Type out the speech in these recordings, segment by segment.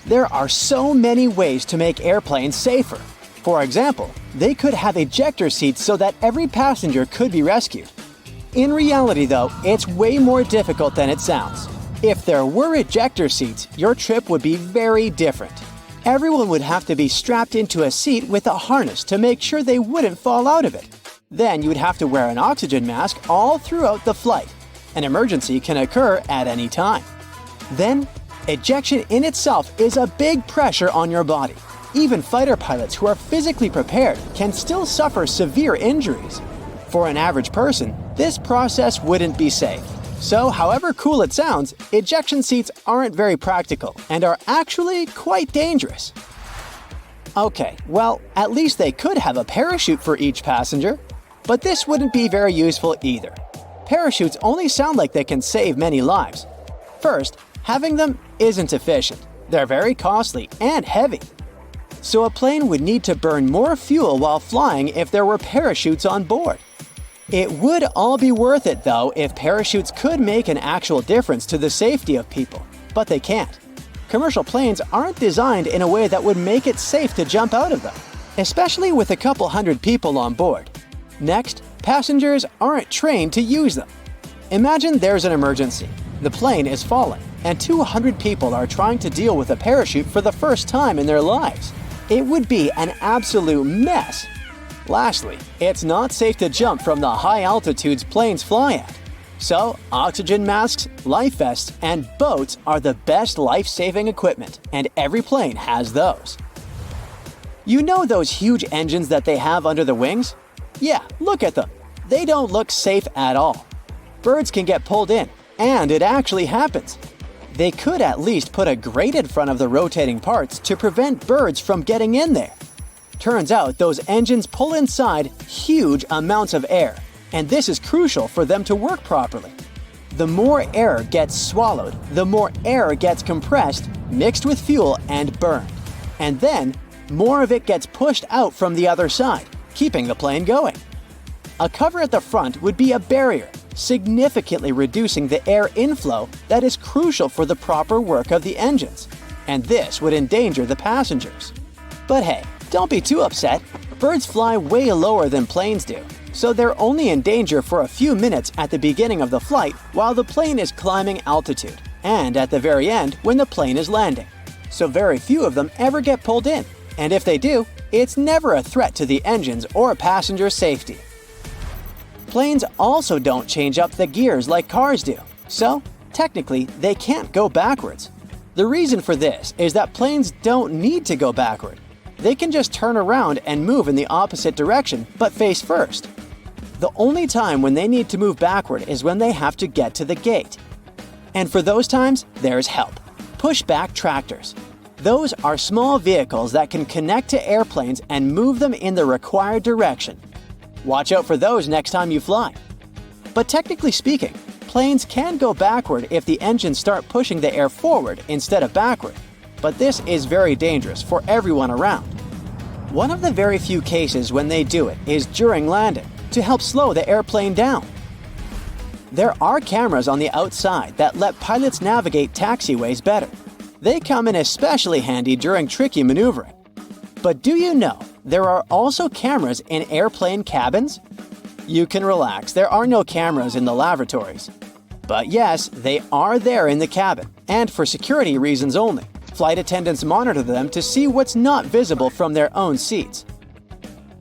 There are so many ways to make airplanes safer. For example, they could have ejector seats so that every passenger could be rescued. In reality though, it's way more difficult than it sounds. If there were ejector seats, your trip would be very different. Everyone would have to be strapped into a seat with a harness to make sure they wouldn't fall out of it. Then you would have to wear an oxygen mask all throughout the flight. An emergency can occur at any time. Then, ejection in itself is a big pressure on your body. Even fighter pilots who are physically prepared can still suffer severe injuries. For an average person, this process wouldn't be safe. So, however cool it sounds, ejection seats aren't very practical and are actually quite dangerous. Okay, well, at least they could have a parachute for each passenger. But this wouldn't be very useful either. Parachutes only sound like they can save many lives. First, having them isn't efficient. They're very costly and heavy. So a plane would need to burn more fuel while flying if there were parachutes on board. It would all be worth it though if parachutes could make an actual difference to the safety of people, but they can't. Commercial planes aren't designed in a way that would make it safe to jump out of them, especially with a couple hundred people on board. Next, passengers aren't trained to use them. Imagine there's an emergency. The plane is falling, and 200 people are trying to deal with a parachute for the first time in their lives. It would be an absolute mess. Lastly, it's not safe to jump from the high altitudes planes fly at. So, oxygen masks, life vests, and boats are the best life-saving equipment, and every plane has those. You know those huge engines that they have under the wings? Yeah, look at them. They don't look safe at all. Birds can get pulled in, and it actually happens. They could at least put a grate in front of the rotating parts to prevent birds from getting in there. Turns out those engines pull inside huge amounts of air, and this is crucial for them to work properly. The more air gets swallowed, the more air gets compressed, mixed with fuel, and burned. And then, more of it gets pushed out from the other side, keeping the plane going. A cover at the front would be a barrier, significantly reducing the air inflow that is crucial for the proper work of the engines, and this would endanger the passengers. But hey, don't be too upset. Birds fly way lower than planes do, so they're only in danger for a few minutes at the beginning of the flight while the plane is climbing altitude, and at the very end when the plane is landing. So very few of them ever get pulled in, and if they do, it's never a threat to the engines or passenger safety. Planes also don't change up the gears like cars do, so technically they can't go backwards. The reason for this is that planes don't need to go backward. They can just turn around and move in the opposite direction, but face first. The only time when they need to move backward is when they have to get to the gate. And for those times, there's help. Pushback tractors. Those are small vehicles that can connect to airplanes and move them in the required direction. Watch out for those next time you fly. But technically speaking, planes can go backward if the engines start pushing the air forward instead of backward. But this is very dangerous for everyone around. One of the very few cases when they do it is during landing, to help slow the airplane down. There are cameras on the outside that let pilots navigate taxiways better. They come in especially handy during tricky maneuvering. But do you know there are also cameras in airplane cabins? You can relax, there are no cameras in the lavatories. But yes, they are there in the cabin, and for security reasons only. Flight attendants monitor them to see what's not visible from their own seats.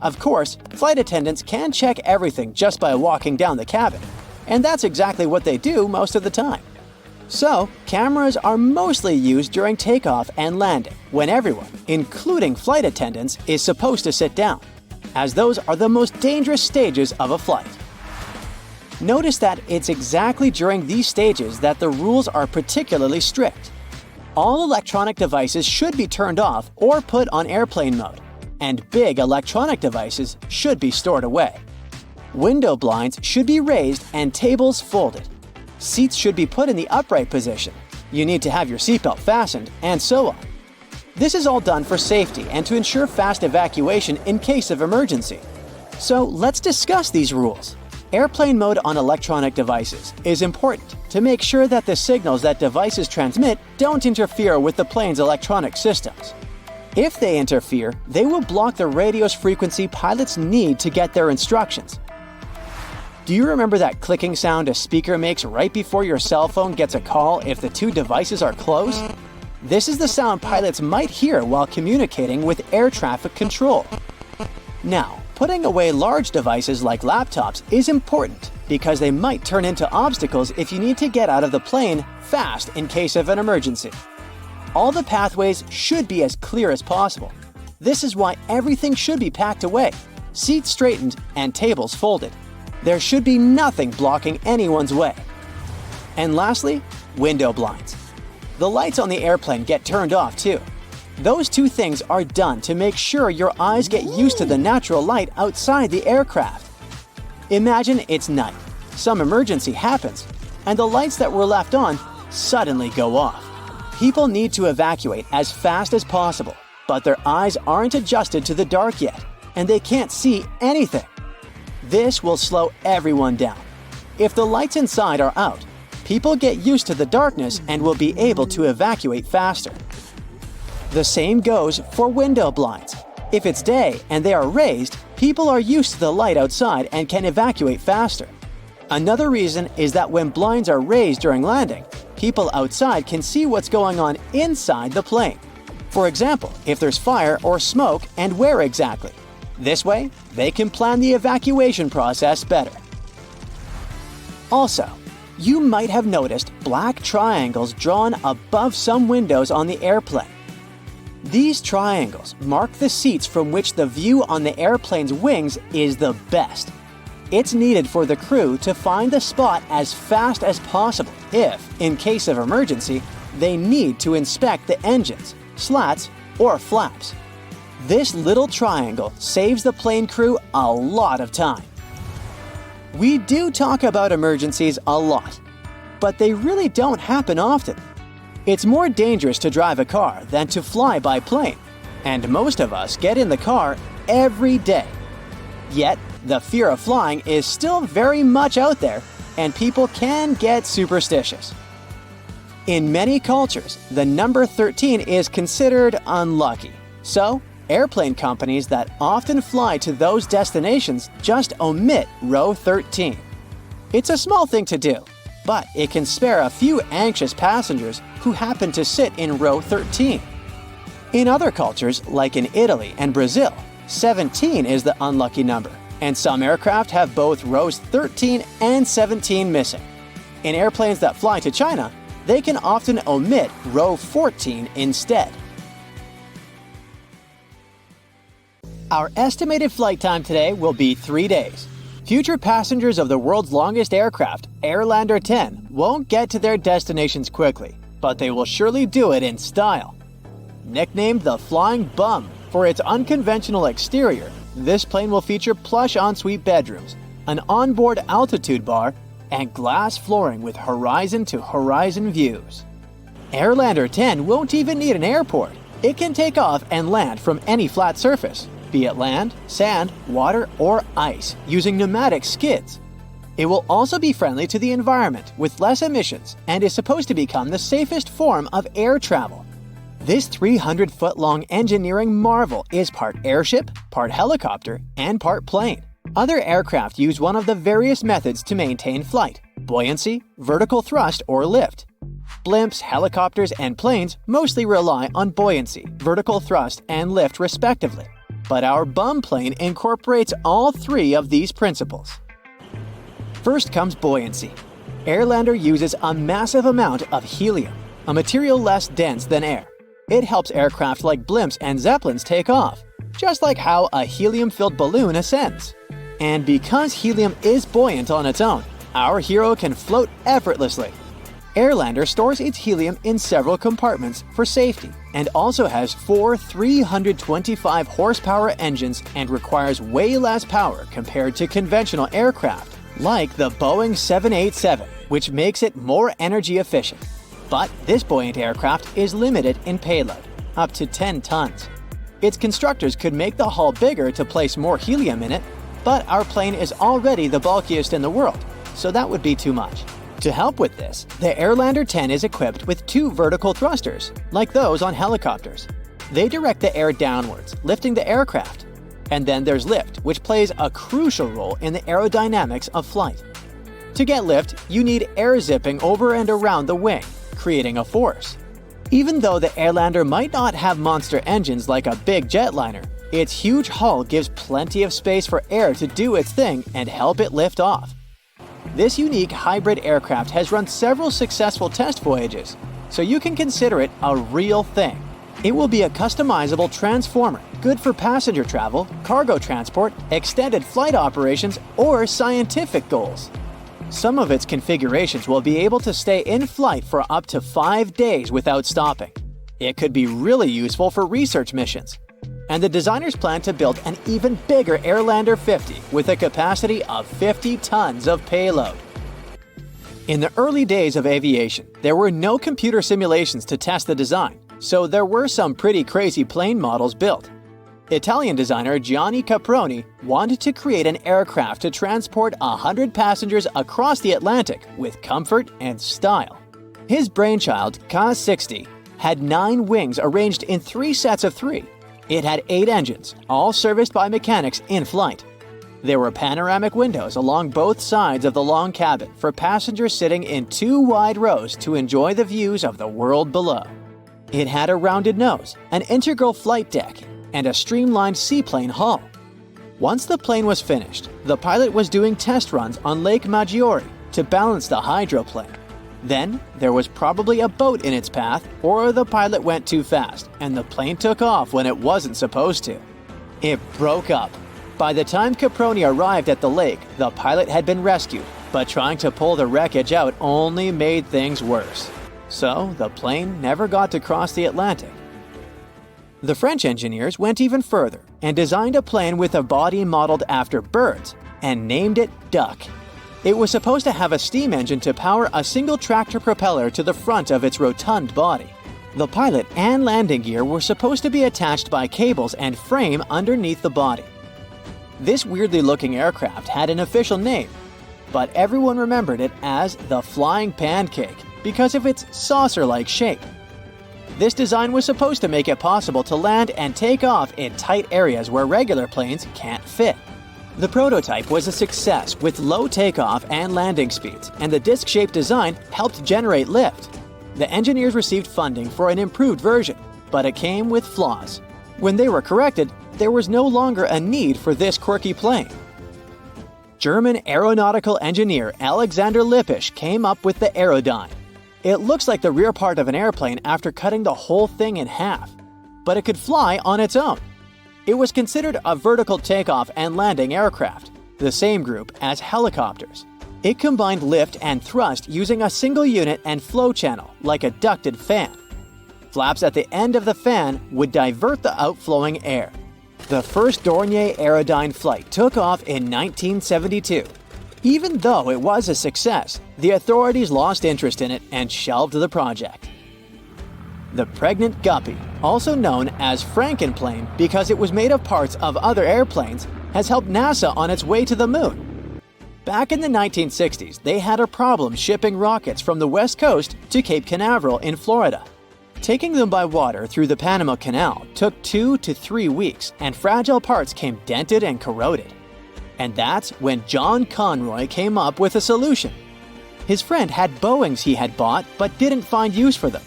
Of course, flight attendants can check everything just by walking down the cabin, and that's exactly what they do most of the time. So, cameras are mostly used during takeoff and landing, when everyone, including flight attendants, is supposed to sit down, as those are the most dangerous stages of a flight. Notice that it's exactly during these stages that the rules are particularly strict. All electronic devices should be turned off or put on airplane mode, and big electronic devices should be stored away. Window blinds should be raised and tables folded. Seats should be put in the upright position. You need to have your seatbelt fastened, and so on. This is all done for safety and to ensure fast evacuation in case of emergency. So let's discuss these rules. Airplane mode on electronic devices is important to make sure that the signals that devices transmit don't interfere with the plane's electronic systems. If they interfere, they will block the radio's frequency pilots need to get their instructions. Do you remember that clicking sound a speaker makes right before your cell phone gets a call if the two devices are close? This is the sound pilots might hear while communicating with air traffic control. Now, putting away large devices like laptops is important because they might turn into obstacles if you need to get out of the plane fast in case of an emergency. All the pathways should be as clear as possible. This is why everything should be packed away, seats straightened, and tables folded. There should be nothing blocking anyone's way. And lastly, window blinds. The lights on the airplane get turned off too. Those two things are done to make sure your eyes get used to the natural light outside the aircraft. Imagine it's night, some emergency happens, and the lights that were left on suddenly go off. People need to evacuate as fast as possible, but their eyes aren't adjusted to the dark yet, and they can't see anything. This will slow everyone down. If the lights inside are out, people get used to the darkness and will be able to evacuate faster. The same goes for window blinds. If it's day and they are raised, people are used to the light outside and can evacuate faster. Another reason is that when blinds are raised during landing, people outside can see what's going on inside the plane. For example, if there's fire or smoke and where exactly. This way, they can plan the evacuation process better. Also, you might have noticed black triangles drawn above some windows on the airplane. These triangles mark the seats from which the view on the airplane's wings is the best. It's needed for the crew to find the spot as fast as possible if, in case of emergency, they need to inspect the engines, slats, or flaps. This little triangle saves the plane crew a lot of time. We do talk about emergencies a lot, but they really don't happen often. It's more dangerous to drive a car than to fly by plane, and most of us get in the car every day. Yet, the fear of flying is still very much out there, and people can get superstitious. In many cultures, the number 13 is considered unlucky. So, airplane companies that often fly to those destinations just omit row 13. It's a small thing to do, but it can spare a few anxious passengers who happen to sit in row 13. In other cultures, like in Italy and Brazil, 17 is the unlucky number, and some aircraft have both rows 13 and 17 missing. In airplanes that fly to China, they can often omit row 14 instead. Our estimated flight time today will be 3 days. Future passengers of the world's longest aircraft, Airlander 10, won't get to their destinations quickly, but they will surely do it in style. Nicknamed the Flying Bum for its unconventional exterior, this plane will feature plush ensuite bedrooms, an onboard altitude bar, and glass flooring with horizon-to-horizon views. Airlander 10 won't even need an airport. It can take off and land from any flat surface, be it land, sand, water, or ice, using pneumatic skids. It will also be friendly to the environment with less emissions and is supposed to become the safest form of air travel. This 300-foot-long engineering marvel is part airship, part helicopter, and part plane. Other aircraft use one of the various methods to maintain flight: buoyancy, vertical thrust, or lift. Blimps, helicopters, and planes mostly rely on buoyancy, vertical thrust, and lift respectively. But our bum plane incorporates all three of these principles. First comes buoyancy. Airlander uses a massive amount of helium, a material less dense than air. It helps aircraft like blimps and zeppelins take off, just like how a helium-filled balloon ascends. And because helium is buoyant on its own, our hero can float effortlessly. Airlander stores its helium in several compartments for safety and also has 4 325 horsepower engines and requires way less power compared to conventional aircraft, like the Boeing 787, which makes it more energy efficient. But this buoyant aircraft is limited in payload, up to 10 tons. Its constructors could make the hull bigger to place more helium in it, but our plane is already the bulkiest in the world, so that would be too much. To help with this, the Airlander 10 is equipped with 2 vertical thrusters, like those on helicopters. They direct the air downwards, lifting the aircraft. And then there's lift, which plays a crucial role in the aerodynamics of flight. To get lift, you need air zipping over and around the wing, creating a force. Even though the Airlander might not have monster engines like a big jetliner, its huge hull gives plenty of space for air to do its thing and help it lift off. This unique hybrid aircraft has run several successful test voyages, so you can consider it a real thing. It will be a customizable transformer, good for passenger travel, cargo transport, extended flight operations, or scientific goals. Some of its configurations will be able to stay in flight for up to 5 days without stopping. It could be really useful for research missions. And the designers plan to build an even bigger Airlander 50 with a capacity of 50 tons of payload. In the early days of aviation, there were no computer simulations to test the design, so there were some pretty crazy plane models built. Italian designer Gianni Caproni wanted to create an aircraft to transport 100 passengers across the Atlantic with comfort and style. His brainchild, Ka-60, had 9 wings arranged in 3 sets of 3. It had 8 engines, all serviced by mechanics in flight. There were panoramic windows along both sides of the long cabin for passengers sitting in 2 wide rows to enjoy the views of the world below. It had a rounded nose, an integral flight deck, and a streamlined seaplane hull. Once the plane was finished, the pilot was doing test runs on Lake Maggiore to balance the hydroplane. Then, there was probably a boat in its path, or the pilot went too fast, and the plane took off when it wasn't supposed to. It broke up. By the time Caproni arrived at the lake, the pilot had been rescued, but trying to pull the wreckage out only made things worse. So, the plane never got to cross the Atlantic. The French engineers went even further and designed a plane with a body modeled after birds and named it Duck. It was supposed to have a steam engine to power a single tractor propeller to the front of its rotund body. The pilot and landing gear were supposed to be attached by cables and frame underneath the body. This weirdly looking aircraft had an official name, but everyone remembered it as the Flying Pancake because of its saucer-like shape. This design was supposed to make it possible to land and take off in tight areas where regular planes can't fit. The prototype was a success with low takeoff and landing speeds, and the disc-shaped design helped generate lift. The engineers received funding for an improved version, but it came with flaws. When they were corrected, there was no longer a need for this quirky plane. German aeronautical engineer Alexander Lippisch came up with the Aerodyne. It looks like the rear part of an airplane after cutting the whole thing in half, but it could fly on its own. It was considered a vertical takeoff and landing aircraft, the same group as helicopters. It combined lift and thrust using a single unit and flow channel, like a ducted fan. Flaps at the end of the fan would divert the outflowing air. The first Dornier Aerodyne flight took off in 1972. Even though it was a success, the authorities lost interest in it and shelved the project. The Pregnant Guppy, also known as Frankenplane because it was made of parts of other airplanes, has helped NASA on its way to the moon. Back in the 1960s, they had a problem shipping rockets from the West Coast to Cape Canaveral in Florida. Taking them by water through the Panama Canal took 2 to 3 weeks, and fragile parts came dented and corroded. And that's when John Conroy came up with a solution. His friend had Boeings he had bought but didn't find use for them.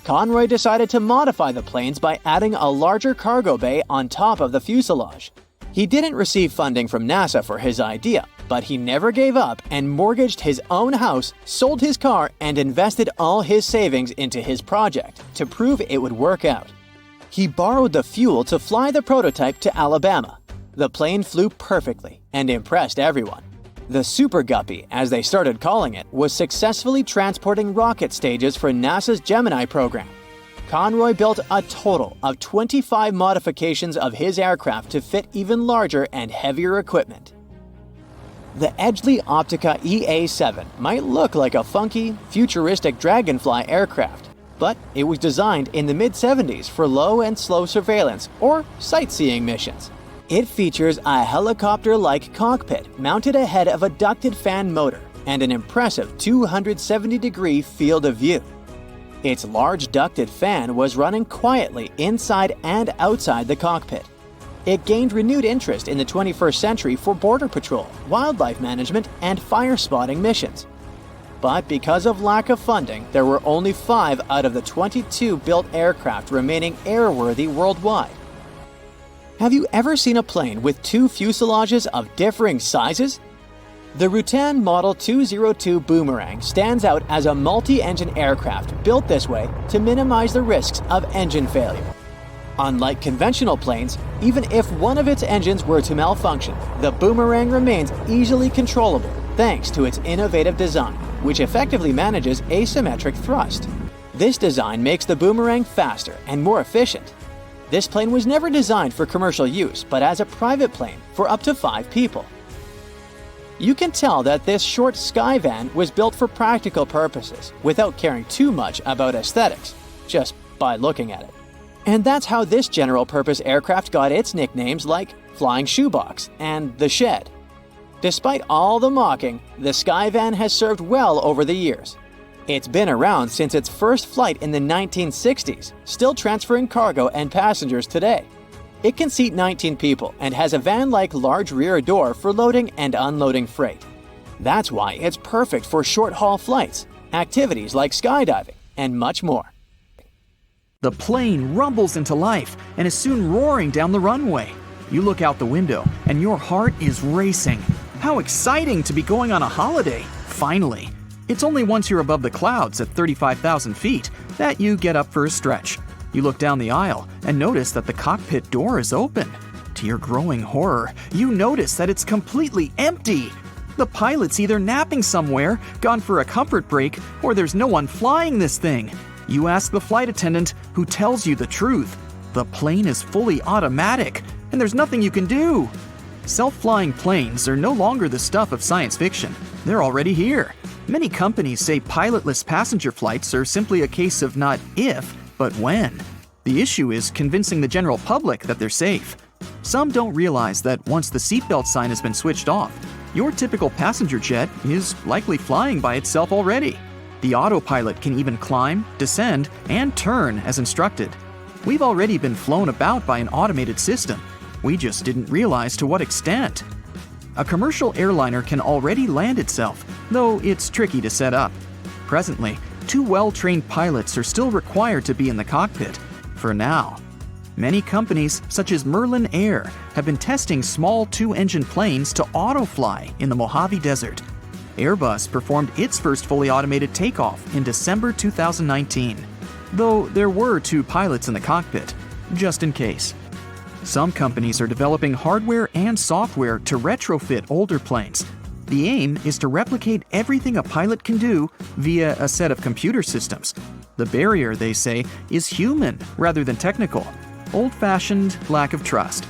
Conroy decided to modify the planes by adding a larger cargo bay on top of the fuselage. He didn't receive funding from NASA for his idea, but he never gave up and mortgaged his own house, sold his car, and invested all his savings into his project to prove it would work out. He borrowed the fuel to fly the prototype to Alabama. The plane flew perfectly and impressed everyone. The Super Guppy, as they started calling it, was successfully transporting rocket stages for NASA's Gemini program. Conroy built a total of 25 modifications of his aircraft to fit even larger and heavier equipment. The Edgeley Optica EA-7 might look like a funky, futuristic Dragonfly aircraft, but it was designed in the mid-70s for low and slow surveillance or sightseeing missions. It features a helicopter-like cockpit mounted ahead of a ducted fan motor and an impressive 270-degree field of view. Its large ducted fan was running quietly inside and outside the cockpit. It gained renewed interest in the 21st century for border patrol, wildlife management, and fire spotting missions. But because of lack of funding, there were only 5 out of the 22 built aircraft remaining airworthy worldwide. Have you ever seen a plane with 2 fuselages of differing sizes? The Rutan Model 202 Boomerang stands out as a multi-engine aircraft built this way to minimize the risks of engine failure. Unlike conventional planes, even if one of its engines were to malfunction, the Boomerang remains easily controllable thanks to its innovative design, which effectively manages asymmetric thrust. This design makes the Boomerang faster and more efficient. This plane was never designed for commercial use, but as a private plane for up to 5 people. You can tell that this short Skyvan was built for practical purposes, without caring too much about aesthetics, just by looking at it. And that's how this general-purpose aircraft got its nicknames like Flying Shoebox and The Shed. Despite all the mocking, the Skyvan has served well over the years. It's been around since its first flight in the 1960s, still transferring cargo and passengers today. It can seat 19 people and has a van-like large rear door for loading and unloading freight. That's why it's perfect for short-haul flights, activities like skydiving, and much more. The plane rumbles into life and is soon roaring down the runway. You look out the window and your heart is racing. How exciting to be going on a holiday, finally. It's only once you're above the clouds at 35,000 feet that you get up for a stretch. You look down the aisle and notice that the cockpit door is open. To your growing horror, you notice that it's completely empty. The pilot's either napping somewhere, gone for a comfort break, or there's no one flying this thing. You ask the flight attendant, who tells you the truth. The plane is fully automatic, and there's nothing you can do. Self-flying planes are no longer the stuff of science fiction. They're already here. Many companies say pilotless passenger flights are simply a case of not if, but when. The issue is convincing the general public that they're safe. Some don't realize that once the seatbelt sign has been switched off, your typical passenger jet is likely flying by itself already. The autopilot can even climb, descend, and turn as instructed. We've already been flown about by an automated system. We just didn't realize to what extent. A commercial airliner can already land itself, though it's tricky to set up. Presently, 2 well-trained pilots are still required to be in the cockpit, for now. Many companies, such as Merlin Air, have been testing small 2-engine planes to autofly in the Mojave Desert. Airbus performed its first fully automated takeoff in December 2019, though there were 2 pilots in the cockpit, just in case. Some companies are developing hardware and software to retrofit older planes. The aim is to replicate everything a pilot can do via a set of computer systems. The barrier, they say, is human rather than technical. Old-fashioned lack of trust.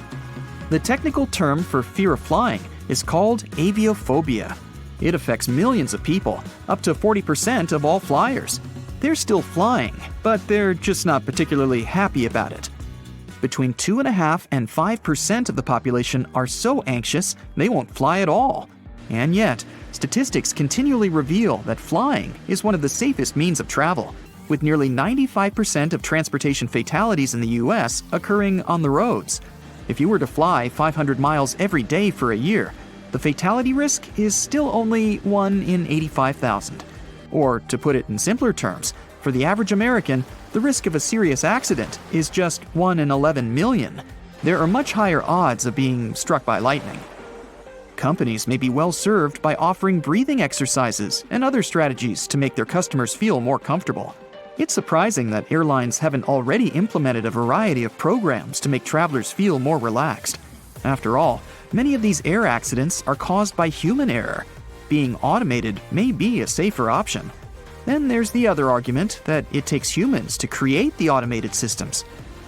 The technical term for fear of flying is called aviophobia. It affects millions of people, up to 40% of all flyers. They're still flying, but they're just not particularly happy about it. Between 2.5% and 5% of the population are so anxious they won't fly at all. And yet, statistics continually reveal that flying is one of the safest means of travel, with nearly 95% of transportation fatalities in the US occurring on the roads. If you were to fly 500 miles every day for a year, the fatality risk is still only 1 in 85,000. Or, to put it in simpler terms, for the average American, the risk of a serious accident is just 1 in 11 million. There are much higher odds of being struck by lightning. Companies may be well served by offering breathing exercises and other strategies to make their customers feel more comfortable. It's surprising that airlines haven't already implemented a variety of programs to make travelers feel more relaxed. After all, many of these air accidents are caused by human error. Being automated may be a safer option. Then there's the other argument that it takes humans to create the automated systems.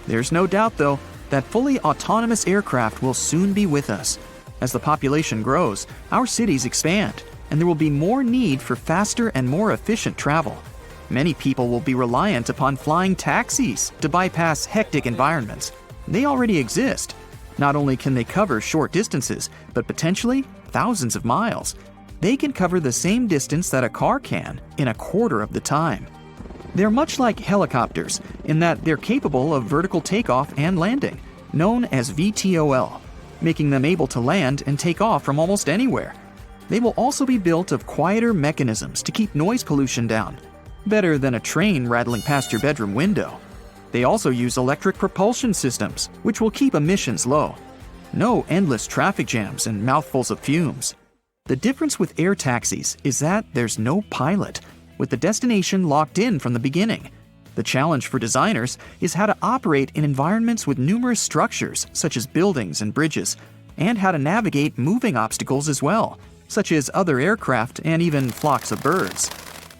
There's no doubt, though, that fully autonomous aircraft will soon be with us. As the population grows, our cities expand, and there will be more need for faster and more efficient travel. Many people will be reliant upon flying taxis to bypass hectic environments. They already exist. Not only can they cover short distances, but potentially thousands of miles. They can cover the same distance that a car can in a quarter of the time. They're much like helicopters in that they're capable of vertical takeoff and landing, known as VTOL, making them able to land and take off from almost anywhere. They will also be built of quieter mechanisms to keep noise pollution down, better than a train rattling past your bedroom window. They also use electric propulsion systems, which will keep emissions low. No endless traffic jams and mouthfuls of fumes. The difference with air taxis is that there's no pilot, with the destination locked in from the beginning. The challenge for designers is how to operate in environments with numerous structures, such as buildings and bridges, and how to navigate moving obstacles as well, such as other aircraft and even flocks of birds.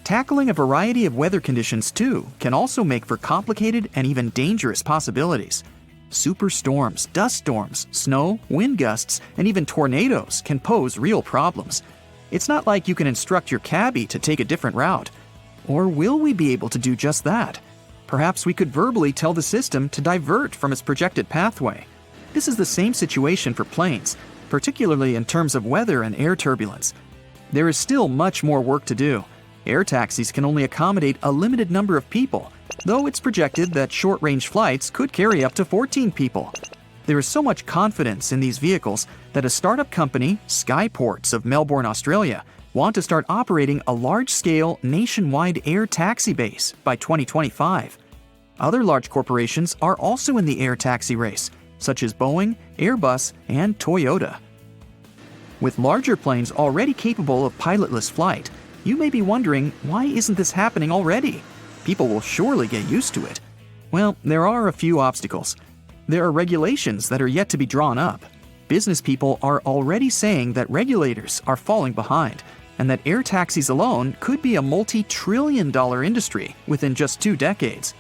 Tackling a variety of weather conditions, too, can also make for complicated and even dangerous possibilities. Superstorms, dust storms, snow, wind gusts, and even tornadoes can pose real problems. It's not like you can instruct your cabbie to take a different route. Or will we be able to do just that? Perhaps we could verbally tell the system to divert from its projected pathway. This is the same situation for planes, particularly in terms of weather and air turbulence. There is still much more work to do. Air taxis can only accommodate a limited number of people, though it's projected that short-range flights could carry up to 14 people. There is so much confidence in these vehicles that a startup company, Skyports of Melbourne, Australia, want to start operating a large-scale, nationwide air taxi base by 2025. Other large corporations are also in the air taxi race, such as Boeing, Airbus, and Toyota. With larger planes already capable of pilotless flight, you may be wondering, why isn't this happening already? People will surely get used to it. Well, there are a few obstacles. There are regulations that are yet to be drawn up. Business people are already saying that regulators are falling behind, and that air taxis alone could be a multi-trillion-dollar industry within just 2 decades.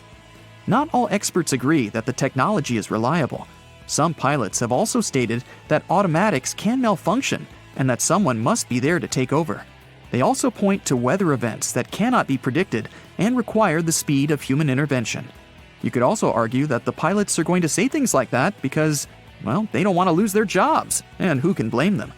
Not all experts agree that the technology is reliable. Some pilots have also stated that automatics can malfunction and that someone must be there to take over. They also point to weather events that cannot be predicted and require the speed of human intervention. You could also argue that the pilots are going to say things like that because, well, they don't want to lose their jobs, and who can blame them?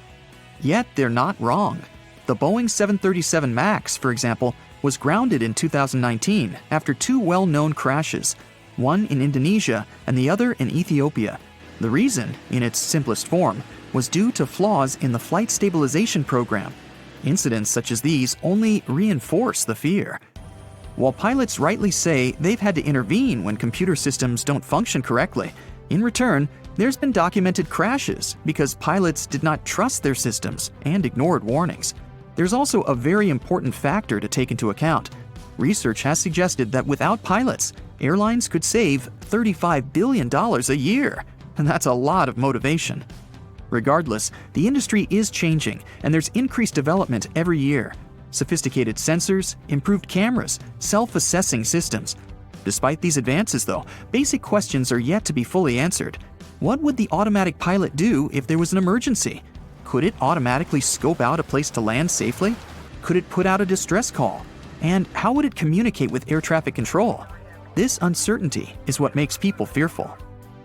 Yet they're not wrong. The Boeing 737 MAX, for example, was grounded in 2019 after 2 well-known crashes, one in Indonesia and the other in Ethiopia. The reason, in its simplest form, was due to flaws in the flight stabilization program. Incidents such as these only reinforce the fear. While pilots rightly say they've had to intervene when computer systems don't function correctly, in return, there's been documented crashes because pilots did not trust their systems and ignored warnings. There's also a very important factor to take into account. Research has suggested that without pilots, airlines could save $35 billion a year, and that's a lot of motivation. Regardless, the industry is changing, and there's increased development every year. Sophisticated sensors, improved cameras, self-assessing systems. Despite these advances, though, basic questions are yet to be fully answered. What would the automatic pilot do if there was an emergency? Could it automatically scope out a place to land safely? Could it put out a distress call? And how would it communicate with air traffic control? This uncertainty is what makes people fearful.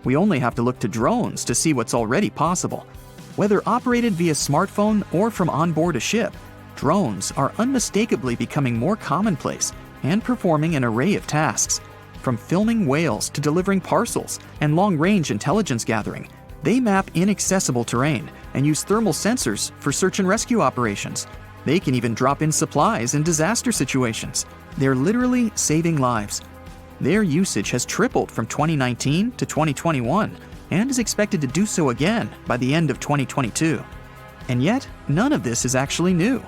We only have to look to drones to see what's already possible. Whether operated via smartphone or from onboard a ship, drones are unmistakably becoming more commonplace and performing an array of tasks. From filming whales to delivering parcels and long-range intelligence gathering, they map inaccessible terrain and use thermal sensors for search and rescue operations. They can even drop in supplies in disaster situations. They're literally saving lives. Their usage has tripled from 2019 to 2021 and is expected to do so again by the end of 2022. And yet, none of this is actually new.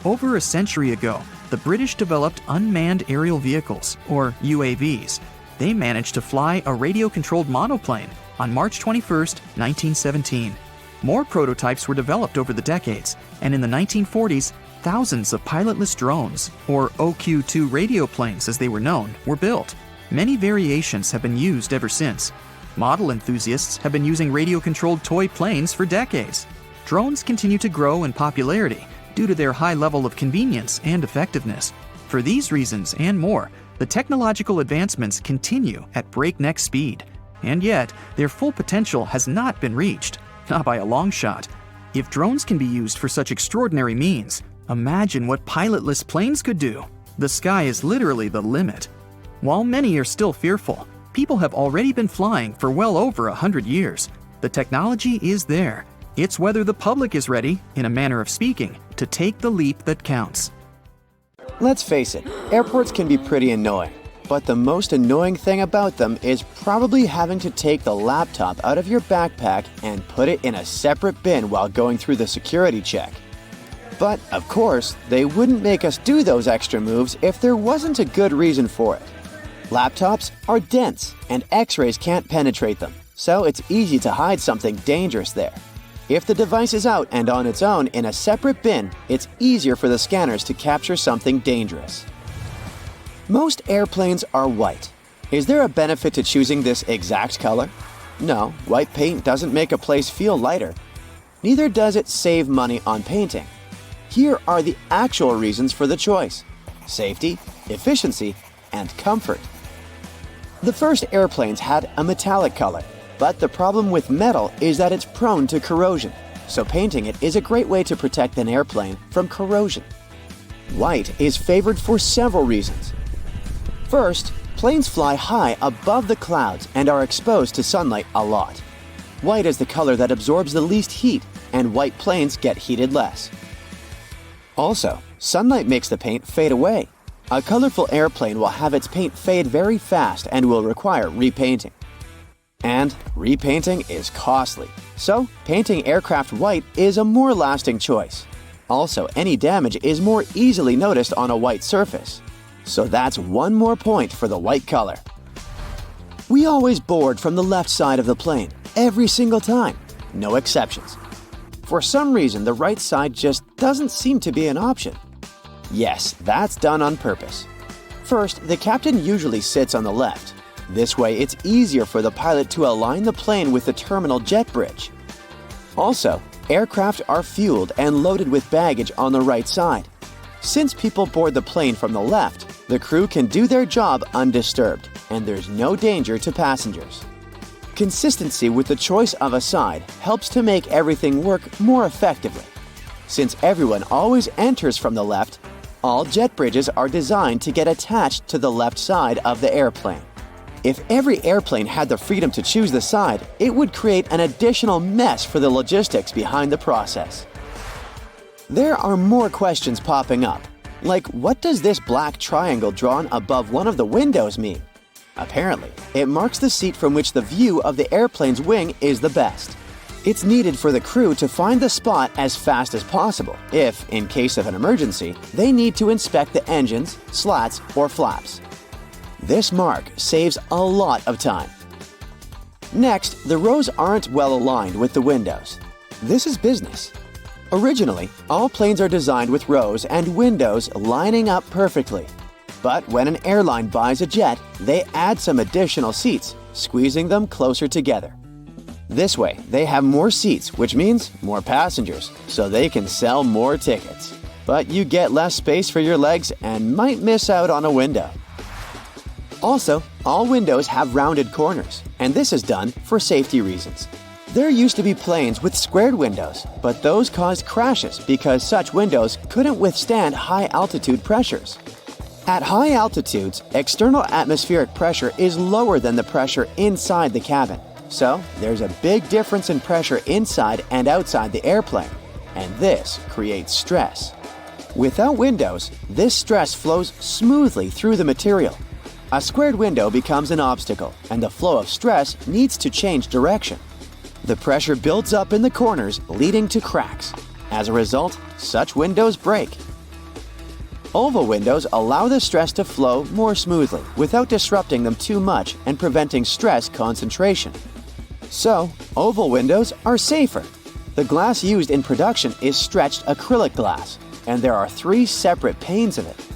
Over a century ago, the British developed unmanned aerial vehicles, or UAVs. They managed to fly a radio-controlled monoplane on March 21, 1917. More prototypes were developed over the decades, and in the 1940s, thousands of pilotless drones, or OQ-2 radio planes as they were known, were built. Many variations have been used ever since. Model enthusiasts have been using radio-controlled toy planes for decades. Drones continue to grow in popularity due to their high level of convenience and effectiveness. For these reasons and more, the technological advancements continue at breakneck speed. And yet, their full potential has not been reached, not by a long shot. If drones can be used for such extraordinary means, imagine what pilotless planes could do. The sky is literally the limit. While many are still fearful, people have already been flying for well over 100 years. The technology is there. It's whether the public is ready, in a manner of speaking, to take the leap that counts. Let's face it, airports can be pretty annoying. But the most annoying thing about them is probably having to take the laptop out of your backpack and put it in a separate bin while going through the security check. But, of course, they wouldn't make us do those extra moves if there wasn't a good reason for it. Laptops are dense, and X-rays can't penetrate them, so it's easy to hide something dangerous there. If the device is out and on its own in a separate bin, it's easier for the scanners to capture something dangerous. Most airplanes are white. Is there a benefit to choosing this exact color? No, white paint doesn't make a place feel lighter. Neither does it save money on painting. Here are the actual reasons for the choice: safety, efficiency, and comfort. The first airplanes had a metallic color, but the problem with metal is that it's prone to corrosion, so painting it is a great way to protect an airplane from corrosion. White is favored for several reasons. First, planes fly high above the clouds and are exposed to sunlight a lot. White is the color that absorbs the least heat, and white planes get heated less. Also, sunlight makes the paint fade away. A colorful airplane will have its paint fade very fast and will require repainting. And repainting is costly, so painting aircraft white is a more lasting choice. Also, any damage is more easily noticed on a white surface. So that's one more point for the white color. We always board from the left side of the plane, every single time, no exceptions. For some reason, the right side just doesn't seem to be an option. Yes, that's done on purpose. First, the captain usually sits on the left. This way, it's easier for the pilot to align the plane with the terminal jet bridge. Also, aircraft are fueled and loaded with baggage on the right side. Since people board the plane from the left, the crew can do their job undisturbed, and there's no danger to passengers. Consistency with the choice of a side helps to make everything work more effectively. Since everyone always enters from the left, all jet bridges are designed to get attached to the left side of the airplane. If every airplane had the freedom to choose the side, it would create an additional mess for the logistics behind the process. There are more questions popping up, like what does this black triangle drawn above one of the windows mean? Apparently, it marks the seat from which the view of the airplane's wing is the best. It's needed for the crew to find the spot as fast as possible if, in case of an emergency, they need to inspect the engines, slats, or flaps. This mark saves a lot of time. Next, the rows aren't well aligned with the windows. This is business. Originally, all planes are designed with rows and windows lining up perfectly. But when an airline buys a jet, they add some additional seats, squeezing them closer together. This way, they have more seats, which means more passengers, so they can sell more tickets. But you get less space for your legs and might miss out on a window. Also, all windows have rounded corners, and this is done for safety reasons. There used to be planes with squared windows, but those caused crashes because such windows couldn't withstand high-altitude pressures. At high altitudes, external atmospheric pressure is lower than the pressure inside the cabin. So, there's a big difference in pressure inside and outside the airplane, and this creates stress. Without windows, this stress flows smoothly through the material. A squared window becomes an obstacle, and the flow of stress needs to change direction. The pressure builds up in the corners, leading to cracks. As a result, such windows break. Oval windows allow the stress to flow more smoothly without disrupting them too much and preventing stress concentration. So, oval windows are safer. The glass used in production is stretched acrylic glass, and there are 3 separate panes of it.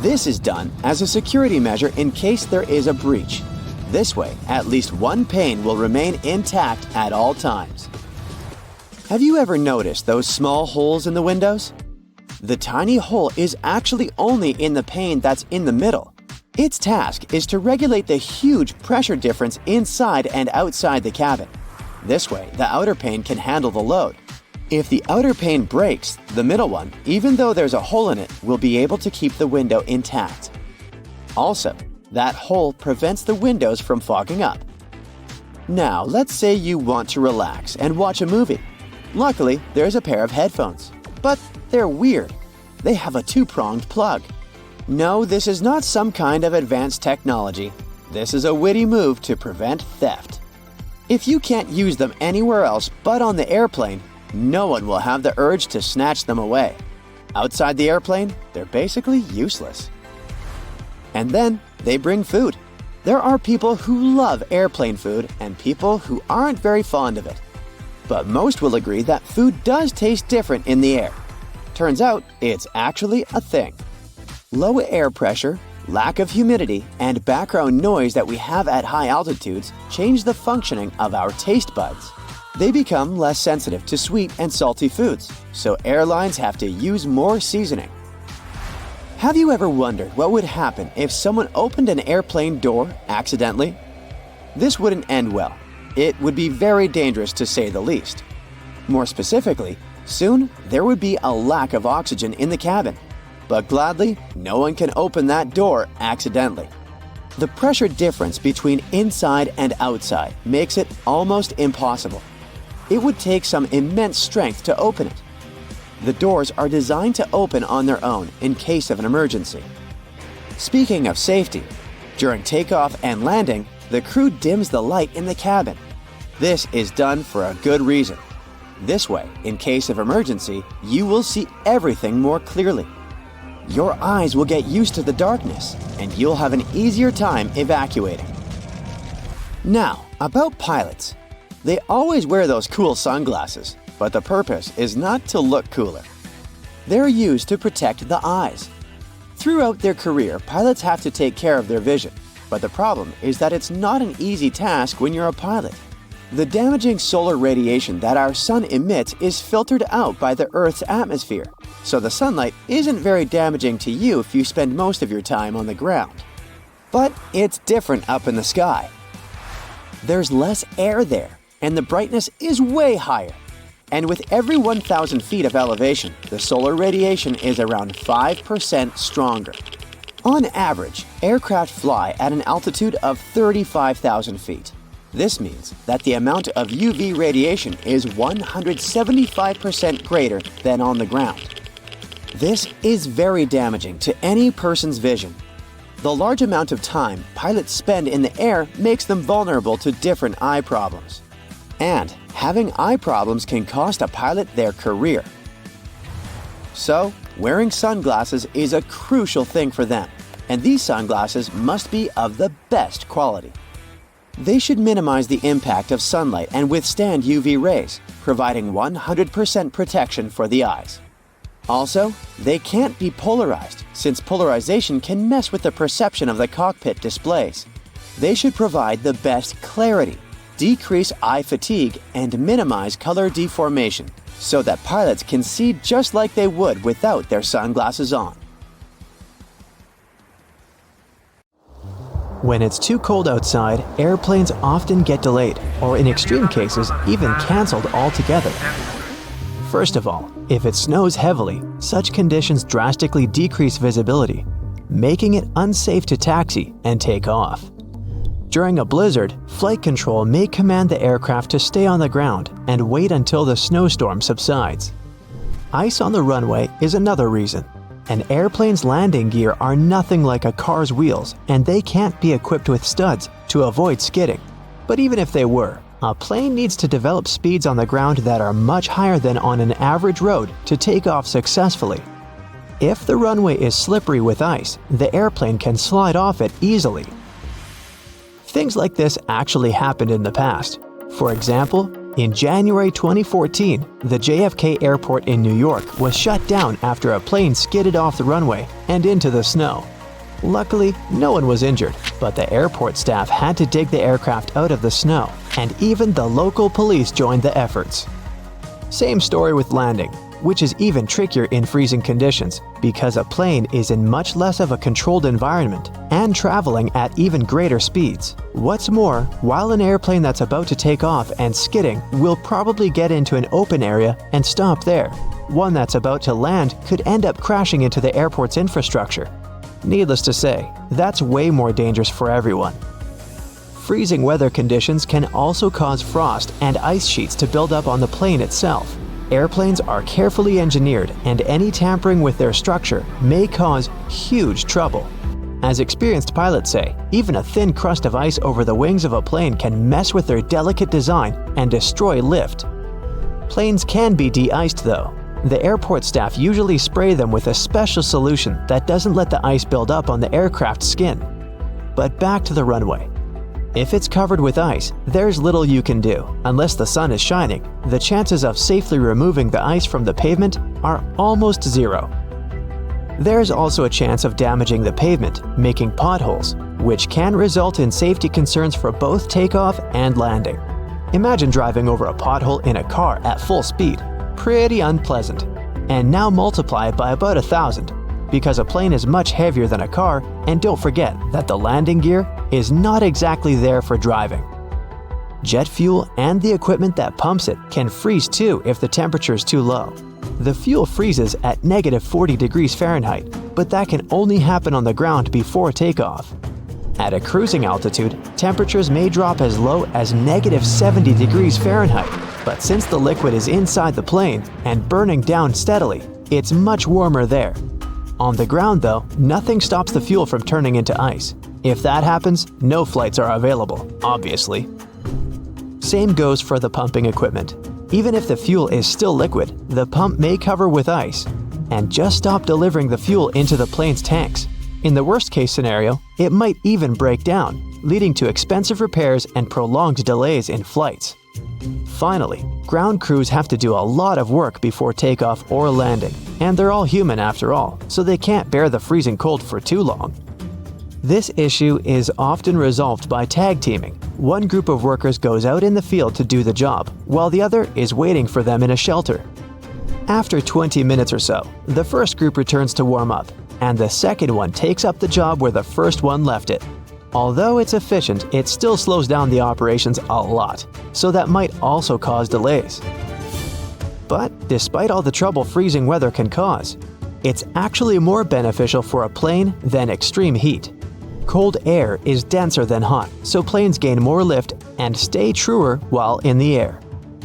This is done as a security measure in case there is a breach. This way, at least one pane will remain intact at all times. Have you ever noticed those small holes in the windows? The tiny hole is actually only in the pane that's in the middle. Its task is to regulate the huge pressure difference inside and outside the cabin. This way, the outer pane can handle the load. If the outer pane breaks, the middle one, even though there's a hole in it, will be able to keep the window intact. Also, that hole prevents the windows from fogging up. Now, let's say you want to relax and watch a movie. Luckily, there's a pair of headphones. But they're weird. They have a two-pronged plug. No, this is not some kind of advanced technology. This is a witty move to prevent theft. If you can't use them anywhere else but on the airplane, no one will have the urge to snatch them away. Outside the airplane, they're basically useless. And then they bring food. There are people who love airplane food and people who aren't very fond of it. But most will agree that food does taste different in the air. Turns out, it's actually a thing. Low air pressure, lack of humidity, and background noise that we have at high altitudes change the functioning of our taste buds. They become less sensitive to sweet and salty foods, so airlines have to use more seasoning. Have you ever wondered what would happen if someone opened an airplane door accidentally? This wouldn't end well. It would be very dangerous to say the least. More specifically, soon there would be a lack of oxygen in the cabin. But gladly, no one can open that door accidentally. The pressure difference between inside and outside makes it almost impossible. It would take some immense strength to open it. The doors are designed to open on their own in case of an emergency. Speaking of safety, during takeoff and landing, the crew dims the light in the cabin. This is done for a good reason. This way, in case of emergency, you will see everything more clearly. Your eyes will get used to the darkness, and you'll have an easier time evacuating. Now, about pilots. They always wear those cool sunglasses, but the purpose is not to look cooler. They're used to protect the eyes. Throughout their career, pilots have to take care of their vision, but the problem is that it's not an easy task when you're a pilot. The damaging solar radiation that our sun emits is filtered out by the Earth's atmosphere, so the sunlight isn't very damaging to you if you spend most of your time on the ground. But it's different up in the sky. There's less air there, and the brightness is way higher. And with every 1,000 feet of elevation, the solar radiation is around 5% stronger. On average, aircraft fly at an altitude of 35,000 feet. This means that the amount of UV radiation is 175% greater than on the ground. This is very damaging to any person's vision. The large amount of time pilots spend in the air makes them vulnerable to different eye problems. And having eye problems can cost a pilot their career. So, wearing sunglasses is a crucial thing for them, and these sunglasses must be of the best quality. They should minimize the impact of sunlight and withstand UV rays, providing 100% protection for the eyes. Also, they can't be polarized, since polarization can mess with the perception of the cockpit displays. They should provide the best clarity, decrease eye fatigue, and minimize color deformation, so that pilots can see just like they would without their sunglasses on. When it's too cold outside, airplanes often get delayed, or in extreme cases, even canceled altogether. First of all, if it snows heavily, such conditions drastically decrease visibility, making it unsafe to taxi and take off. During a blizzard, flight control may command the aircraft to stay on the ground and wait until the snowstorm subsides. Ice on the runway is another reason. An airplane's landing gear are nothing like a car's wheels, and they can't be equipped with studs to avoid skidding. But even if they were, a plane needs to develop speeds on the ground that are much higher than on an average road to take off successfully. If the runway is slippery with ice, the airplane can slide off it easily. Things like this actually happened in the past. For example, in January 2014, the JFK airport in New York was shut down after a plane skidded off the runway and into the snow. Luckily, no one was injured, but the airport staff had to dig the aircraft out of the snow, and even the local police joined the efforts. Same story with landing. which is even trickier in freezing conditions because a plane is in much less of a controlled environment and traveling at even greater speeds. What's more, while an airplane that's about to take off and skidding will probably get into an open area and stop there, one that's about to land could end up crashing into the airport's infrastructure. Needless to say, that's way more dangerous for everyone. Freezing weather conditions can also cause frost and ice sheets to build up on the plane itself. Airplanes are carefully engineered, and any tampering with their structure may cause huge trouble. As experienced pilots say, even a thin crust of ice over the wings of a plane can mess with their delicate design and destroy lift. Planes can be de-iced though. The airport staff usually spray them with a special solution that doesn't let the ice build up on the aircraft's skin. But back to the runway. If it's covered with ice, there's little you can do. Unless the sun is shining, the chances of safely removing the ice from the pavement are almost zero. There's also a chance of damaging the pavement, making potholes, which can result in safety concerns for both takeoff and landing. Imagine driving over a pothole in a car at full speed. Pretty unpleasant. And now multiply it by about 1,000, because a plane is much heavier than a car, and don't forget that the landing gear is not exactly there for driving. Jet fuel and the equipment that pumps it can freeze too if the temperature is too low. The fuel freezes at -40 degrees Fahrenheit, but that can only happen on the ground before takeoff. At a cruising altitude, temperatures may drop as low as -70 degrees Fahrenheit, but since the liquid is inside the plane and burning down steadily, it's much warmer there. On the ground though, nothing stops the fuel from turning into ice. If that happens, no flights are available, obviously. Same goes for the pumping equipment. Even if the fuel is still liquid, the pump may cover with ice and just stop delivering the fuel into the plane's tanks. In the worst case scenario, it might even break down, leading to expensive repairs and prolonged delays in flights. Finally, ground crews have to do a lot of work before takeoff or landing, and they're all human after all, so they can't bear the freezing cold for too long. This issue is often resolved by tag teaming. One group of workers goes out in the field to do the job, while the other is waiting for them in a shelter. After 20 minutes or so, the first group returns to warm up, and the second one takes up the job where the first one left it. Although it's efficient, it still slows down the operations a lot, so that might also cause delays. But despite all the trouble freezing weather can cause, it's actually more beneficial for a plane than extreme heat. Cold air is denser than hot, so planes gain more lift and stay truer while in the air.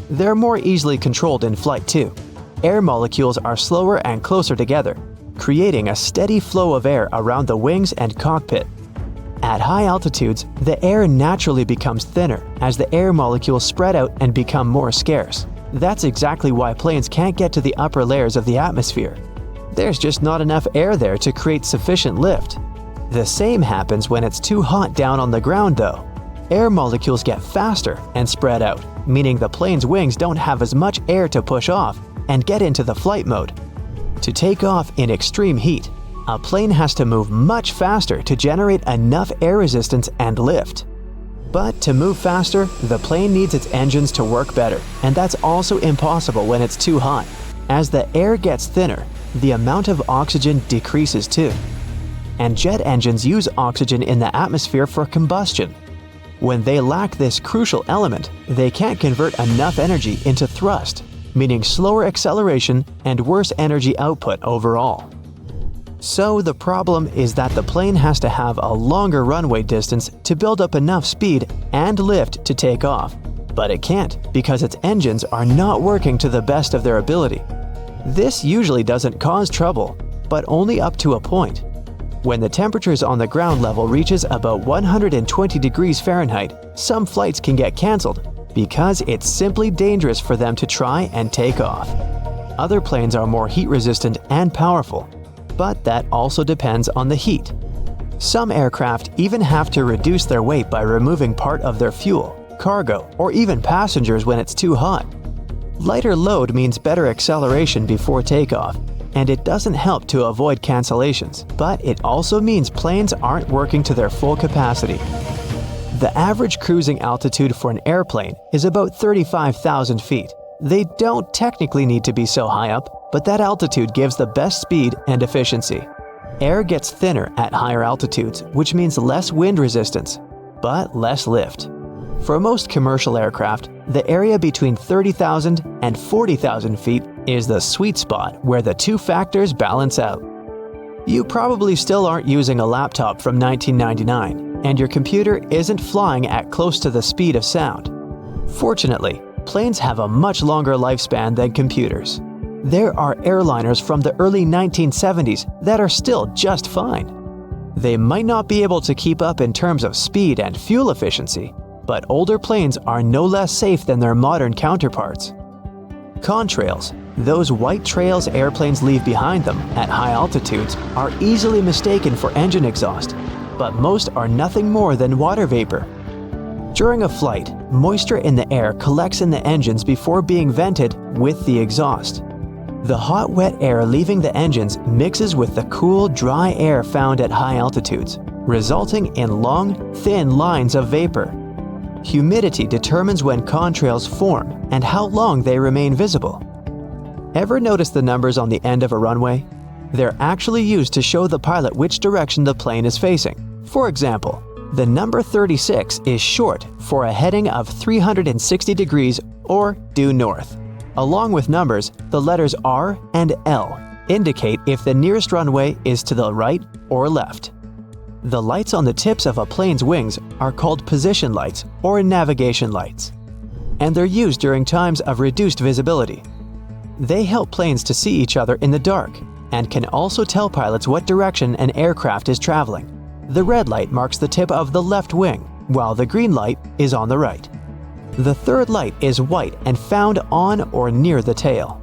They're more easily controlled in flight too. Air molecules are slower and closer together, creating a steady flow of air around the wings and cockpit. At high altitudes, the air naturally becomes thinner as the air molecules spread out and become more scarce. That's exactly why planes can't get to the upper layers of the atmosphere. There's just not enough air there to create sufficient lift. The same happens when it's too hot down on the ground though. Air molecules get faster and spread out, meaning the plane's wings don't have as much air to push off and get into the flight mode. To take off in extreme heat, a plane has to move much faster to generate enough air resistance and lift. But to move faster, the plane needs its engines to work better, and that's also impossible when it's too hot. As the air gets thinner, the amount of oxygen decreases too. And jet engines use oxygen in the atmosphere for combustion. When they lack this crucial element, they can't convert enough energy into thrust, meaning slower acceleration and worse energy output overall. So the problem is that the plane has to have a longer runway distance to build up enough speed and lift to take off. But it can't because its engines are not working to the best of their ability. This usually doesn't cause trouble, but only up to a point. When the temperatures on the ground level reaches about 120 degrees Fahrenheit, some flights can get cancelled because it's simply dangerous for them to try and take off. Other planes are more heat resistant and powerful, but that also depends on the heat. Some aircraft even have to reduce their weight by removing part of their fuel, cargo, or even passengers when it's too hot. Lighter load means better acceleration before takeoff, and it doesn't help to avoid cancellations, but it also means planes aren't working to their full capacity. The average cruising altitude for an airplane is about 35,000 feet. They don't technically need to be so high up, but that altitude gives the best speed and efficiency. Air gets thinner at higher altitudes, which means less wind resistance, but less lift. For most commercial aircraft, the area between 30,000 and 40,000 feet is the sweet spot where the two factors balance out. You probably still aren't using a laptop from 1999, and your computer isn't flying at close to the speed of sound. Fortunately, planes have a much longer lifespan than computers. There are airliners from the early 1970s that are still just fine. They might not be able to keep up in terms of speed and fuel efficiency, but older planes are no less safe than their modern counterparts. Contrails, those white trails airplanes leave behind them at high altitudes, are easily mistaken for engine exhaust, but most are nothing more than water vapor. During a flight, moisture in the air collects in the engines before being vented with the exhaust. The hot, wet air leaving the engines mixes with the cool, dry air found at high altitudes, resulting in long, thin lines of vapor. Humidity determines when contrails form and how long they remain visible. Ever notice the numbers on the end of a runway? They're actually used to show the pilot which direction the plane is facing. For example, the number 36 is short for a heading of 360 degrees or due north. Along with numbers, the letters R and L indicate if the nearest runway is to the right or left. The lights on the tips of a plane's wings are called position lights or navigation lights, and they're used during times of reduced visibility. They help planes to see each other in the dark and can also tell pilots what direction an aircraft is traveling. The red light marks the tip of the left wing, while the green light is on the right. The third light is white and found on or near the tail.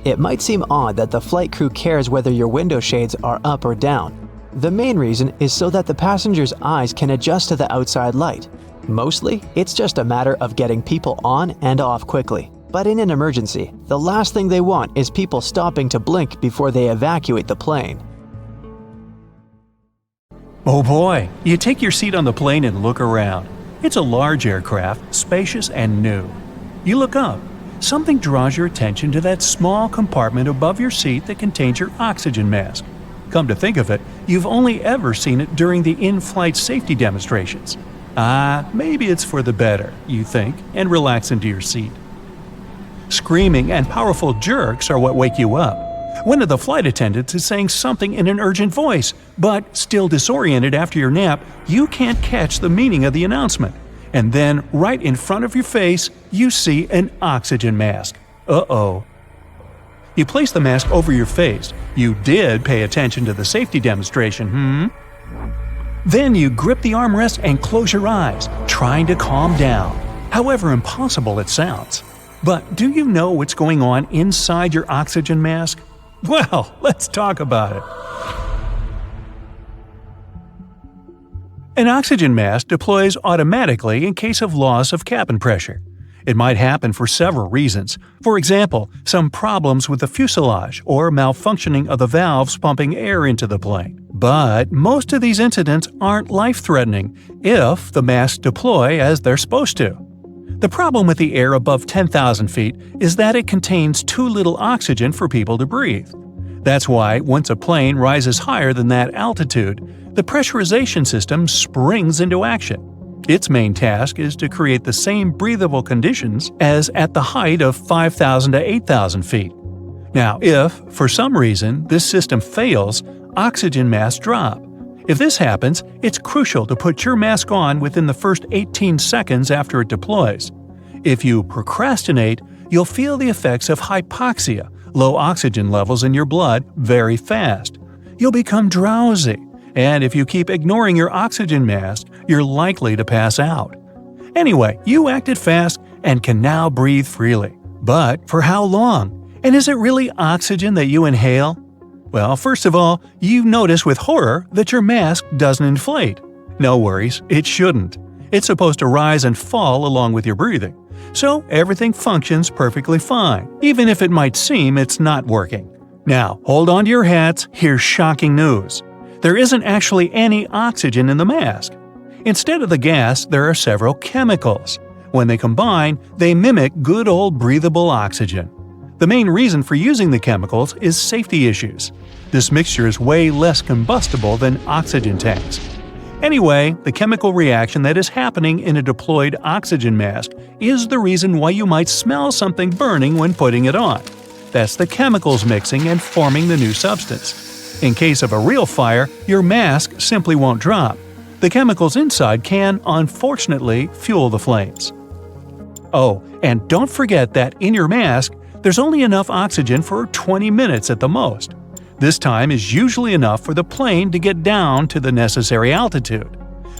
It might seem odd that the flight crew cares whether your window shades are up or down. The main reason is so that the passenger's eyes can adjust to the outside light. Mostly, it's just a matter of getting people on and off quickly. But in an emergency, the last thing they want is people stopping to blink before they evacuate the plane. Oh boy, you take your seat on the plane and look around. It's a large aircraft, spacious and new. You look up. Something draws your attention to that small compartment above your seat that contains your oxygen mask. Come to think of it, you've only ever seen it during the in-flight safety demonstrations. Maybe it's for the better, you think, and relax into your seat. Screaming and powerful jerks are what wake you up. One of the flight attendants is saying something in an urgent voice, but still disoriented after your nap, you can't catch the meaning of the announcement. And then, right in front of your face, you see an oxygen mask. Uh-oh. You place the mask over your face. You did pay attention to the safety demonstration, Then you grip the armrest and close your eyes, trying to calm down, however impossible it sounds. But do you know what's going on inside your oxygen mask? Well, let's talk about it. An oxygen mask deploys automatically in case of loss of cabin pressure. It might happen for several reasons. For example, some problems with the fuselage or malfunctioning of the valves pumping air into the plane. But most of these incidents aren't life-threatening if the masks deploy as they're supposed to. The problem with the air above 10,000 feet is that it contains too little oxygen for people to breathe. That's why, once a plane rises higher than that altitude, the pressurization system springs into action. Its main task is to create the same breathable conditions as at the height of 5,000 to 8,000 feet. Now, if, for some reason, this system fails, oxygen masks drop. If this happens, it's crucial to put your mask on within the first 18 seconds after it deploys. If you procrastinate, you'll feel the effects of hypoxia, low oxygen levels in your blood, very fast. You'll become drowsy, and if you keep ignoring your oxygen mask, you're likely to pass out. Anyway, you acted fast and can now breathe freely. But for how long? And is it really oxygen that you inhale? Well, first of all, you notice with horror that your mask doesn't inflate. No worries, it shouldn't. It's supposed to rise and fall along with your breathing. So everything functions perfectly fine, even if it might seem it's not working. Now, hold on to your hats, here's shocking news. There isn't actually any oxygen in the mask. Instead of the gas, there are several chemicals. When they combine, they mimic good old breathable oxygen. The main reason for using the chemicals is safety issues. This mixture is way less combustible than oxygen tanks. Anyway, the chemical reaction that is happening in a deployed oxygen mask is the reason why you might smell something burning when putting it on. That's the chemicals mixing and forming the new substance. In case of a real fire, your mask simply won't drop. The chemicals inside can, unfortunately, fuel the flames. Oh, and don't forget that in your mask, there's only enough oxygen for 20 minutes at the most. This time is usually enough for the plane to get down to the necessary altitude.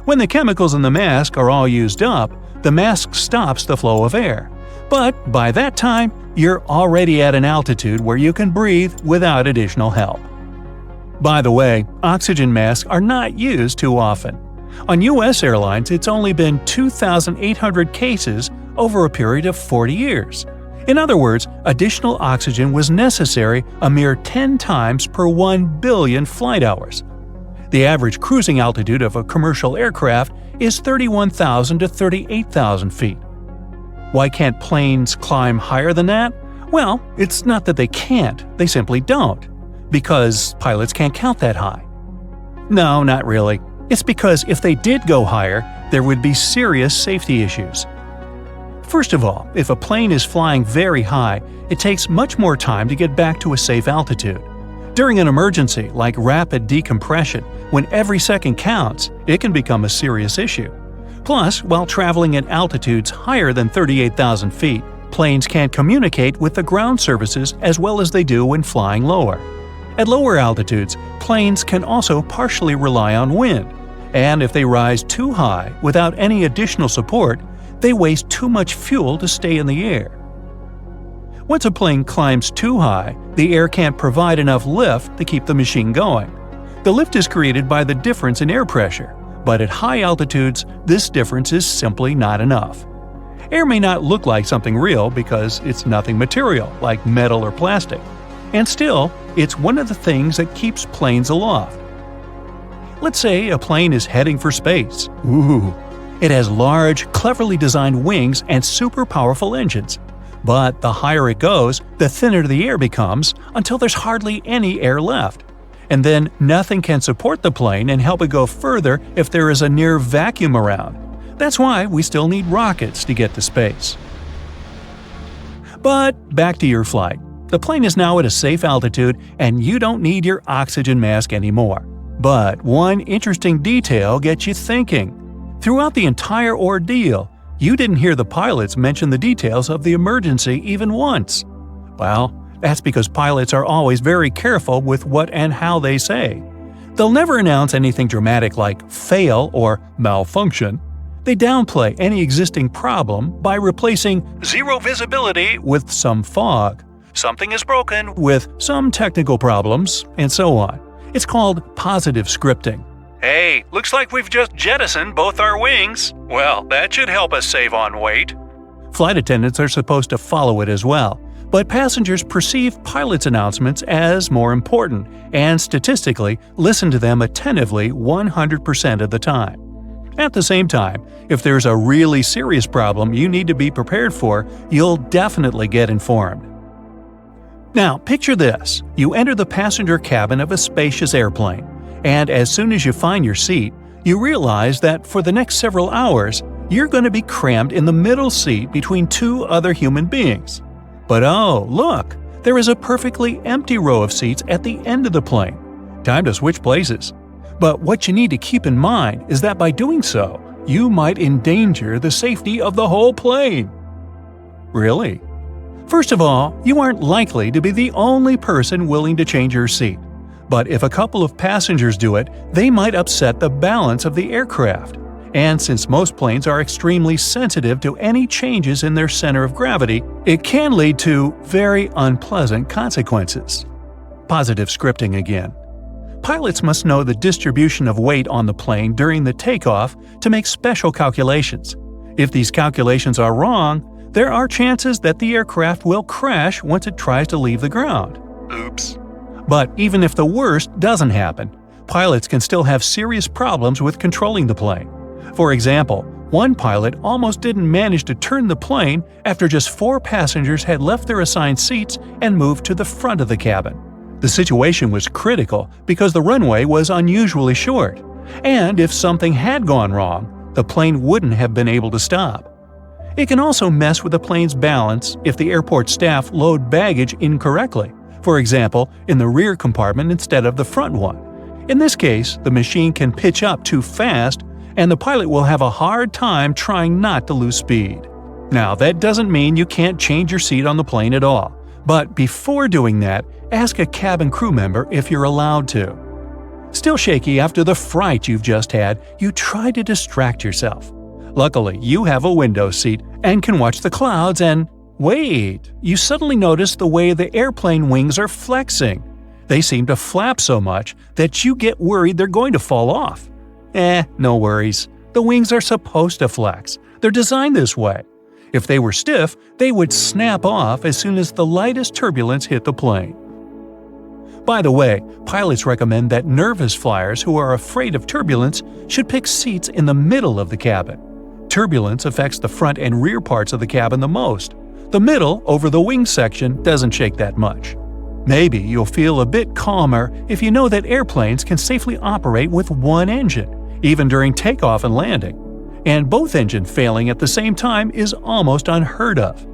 When the chemicals in the mask are all used up, the mask stops the flow of air. But by that time, you're already at an altitude where you can breathe without additional help. By the way, oxygen masks are not used too often. On U.S. airlines, it's only been 2,800 cases over a period of 40 years. In other words, additional oxygen was necessary a mere 10 times per 1 billion flight hours. The average cruising altitude of a commercial aircraft is 31,000 to 38,000 feet. Why can't planes climb higher than that? Well, it's not that they can't, they simply don't. Because pilots can't count that high. No, not really. It's because if they did go higher, there would be serious safety issues. First of all, if a plane is flying very high, it takes much more time to get back to a safe altitude. During an emergency, like rapid decompression, when every second counts, it can become a serious issue. Plus, while traveling at altitudes higher than 38,000 feet, planes can't communicate with the ground services as well as they do when flying lower. At lower altitudes, planes can also partially rely on wind, and if they rise too high without any additional support, they waste too much fuel to stay in the air. Once a plane climbs too high, the air can't provide enough lift to keep the machine going. The lift is created by the difference in air pressure, but at high altitudes, this difference is simply not enough. Air may not look like something real because it's nothing material, like metal or plastic. And still, it's one of the things that keeps planes aloft. Let's say a plane is heading for space. Ooh! It has large, cleverly designed wings and super powerful engines. But the higher it goes, the thinner the air becomes until there's hardly any air left. And then nothing can support the plane and help it go further if there is a near vacuum around. That's why we still need rockets to get to space. But back to your flight. The plane is now at a safe altitude and you don't need your oxygen mask anymore. But one interesting detail gets you thinking. Throughout the entire ordeal, you didn't hear the pilots mention the details of the emergency even once. Well, that's because pilots are always very careful with what and how they say. They'll never announce anything dramatic like fail or malfunction. They downplay any existing problem by replacing zero visibility with some fog. Something is broken with some technical problems, and so on. It's called positive scripting. Hey, looks like we've just jettisoned both our wings. Well, that should help us save on weight. Flight attendants are supposed to follow it as well, but passengers perceive pilots' announcements as more important and statistically listen to them attentively 100% of the time. At the same time, if there's a really serious problem you need to be prepared for, you'll definitely get informed. Now, picture this. You enter the passenger cabin of a spacious airplane. And as soon as you find your seat, you realize that for the next several hours, you're going to be crammed in the middle seat between two other human beings. But oh, look, there is a perfectly empty row of seats at the end of the plane. Time to switch places. But what you need to keep in mind is that by doing so, you might endanger the safety of the whole plane. Really? First of all, you aren't likely to be the only person willing to change your seat. But if a couple of passengers do it, they might upset the balance of the aircraft. And since most planes are extremely sensitive to any changes in their center of gravity, it can lead to very unpleasant consequences. Positive scripting again. Pilots must know the distribution of weight on the plane during the takeoff to make special calculations. If these calculations are wrong, there are chances that the aircraft will crash once it tries to leave the ground. Oops. But even if the worst doesn't happen, pilots can still have serious problems with controlling the plane. For example, One pilot almost didn't manage to turn the plane after just 4 passengers had left their assigned seats and moved to the front of the cabin. The situation was critical because the runway was unusually short, and if something had gone wrong, the plane wouldn't have been able to stop. It can also mess with the plane's balance if the airport staff load baggage incorrectly, for example, in the rear compartment instead of the front one. In this case, the machine can pitch up too fast, and the pilot will have a hard time trying not to lose speed. Now, that doesn't mean you can't change your seat on the plane at all, but before doing that, ask a cabin crew member if you're allowed to. Still shaky after the fright you've just had, you try to distract yourself. Luckily, you have a window seat and can watch the clouds and wait, you suddenly notice the way the airplane wings are flexing. They seem to flap so much that you get worried they're going to fall off. No worries. The wings are supposed to flex. They're designed this way. If they were stiff, they would snap off as soon as the lightest turbulence hit the plane. By the way, pilots recommend that nervous flyers who are afraid of turbulence should pick seats in the middle of the cabin. Turbulence affects the front and rear parts of the cabin the most. The middle, over the wing section, doesn't shake that much. Maybe you'll feel a bit calmer if you know that airplanes can safely operate with one engine, even during takeoff and landing. And both engines failing at the same time is almost unheard of.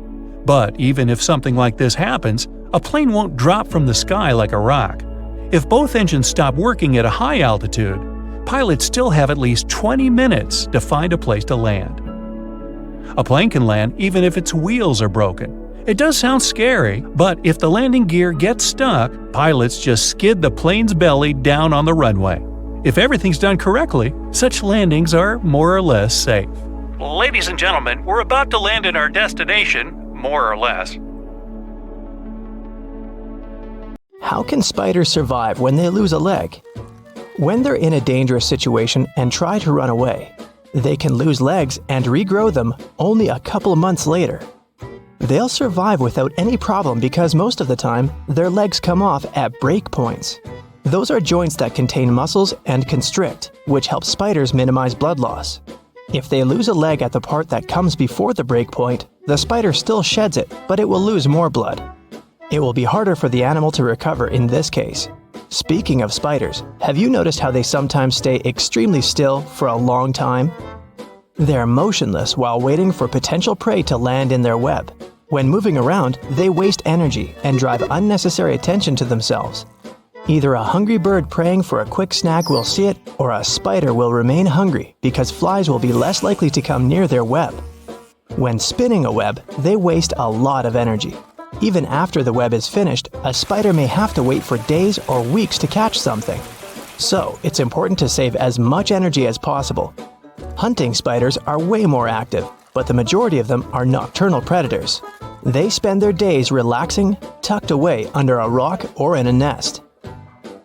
But even if something like this happens, a plane won't drop from the sky like a rock. If both engines stop working at a high altitude, pilots still have at least 20 minutes to find a place to land. A plane can land even if its wheels are broken. It does sound scary, but if the landing gear gets stuck, pilots just skid the plane's belly down on the runway. If everything's done correctly, such landings are more or less safe. Ladies and gentlemen, we're about to land in our destination, more or less. How can spiders survive when they lose a leg? When they're in a dangerous situation and try to run away, they can lose legs and regrow them only a couple months later. They'll survive without any problem because most of the time, their legs come off at break points. Those are joints that contain muscles and constrict, which help spiders minimize blood loss. If they lose a leg at the part that comes before the break point, the spider still sheds it, but it will lose more blood. It will be harder for the animal to recover in this case. Speaking of spiders, have you noticed how they sometimes stay extremely still for a long time? They're motionless while waiting for potential prey to land in their web. When moving around, they waste energy and drive unnecessary attention to themselves. Either a hungry bird praying for a quick snack will see it, or a spider will remain hungry because flies will be less likely to come near their web. When spinning a web, they waste a lot of energy. Even after the web is finished, a spider may have to wait for days or weeks to catch something. So, it's important to save as much energy as possible. Hunting spiders are way more active, but the majority of them are nocturnal predators. They spend their days relaxing, tucked away under a rock or in a nest.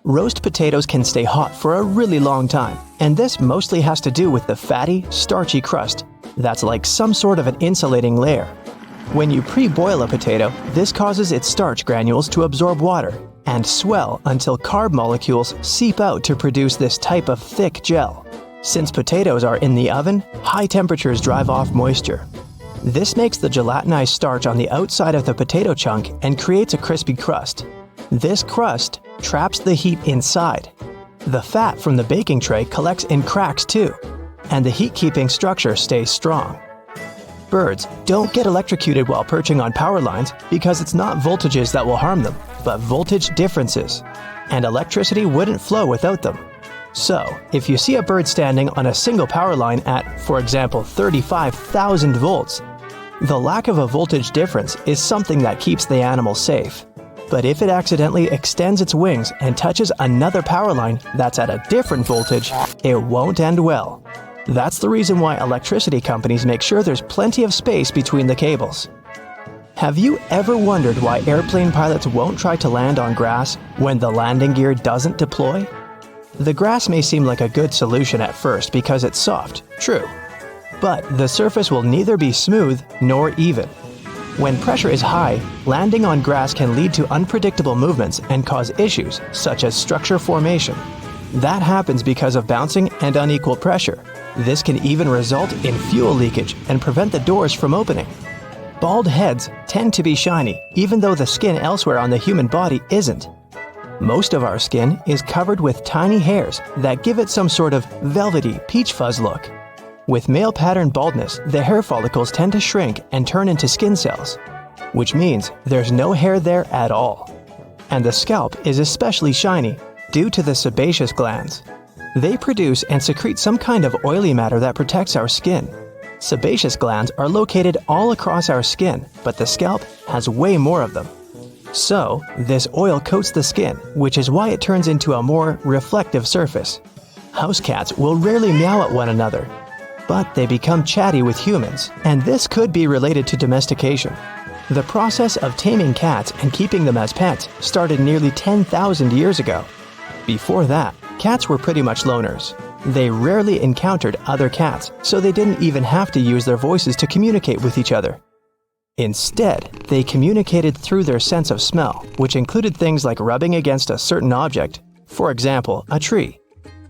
Roast potatoes can stay hot for a really long time, and this mostly has to do with the fatty, starchy crust that's like some sort of an insulating layer. When you pre-boil a potato, this causes its starch granules to absorb water and swell until carb molecules seep out to produce this type of thick gel. Since potatoes are in the oven, high temperatures drive off moisture. This makes the gelatinized starch on the outside of the potato chunk and creates a crispy crust. This crust traps the heat inside. The fat from the baking tray collects in cracks too, and the heat-keeping structure stays strong. Birds don't get electrocuted while perching on power lines because it's not voltages that will harm them, but voltage differences, and electricity wouldn't flow without them. So, if you see a bird standing on a single power line at, for example, 35,000 volts, the lack of a voltage difference is something that keeps the animal safe. But if it accidentally extends its wings and touches another power line that's at a different voltage, it won't end well. That's the reason why electricity companies make sure there's plenty of space between the cables. Have you ever wondered why airplane pilots won't try to land on grass when the landing gear doesn't deploy? The grass may seem like a good solution at first because it's soft, true. But the surface will neither be smooth nor even. When pressure is high, landing on grass can lead to unpredictable movements and cause issues such as structure formation. That happens because of bouncing and unequal pressure. This can even result in fuel leakage and prevent the doors from opening. Bald heads tend to be shiny, even though the skin elsewhere on the human body isn't. Most of our skin is covered with tiny hairs that give it some sort of velvety peach fuzz look. With male pattern baldness, the hair follicles tend to shrink and turn into skin cells, which means there's no hair there at all. And the scalp is especially shiny due to the sebaceous glands. They produce and secrete some kind of oily matter that protects our skin. Sebaceous glands are located all across our skin, but the scalp has way more of them. So, this oil coats the skin, which is why it turns into a more reflective surface. House cats will rarely meow at one another, but they become chatty with humans, and this could be related to domestication. The process of taming cats and keeping them as pets started nearly 10,000 years ago. Before that, cats were pretty much loners. They rarely encountered other cats, so they didn't even have to use their voices to communicate with each other. Instead, they communicated through their sense of smell, which included things like rubbing against a certain object, for example, a tree.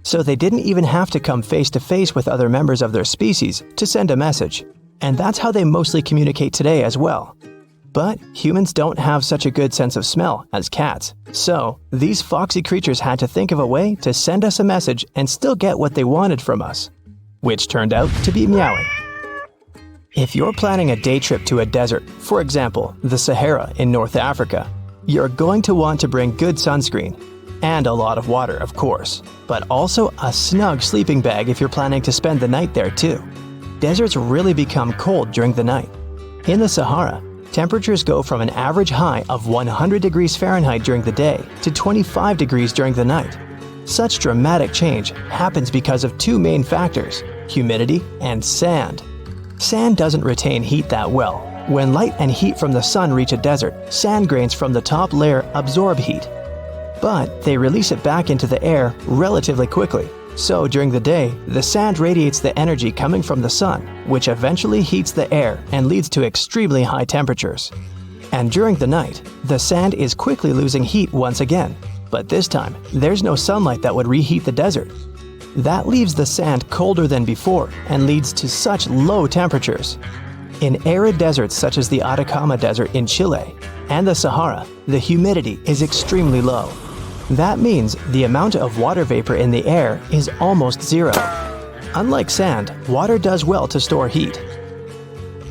So they didn't even have to come face to face with other members of their species to send a message. And that's how they mostly communicate today as well. But humans don't have such a good sense of smell as cats, so these foxy creatures had to think of a way to send us a message and still get what they wanted from us, which turned out to be meowing. If you're planning a day trip to a desert, for example, the Sahara in North Africa, you're going to want to bring good sunscreen, and a lot of water, of course, but also a snug sleeping bag if you're planning to spend the night there too. Deserts really become cold during the night. In the Sahara, temperatures go from an average high of 100 degrees Fahrenheit during the day to 25 degrees during the night. Such dramatic change happens because of two main factors: humidity and sand. Sand doesn't retain heat that well. When light and heat from the sun reach a desert, sand grains from the top layer absorb heat. But they release it back into the air relatively quickly. So during the day, the sand radiates the energy coming from the sun, which eventually heats the air and leads to extremely high temperatures. And during the night, the sand is quickly losing heat once again. But this time, there's no sunlight that would reheat the desert. That leaves the sand colder than before and leads to such low temperatures. In arid deserts such as the Atacama Desert in Chile and the Sahara, the humidity is extremely low. That means the amount of water vapor in the air is almost zero. Unlike sand, water does well to store heat.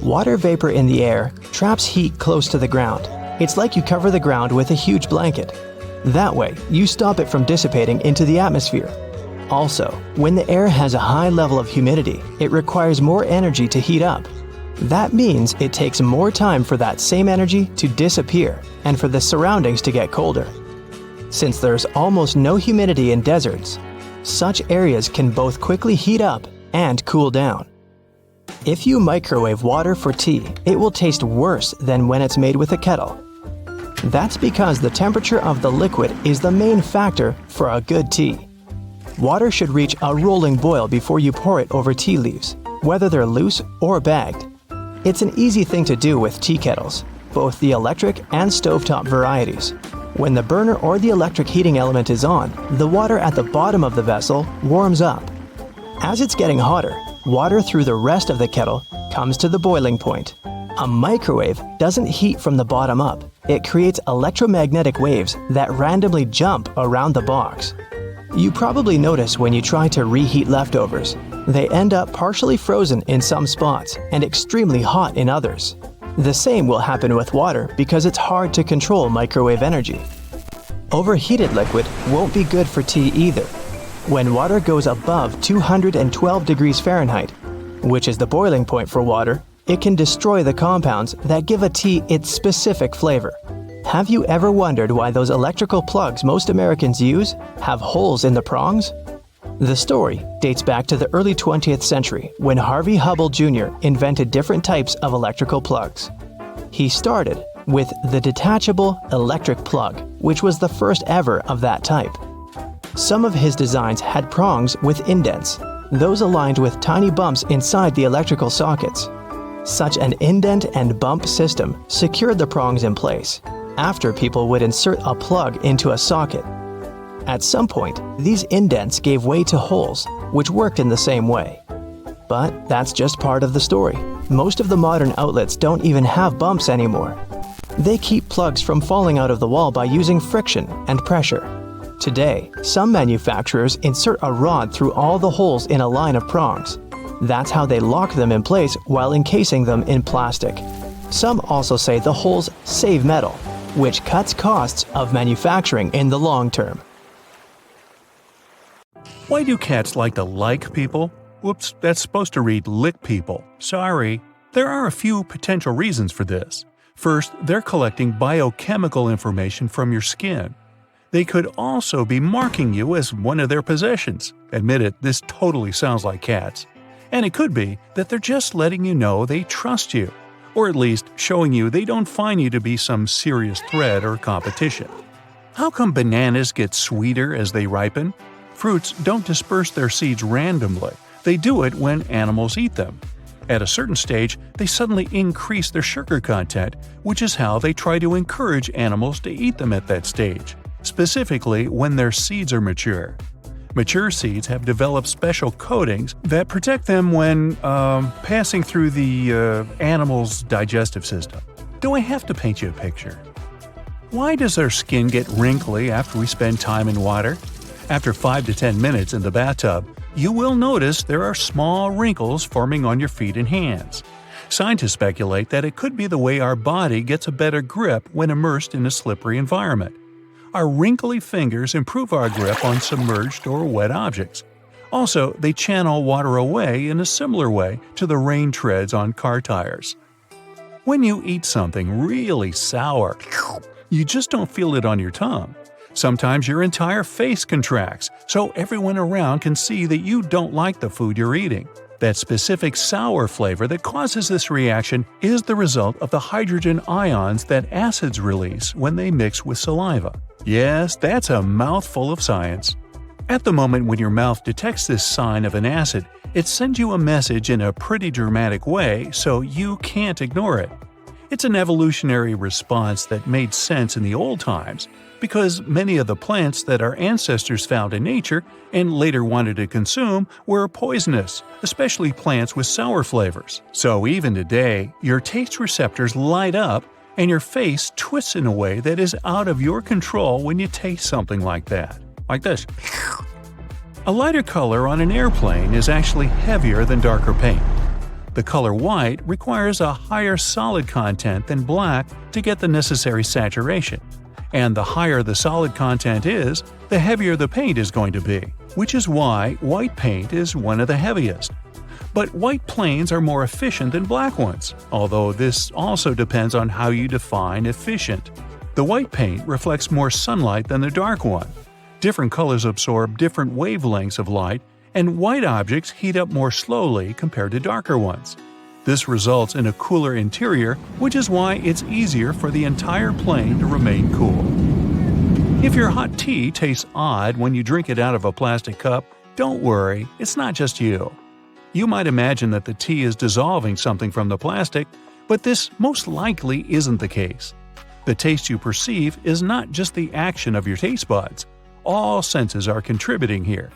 Water vapor in the air traps heat close to the ground. It's like you cover the ground with a huge blanket. That way, you stop it from dissipating into the atmosphere. Also, when the air has a high level of humidity, it requires more energy to heat up. That means it takes more time for that same energy to disappear and for the surroundings to get colder. Since there's almost no humidity in deserts, such areas can both quickly heat up and cool down. If you microwave water for tea, it will taste worse than when it's made with a kettle. That's because the temperature of the liquid is the main factor for a good tea. Water should reach a rolling boil before you pour it over tea leaves, whether they're loose or bagged. It's an easy thing to do with tea kettles, both the electric and stovetop varieties. When the burner or the electric heating element is on, the water at the bottom of the vessel warms up. As it's getting hotter, water through the rest of the kettle comes to the boiling point. A microwave doesn't heat from the bottom up. It creates electromagnetic waves that randomly jump around the box. You probably notice when you try to reheat leftovers, they end up partially frozen in some spots and extremely hot in others. The same will happen with water because it's hard to control microwave energy. Overheated liquid won't be good for tea either. When water goes above 212 degrees Fahrenheit, which is the boiling point for water, it can destroy the compounds that give a tea its specific flavor. Have you ever wondered why those electrical plugs most Americans use have holes in the prongs? The story dates back to the early 20th century when Harvey Hubble Jr. invented different types of electrical plugs. He started with the detachable electric plug, which was the first ever of that type. Some of his designs had prongs with indents, those aligned with tiny bumps inside the electrical sockets. Such an indent and bump system secured the prongs in place after people would insert a plug into a socket. At some point, these indents gave way to holes, which worked in the same way. But that's just part of the story. Most of the modern outlets don't even have bumps anymore. They keep plugs from falling out of the wall by using friction and pressure. Today, some manufacturers insert a rod through all the holes in a line of prongs. That's how they lock them in place while encasing them in plastic. Some also say the holes save metal, which cuts costs of manufacturing in the long term. Why do cats like to like people? Whoops, that's supposed to read lick people. Sorry. There are a few potential reasons for this. First, they're collecting biochemical information from your skin. They could also be marking you as one of their possessions. Admit it, this totally sounds like cats. And it could be that they're just letting you know they trust you, or at least showing you they don't find you to be some serious threat or competition. How come bananas get sweeter as they ripen? Fruits don't disperse their seeds randomly. They do it when animals eat them. At a certain stage, they suddenly increase their sugar content, which is how they try to encourage animals to eat them at that stage, specifically when their seeds are mature. Mature seeds have developed special coatings that protect them when passing through the animal's digestive system. Do I have to paint you a picture? Why does our skin get wrinkly after we spend time in water? After 5 to 10 minutes in the bathtub, you will notice there are small wrinkles forming on your feet and hands. Scientists speculate that it could be the way our body gets a better grip when immersed in a slippery environment. Our wrinkly fingers improve our grip on submerged or wet objects. Also, they channel water away in a similar way to the rain treads on car tires. When you eat something really sour, you just don't feel it on your tongue. Sometimes your entire face contracts, so everyone around can see that you don't like the food you're eating. That specific sour flavor that causes this reaction is the result of the hydrogen ions that acids release when they mix with saliva. Yes, that's a mouthful of science. At the moment when your mouth detects this sign of an acid, it sends you a message in a pretty dramatic way, so you can't ignore it. It's an evolutionary response that made sense in the old times, because many of the plants that our ancestors found in nature and later wanted to consume were poisonous, especially plants with sour flavors. So even today, your taste receptors light up and your face twists in a way that is out of your control when you taste something like that. Like this. A lighter color on an airplane is actually heavier than darker paint. The color white requires a higher solid content than black to get the necessary saturation. And the higher the solid content is, the heavier the paint is going to be, which is why white paint is one of the heaviest. But white planes are more efficient than black ones, although this also depends on how you define efficient. The white paint reflects more sunlight than the dark one. Different colors absorb different wavelengths of light, and white objects heat up more slowly compared to darker ones. This results in a cooler interior, which is why it's easier for the entire plane to remain cool. If your hot tea tastes odd when you drink it out of a plastic cup, don't worry, it's not just you. You might imagine that the tea is dissolving something from the plastic, but this most likely isn't the case. The taste you perceive is not just the action of your taste buds. All senses are contributing here.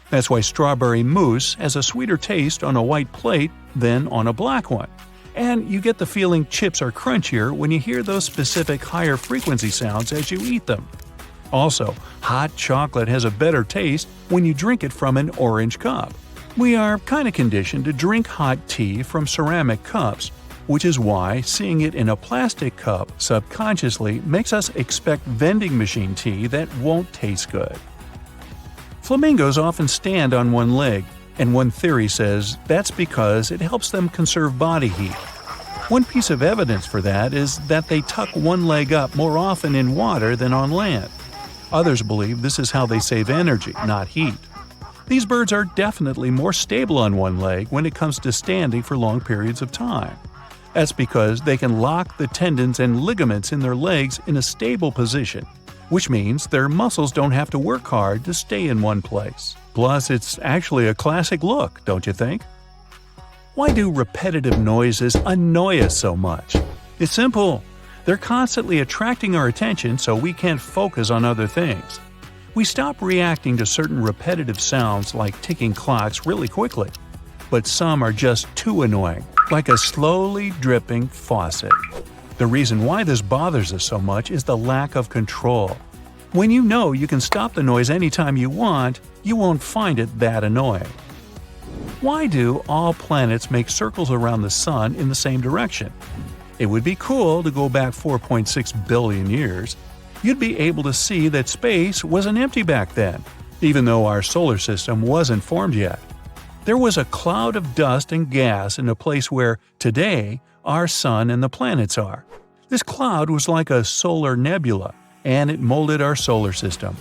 That's why strawberry mousse has a sweeter taste on a white plate than on a black one. And you get the feeling chips are crunchier when you hear those specific higher frequency sounds as you eat them. Also, hot chocolate has a better taste when you drink it from an orange cup. We are kind of conditioned to drink hot tea from ceramic cups, which is why seeing it in a plastic cup subconsciously makes us expect vending machine tea that won't taste good. Flamingos often stand on one leg, and one theory says that's because it helps them conserve body heat. One piece of evidence for that is that they tuck one leg up more often in water than on land. Others believe this is how they save energy, not heat. These birds are definitely more stable on one leg when it comes to standing for long periods of time. That's because they can lock the tendons and ligaments in their legs in a stable position, which means their muscles don't have to work hard to stay in one place. Plus, it's actually a classic look, don't you think? Why do repetitive noises annoy us so much? It's simple. They're constantly attracting our attention so we can't focus on other things. We stop reacting to certain repetitive sounds like ticking clocks really quickly. but some are just too annoying, like a slowly dripping faucet. The reason why this bothers us so much is the lack of control. When you know you can stop the noise anytime you want, you won't find it that annoying. Why do all planets make circles around the sun in the same direction? It would be cool to go back 4.6 billion years. You'd be able to see that space wasn't empty back then, even though our solar system wasn't formed yet. There was a cloud of dust and gas in a place where, today, our sun and the planets are. This cloud was like a solar nebula, and it molded our solar system.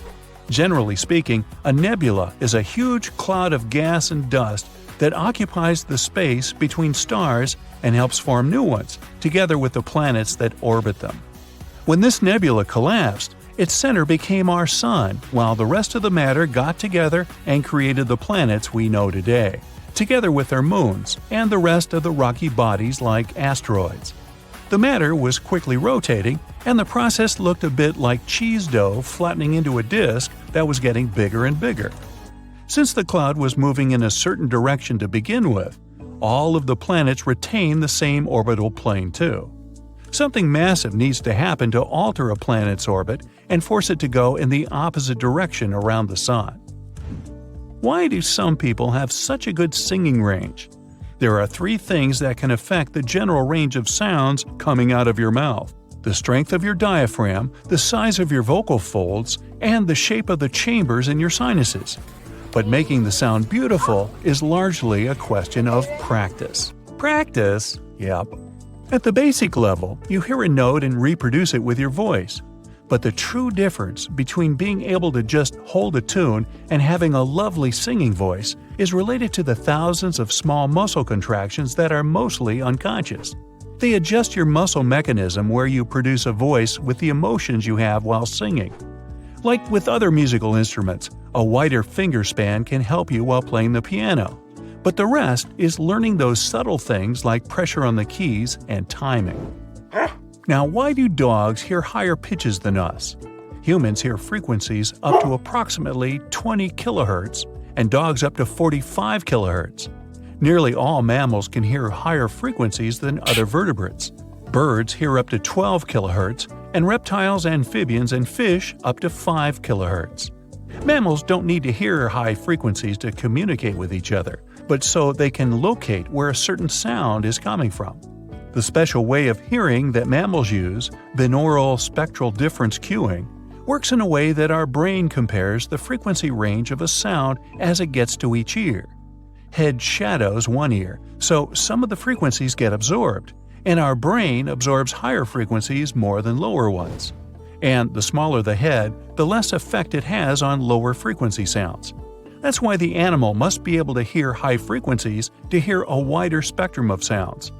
Generally speaking, a nebula is a huge cloud of gas and dust that occupies the space between stars and helps form new ones, together with the planets that orbit them. When this nebula collapsed, its center became our sun, while the rest of the matter got together and created the planets we know today, together with their moons and the rest of the rocky bodies like asteroids. The matter was quickly rotating, and the process looked a bit like cheese dough flattening into a disk that was getting bigger and bigger. Since the cloud was moving in a certain direction to begin with, all of the planets retain the same orbital plane too. Something massive needs to happen to alter a planet's orbit and force it to go in the opposite direction around the sun. Why do some people have such a good singing range? There are 3 things that can affect the general range of sounds coming out of your mouth: the strength of your diaphragm, the size of your vocal folds, and the shape of the chambers in your sinuses. But making the sound beautiful is largely a question of practice. Practice? Yep. At the basic level, you hear a note and reproduce it with your voice. But the true difference between being able to just hold a tune and having a lovely singing voice is related to the thousands of small muscle contractions that are mostly unconscious. They adjust your muscle mechanism where you produce a voice with the emotions you have while singing. Like with other musical instruments, a wider finger span can help you while playing the piano. But the rest is learning those subtle things like pressure on the keys and timing. Now, why do dogs hear higher pitches than us? Humans hear frequencies up to approximately 20 kHz, and dogs up to 45 kHz. Nearly all mammals can hear higher frequencies than other vertebrates. Birds hear up to 12 kHz, and reptiles, amphibians, and fish up to 5 kHz. Mammals don't need to hear high frequencies to communicate with each other, but so they can locate where a certain sound is coming from. The special way of hearing that mammals use, binaural spectral difference cueing, works in a way that our brain compares the frequency range of a sound as it gets to each ear. Head shadows one ear, so some of the frequencies get absorbed, and our brain absorbs higher frequencies more than lower ones. And the smaller the head, the less effect it has on lower frequency sounds. That's why the animal must be able to hear high frequencies to hear a wider spectrum of sounds.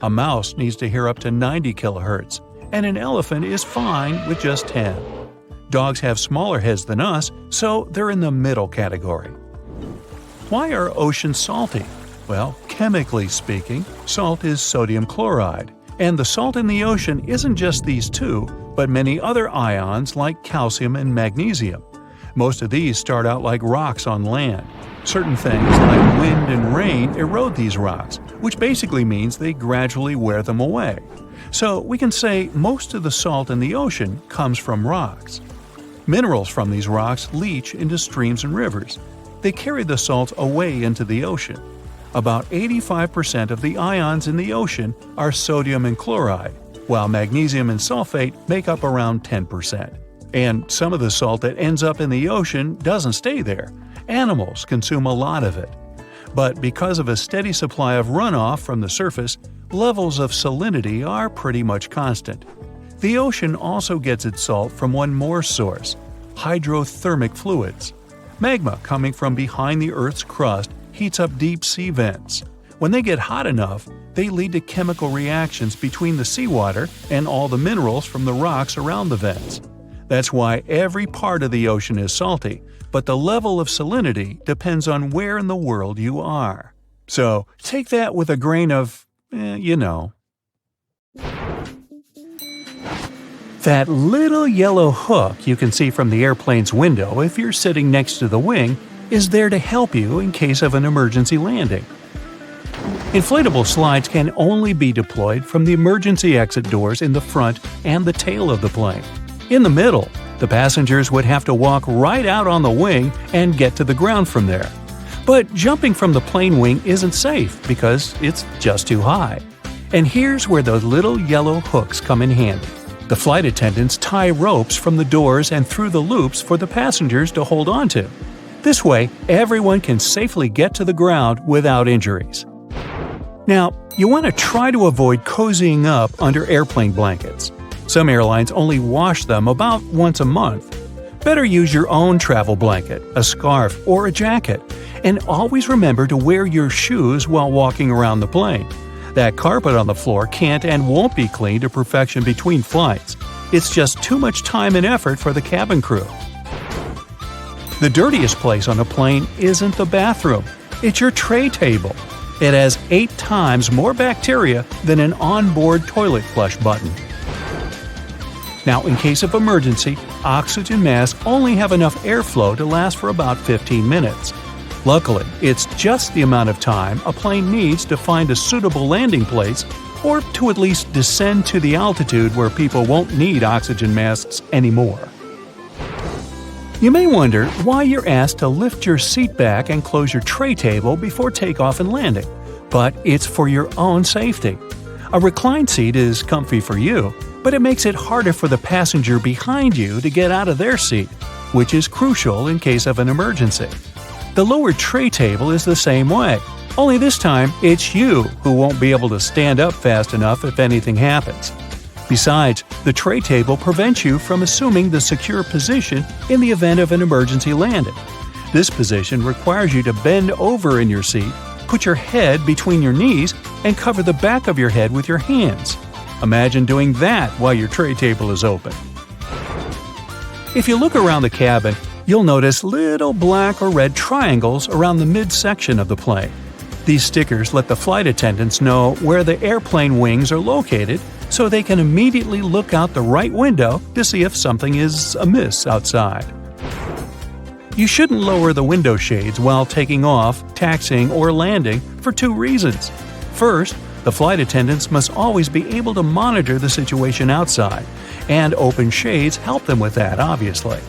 A mouse needs to hear up to 90 kHz, and an elephant is fine with just 10. Dogs have smaller heads than us, so they're in the middle category. Why are oceans salty? Well, chemically speaking, salt is sodium chloride, and the salt in the ocean isn't just these two, but many other ions like calcium and magnesium. Most of these start out like rocks on land. Certain things like wind and rain erode these rocks, which basically means they gradually wear them away. So we can say most of the salt in the ocean comes from rocks. Minerals from these rocks leach into streams and rivers. They carry the salts away into the ocean. About 85% of the ions in the ocean are sodium and chloride, while magnesium and sulfate make up around 10%. And some of the salt that ends up in the ocean doesn't stay there. Animals consume a lot of it. But because of a steady supply of runoff from the surface, levels of salinity are pretty much constant. The ocean also gets its salt from one more source: hydrothermic fluids. Magma coming from behind the Earth's crust heats up deep sea vents. When they get hot enough, they lead to chemical reactions between the seawater and all the minerals from the rocks around the vents. That's why every part of the ocean is salty, but the level of salinity depends on where in the world you are. So take that with a grain of, That little yellow hook you can see from the airplane's window if you're sitting next to the wing is there to help you in case of an emergency landing. Inflatable slides can only be deployed from the emergency exit doors in the front and the tail of the plane. In the middle, the passengers would have to walk right out on the wing and get to the ground from there. But jumping from the plane wing isn't safe because it's just too high. And here's where those little yellow hooks come in handy. The flight attendants tie ropes from the doors and through the loops for the passengers to hold onto. This way, everyone can safely get to the ground without injuries. Now, you want to try to avoid cozying up under airplane blankets. Some airlines only wash them about once a month. Better use your own travel blanket, a scarf, or a jacket, and always remember to wear your shoes while walking around the plane. That carpet on the floor can't and won't be cleaned to perfection between flights. It's just too much time and effort for the cabin crew. The dirtiest place on a plane isn't the bathroom, it's your tray table. It has 8 times more bacteria than an onboard toilet flush button. Now, in case of emergency, oxygen masks only have enough airflow to last for about 15 minutes. Luckily, it's just the amount of time a plane needs to find a suitable landing place or to at least descend to the altitude where people won't need oxygen masks anymore. You may wonder why you're asked to lift your seat back and close your tray table before takeoff and landing, but it's for your own safety. A reclined seat is comfy for you, but it makes it harder for the passenger behind you to get out of their seat, which is crucial in case of an emergency. The lower tray table is the same way, only this time it's you who won't be able to stand up fast enough if anything happens. Besides, the tray table prevents you from assuming the secure position in the event of an emergency landing. This position requires you to bend over in your seat, put your head between your knees, and cover the back of your head with your hands. Imagine doing that while your tray table is open. If you look around the cabin, you'll notice little black or red triangles around the midsection of the plane. These stickers let the flight attendants know where the airplane wings are located so they can immediately look out the right window to see if something is amiss outside. You shouldn't lower the window shades while taking off, taxiing, or landing for 2 reasons. First, the flight attendants must always be able to monitor the situation outside, and open shades help them with that, obviously.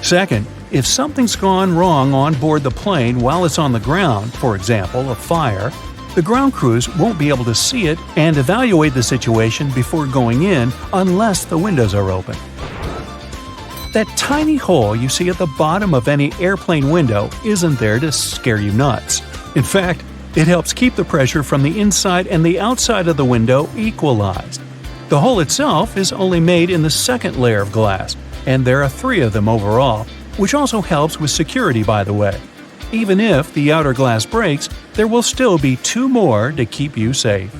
Second, if something's gone wrong on board the plane while it's on the ground, for example, a fire, the ground crews won't be able to see it and evaluate the situation before going in unless the windows are open. That tiny hole you see at the bottom of any airplane window isn't there to scare you nuts. In fact, it helps keep the pressure from the inside and the outside of the window equalized. The hole itself is only made in the second layer of glass, and there are 3 of them overall, which also helps with security, by the way. Even if the outer glass breaks, there will still be 2 more to keep you safe.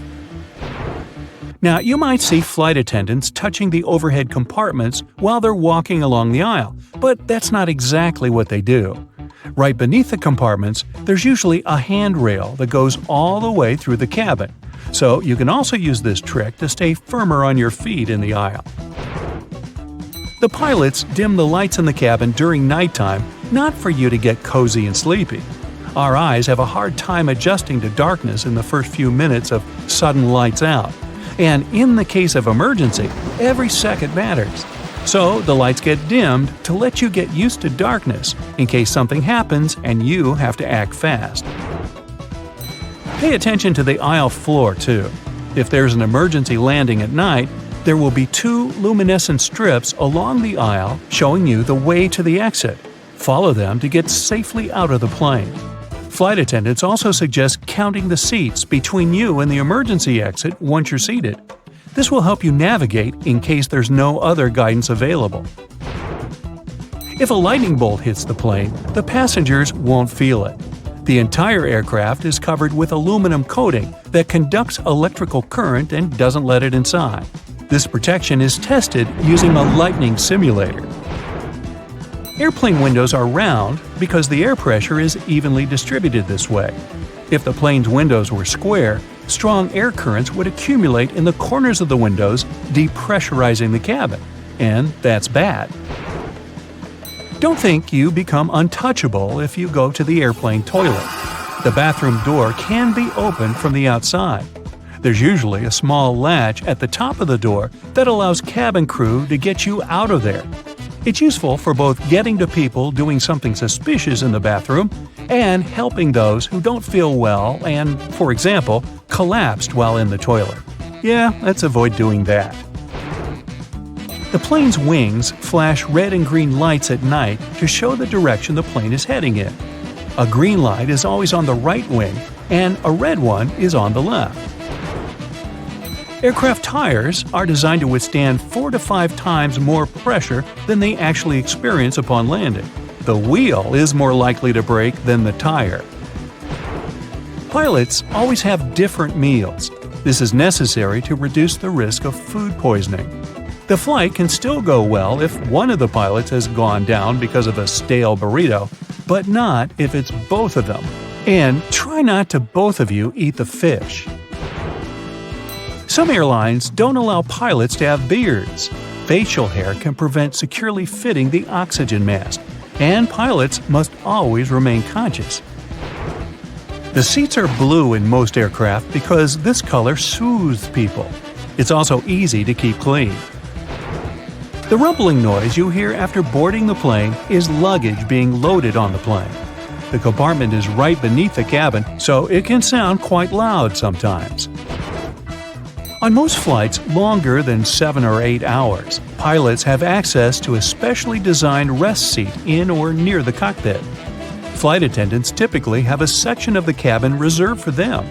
Now, you might see flight attendants touching the overhead compartments while they're walking along the aisle, but that's not exactly what they do. Right beneath the compartments, there's usually a handrail that goes all the way through the cabin, so you can also use this trick to stay firmer on your feet in the aisle. The pilots dim the lights in the cabin during nighttime, not for you to get cozy and sleepy. Our eyes have a hard time adjusting to darkness in the first few minutes of sudden lights out. And in the case of emergency, every second matters. So the lights get dimmed to let you get used to darkness in case something happens and you have to act fast. Pay attention to the aisle floor too. If there's an emergency landing at night, there will be 2 luminescent strips along the aisle showing you the way to the exit. Follow them to get safely out of the plane. Flight attendants also suggest counting the seats between you and the emergency exit once you're seated. This will help you navigate in case there's no other guidance available. If a lightning bolt hits the plane, the passengers won't feel it. The entire aircraft is covered with aluminum coating that conducts electrical current and doesn't let it inside. This protection is tested using a lightning simulator. Airplane windows are round because the air pressure is evenly distributed this way. If the plane's windows were square, strong air currents would accumulate in the corners of the windows, depressurizing the cabin, and that's bad. Don't think you become untouchable if you go to the airplane toilet. The bathroom door can be opened from the outside. There's usually a small latch at the top of the door that allows cabin crew to get you out of there. It's useful for both getting to people doing something suspicious in the bathroom and helping those who don't feel well and, for example, collapsed while in the toilet. Yeah, let's avoid doing that. The plane's wings flash red and green lights at night to show the direction the plane is heading in. A green light is always on the right wing, and a red one is on the left. Aircraft tires are designed to withstand 4 to 5 times more pressure than they actually experience upon landing. The wheel is more likely to break than the tire. Pilots always have different meals. This is necessary to reduce the risk of food poisoning. The flight can still go well if one of the pilots has gone down because of a stale burrito, but not if it's both of them. And try not to both of you eat the fish. Some airlines don't allow pilots to have beards. Facial hair can prevent securely fitting the oxygen mask, and pilots must always remain conscious. The seats are blue in most aircraft because this color soothes people. It's also easy to keep clean. The rumbling noise you hear after boarding the plane is luggage being loaded on the plane. The compartment is right beneath the cabin, so it can sound quite loud sometimes. On most flights longer than 7 or 8 hours, pilots have access to a specially designed rest seat in or near the cockpit. Flight attendants typically have a section of the cabin reserved for them,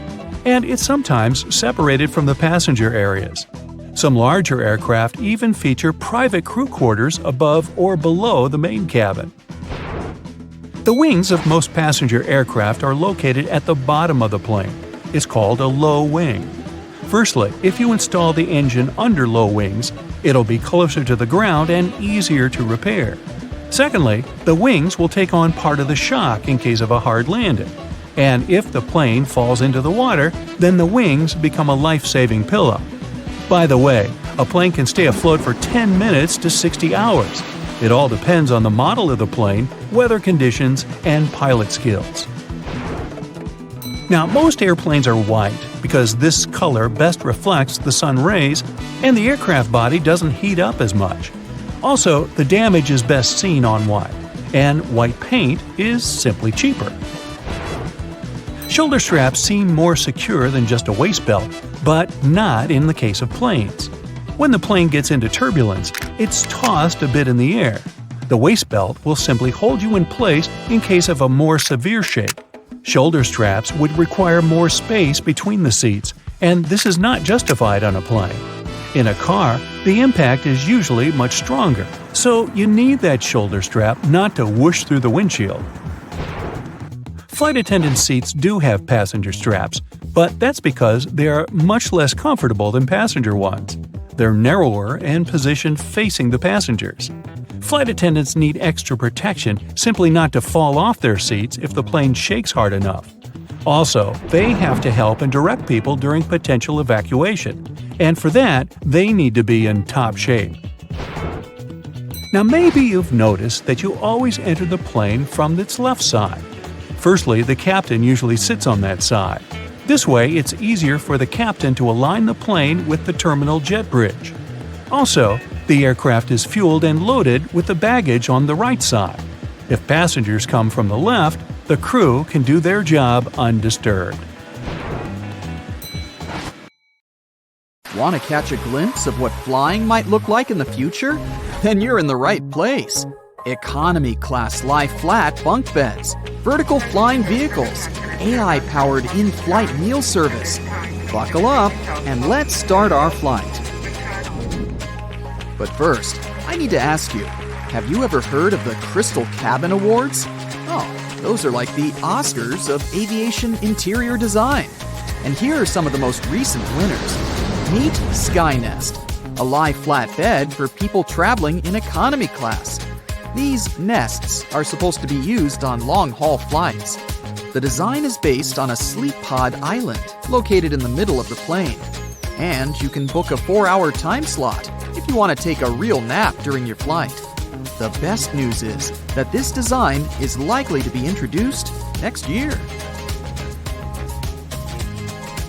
and it's sometimes separated from the passenger areas. Some larger aircraft even feature private crew quarters above or below the main cabin. The wings of most passenger aircraft are located at the bottom of the plane. It's called a low wing. Firstly, if you install the engine under low wings, it'll be closer to the ground and easier to repair. Secondly, the wings will take on part of the shock in case of a hard landing. And if the plane falls into the water, then the wings become a life-saving pillow. By the way, a plane can stay afloat for 10 minutes to 60 hours. It all depends on the model of the plane, weather conditions, and pilot skills. Now, most airplanes are white because this color best reflects the sun rays and the aircraft body doesn't heat up as much. Also, the damage is best seen on white, and white paint is simply cheaper. Shoulder straps seem more secure than just a waist belt, but not in the case of planes. When the plane gets into turbulence, it's tossed a bit in the air. The waist belt will simply hold you in place in case of a more severe shake. Shoulder straps would require more space between the seats, and this is not justified on a plane. In a car, the impact is usually much stronger, so you need that shoulder strap not to whoosh through the windshield. Flight attendant seats do have passenger straps, but that's because they are much less comfortable than passenger ones. They're narrower and positioned facing the passengers. Flight attendants need extra protection simply not to fall off their seats if the plane shakes hard enough. Also, they have to help and direct people during potential evacuation, and for that, they need to be in top shape. Now maybe you've noticed that you always enter the plane from its left side. Firstly, the captain usually sits on that side. This way, it's easier for the captain to align the plane with the terminal jet bridge. Also, the aircraft is fueled and loaded with the baggage on the right side. If passengers come from the left, the crew can do their job undisturbed. Want to catch a glimpse of what flying might look like in the future? Then you're in the right place. Economy class lie-flat bunk beds, vertical flying vehicles, AI-powered in-flight meal service. Buckle up and let's start our flight. But first, I need to ask you, have you ever heard of the Crystal Cabin Awards? Oh, those are like the Oscars of aviation interior design. And here are some of the most recent winners. Meet Skynest, a lie-flat bed for people traveling in economy class. These nests are supposed to be used on long-haul flights. The design is based on a sleep pod island located in the middle of the plane. And you can book a 4-hour time slot if you want to take a real nap during your flight. The best news is that this design is likely to be introduced next year.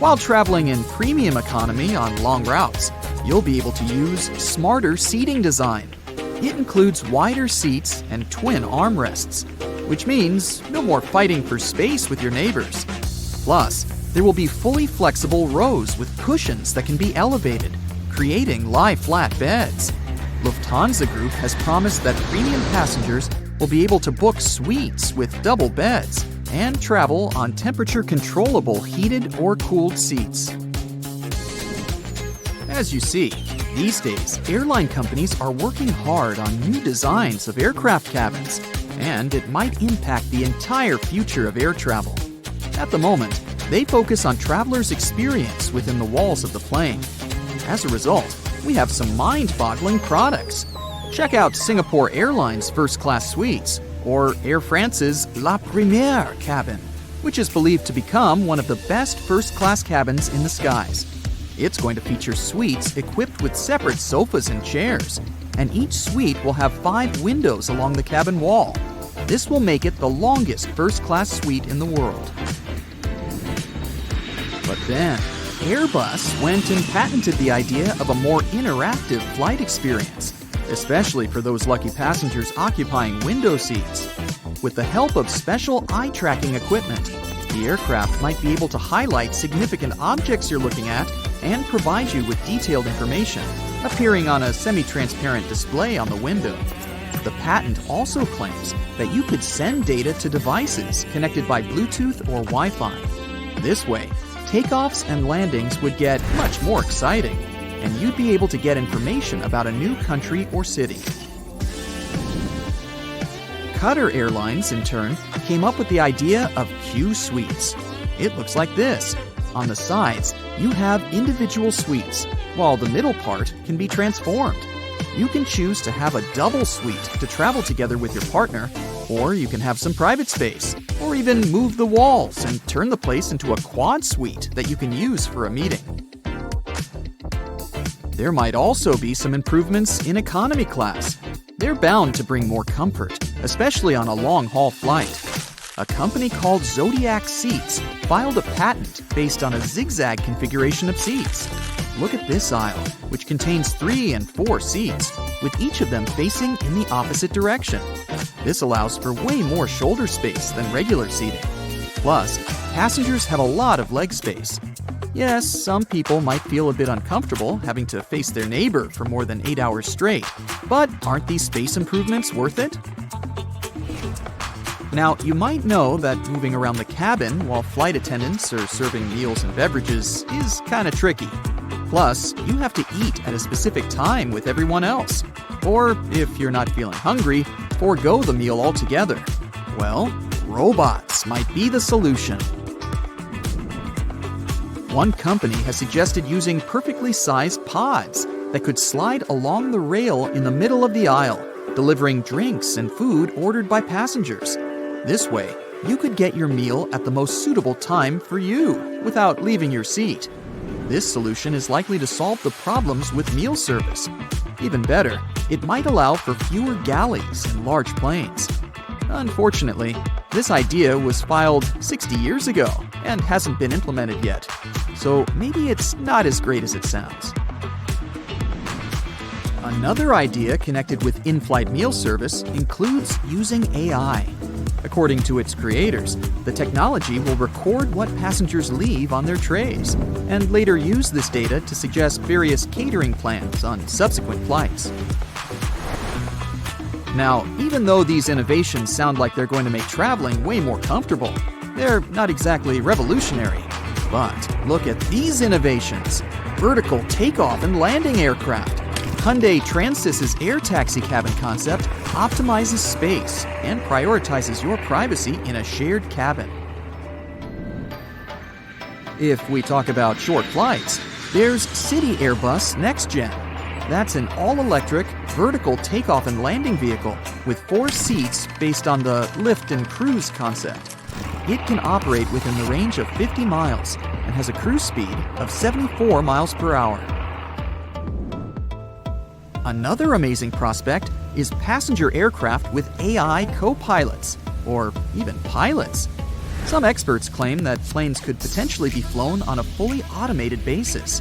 While traveling in premium economy on long routes, you'll be able to use smarter seating design. It includes wider seats and twin armrests, which means no more fighting for space with your neighbors. Plus, there will be fully flexible rows with cushions that can be elevated, creating lie-flat beds. Lufthansa Group has promised that premium passengers will be able to book suites with double beds and travel on temperature-controllable heated or cooled seats. As you see, these days, airline companies are working hard on new designs of aircraft cabins, and it might impact the entire future of air travel. At the moment, they focus on travelers' experience within the walls of the plane. As a result, we have some mind-boggling products. Check out Singapore Airlines first-class suites, or Air France's La Première cabin, which is believed to become one of the best first-class cabins in the skies. It's going to feature suites equipped with separate sofas and chairs, and each suite will have 5 windows along the cabin wall. This will make it the longest first-class suite in the world. But then, Airbus went and patented the idea of a more interactive flight experience, especially for those lucky passengers occupying window seats. With the help of special eye-tracking equipment, the aircraft might be able to highlight significant objects you're looking at and provide you with detailed information, appearing on a semi-transparent display on the window. The patent also claims that you could send data to devices connected by Bluetooth or Wi-Fi. This way, takeoffs and landings would get much more exciting, and you'd be able to get information about a new country or city. Qatar Airlines, in turn, came up with the idea of Q suites. It looks like this. On the sides, you have individual suites, while the middle part can be transformed. You can choose to have a double suite to travel together with your partner, or you can have some private space, or even move the walls and turn the place into a quad suite that you can use for a meeting. There might also be some improvements in economy class. They're bound to bring more comfort, especially on a long-haul flight. A company called Zodiac Seats filed a patent based on a zigzag configuration of seats. Look at this aisle, which contains 3 and 4 seats, with each of them facing in the opposite direction. This allows for way more shoulder space than regular seating. Plus, passengers have a lot of leg space. Yes, some people might feel a bit uncomfortable having to face their neighbor for more than 8 hours straight, but aren't these space improvements worth it? Now, you might know that moving around the cabin while flight attendants are serving meals and beverages is kind of tricky. Plus, you have to eat at a specific time with everyone else. Or, if you're not feeling hungry, forego the meal altogether. Well, robots might be the solution. One company has suggested using perfectly sized pods that could slide along the rail in the middle of the aisle, delivering drinks and food ordered by passengers. This way, you could get your meal at the most suitable time for you without leaving your seat. This solution is likely to solve the problems with meal service. Even better, it might allow for fewer galleys in large planes. Unfortunately, this idea was filed 60 years ago and hasn't been implemented yet, so maybe it's not as great as it sounds. Another idea connected with in-flight meal service includes using AI. According to its creators, the technology will record what passengers leave on their trays, and later use this data to suggest various catering plans on subsequent flights. Now, even though these innovations sound like they're going to make traveling way more comfortable, they're not exactly revolutionary. But look at these innovations. Vertical takeoff and landing aircraft. Hyundai Transys's air taxi cabin concept optimizes space and prioritizes your privacy in a shared cabin. If we talk about short flights, there's City Airbus Next Gen. That's an all-electric, vertical takeoff and landing vehicle with 4 seats based on the lift and cruise concept. It can operate within the range of 50 miles and has a cruise speed of 74 miles per hour. Another amazing prospect is passenger aircraft with AI co-pilots, or even pilots. Some experts claim that planes could potentially be flown on a fully automated basis.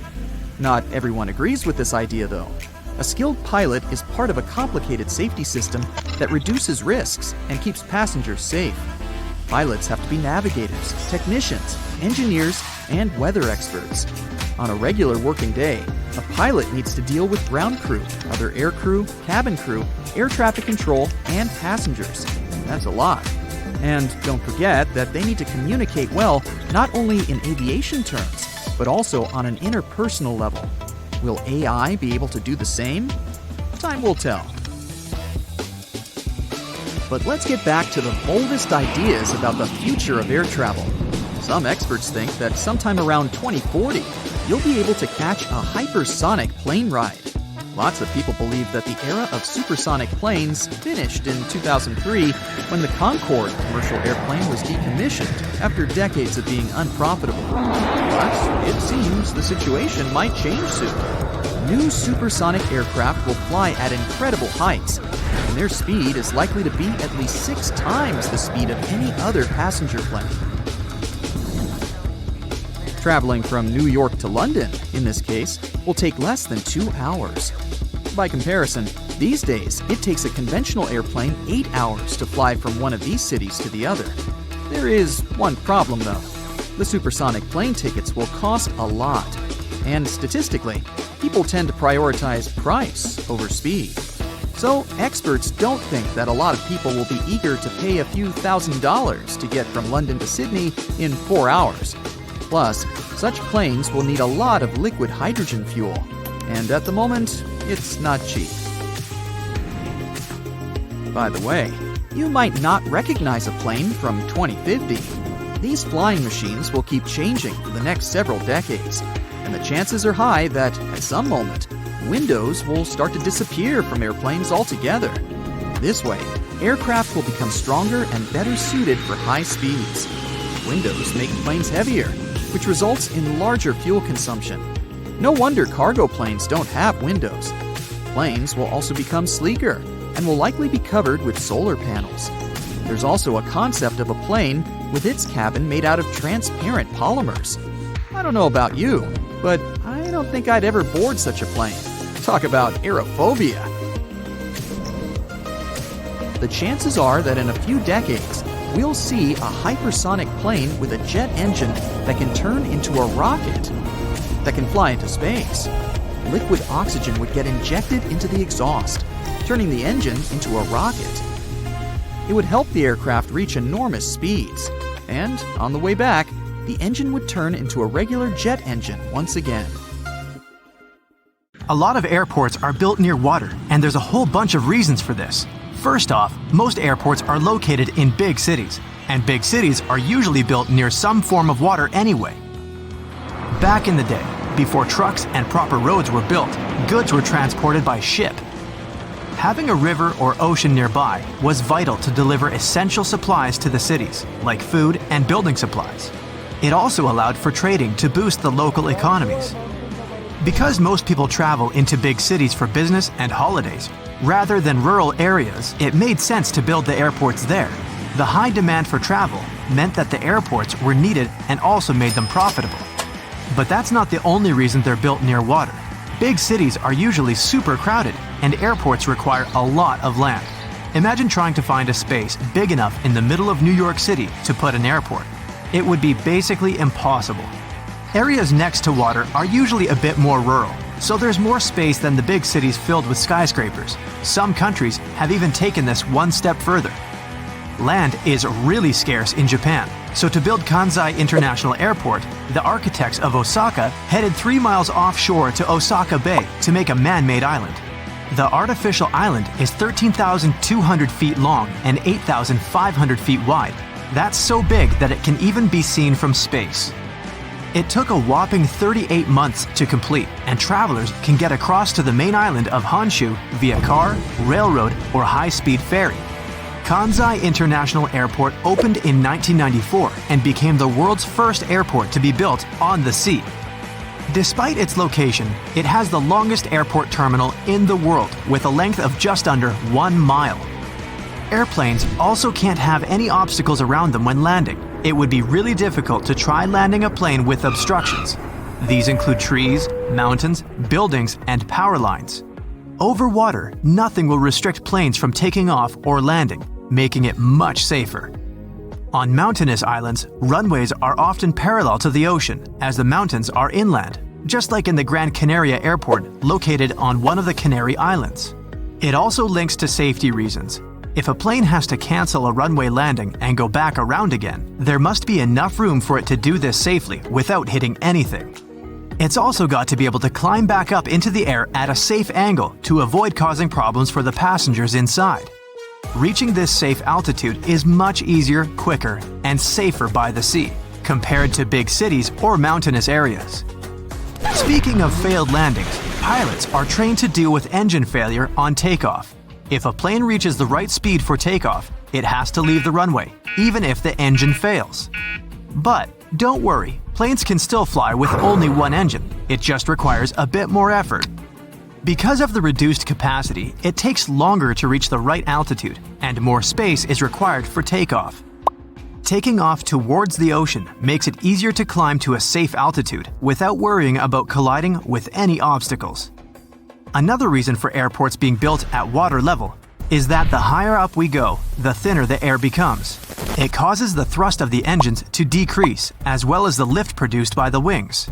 Not everyone agrees with this idea, though. A skilled pilot is part of a complicated safety system that reduces risks and keeps passengers safe. Pilots have to be navigators, technicians, engineers, and weather experts. On a regular working day, a pilot needs to deal with ground crew, other air crew, cabin crew, air traffic control, and passengers. That's a lot. And don't forget that they need to communicate well, not only in aviation terms, but also on an interpersonal level. Will AI be able to do the same? Time will tell. But let's get back to the boldest ideas about the future of air travel. Some experts think that sometime around 2040, you'll be able to catch a hypersonic plane ride. Lots of people believe that the era of supersonic planes finished in 2003 when the Concorde commercial airplane was decommissioned after decades of being unprofitable. But it seems the situation might change soon. New supersonic aircraft will fly at incredible heights, and their speed is likely to be at least 6 times the speed of any other passenger plane. Traveling from New York to London, in this case, will take less than 2 hours. By comparison, these days, it takes a conventional airplane 8 hours to fly from one of these cities to the other. There is one problem, though. The supersonic plane tickets will cost a lot, and statistically, people tend to prioritize price over speed. So, experts don't think that a lot of people will be eager to pay a few $1,000s to get from London to Sydney in 4 hours. Plus, such planes will need a lot of liquid hydrogen fuel, and at the moment, it's not cheap. By the way, you might not recognize a plane from 2050. These flying machines will keep changing for the next several decades, and the chances are high that, at some moment, windows will start to disappear from airplanes altogether. This way, aircraft will become stronger and better suited for high speeds. Windows make planes heavier, which results in larger fuel consumption. No wonder cargo planes don't have windows. Planes will also become sleeker and will likely be covered with solar panels. There's also a concept of a plane with its cabin made out of transparent polymers. I don't know about you, but I don't think I'd ever board such a plane. Talk about aerophobia. The chances are that in a few decades, we'll see a hypersonic plane with a jet engine that can turn into a rocket, that can fly into space. Liquid oxygen would get injected into the exhaust, turning the engine into a rocket. It would help the aircraft reach enormous speeds, and on the way back, the engine would turn into a regular jet engine once again. A lot of airports are built near water, and there's a whole bunch of reasons for this. First off, most airports are located in big cities, and big cities are usually built near some form of water anyway. Back in the day, before trucks and proper roads were built, goods were transported by ship. Having a river or ocean nearby was vital to deliver essential supplies to the cities, like food and building supplies. It also allowed for trading to boost the local economies. Because most people travel into big cities for business and holidays, rather than rural areas, it made sense to build the airports there. The high demand for travel meant that the airports were needed and also made them profitable. But that's not the only reason they're built near water. Big cities are usually super crowded, and airports require a lot of land. Imagine trying to find a space big enough in the middle of New York City to put an airport. It would be basically impossible. Areas next to water are usually a bit more rural, so there's more space than the big cities filled with skyscrapers. Some countries have even taken this one step further. Land is really scarce in Japan, so to build Kansai International Airport, the architects of Osaka headed 3 miles offshore to Osaka Bay to make a man-made island. The artificial island is 13,200 feet long and 8,500 feet wide. That's so big that it can even be seen from space. It took a whopping 38 months to complete, and travelers can get across to the main island of Honshu via car, railroad, or high-speed ferry. Kansai International Airport opened in 1994 and became the world's first airport to be built on the sea. Despite its location, it has the longest airport terminal in the world with a length of just under 1 mile. Airplanes also can't have any obstacles around them when landing, it would be really difficult to try landing a plane with obstructions. These include trees, mountains, buildings, and power lines. Over water, nothing will restrict planes from taking off or landing, making it much safer. On mountainous islands, runways are often parallel to the ocean, as the mountains are inland, just like in the Gran Canaria Airport located on one of the Canary Islands. It also links to safety reasons. If a plane has to cancel a runway landing and go back around again, there must be enough room for it to do this safely without hitting anything. It's also got to be able to climb back up into the air at a safe angle to avoid causing problems for the passengers inside. Reaching this safe altitude is much easier, quicker, and safer by the sea, compared to big cities or mountainous areas. Speaking of failed landings, pilots are trained to deal with engine failure on takeoff. If a plane reaches the right speed for takeoff, it has to leave the runway, even if the engine fails. But don't worry, planes can still fly with only one engine. It just requires a bit more effort. Because of the reduced capacity, it takes longer to reach the right altitude, and more space is required for takeoff. Taking off towards the ocean makes it easier to climb to a safe altitude without worrying about colliding with any obstacles. Another reason for airports being built at water level is that the higher up we go, the thinner the air becomes. It causes the thrust of the engines to decrease, as well as the lift produced by the wings.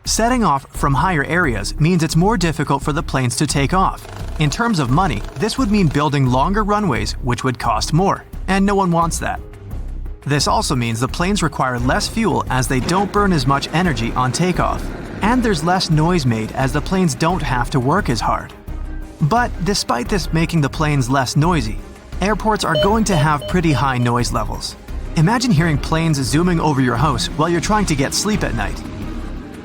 Setting off from higher areas means it's more difficult for the planes to take off. In terms of money, this would mean building longer runways, which would cost more, and no one wants that. This also means the planes require less fuel as they don't burn as much energy on takeoff, and there's less noise made as the planes don't have to work as hard. But despite this making the planes less noisy, airports are going to have pretty high noise levels. Imagine hearing planes zooming over your house while you're trying to get sleep at night.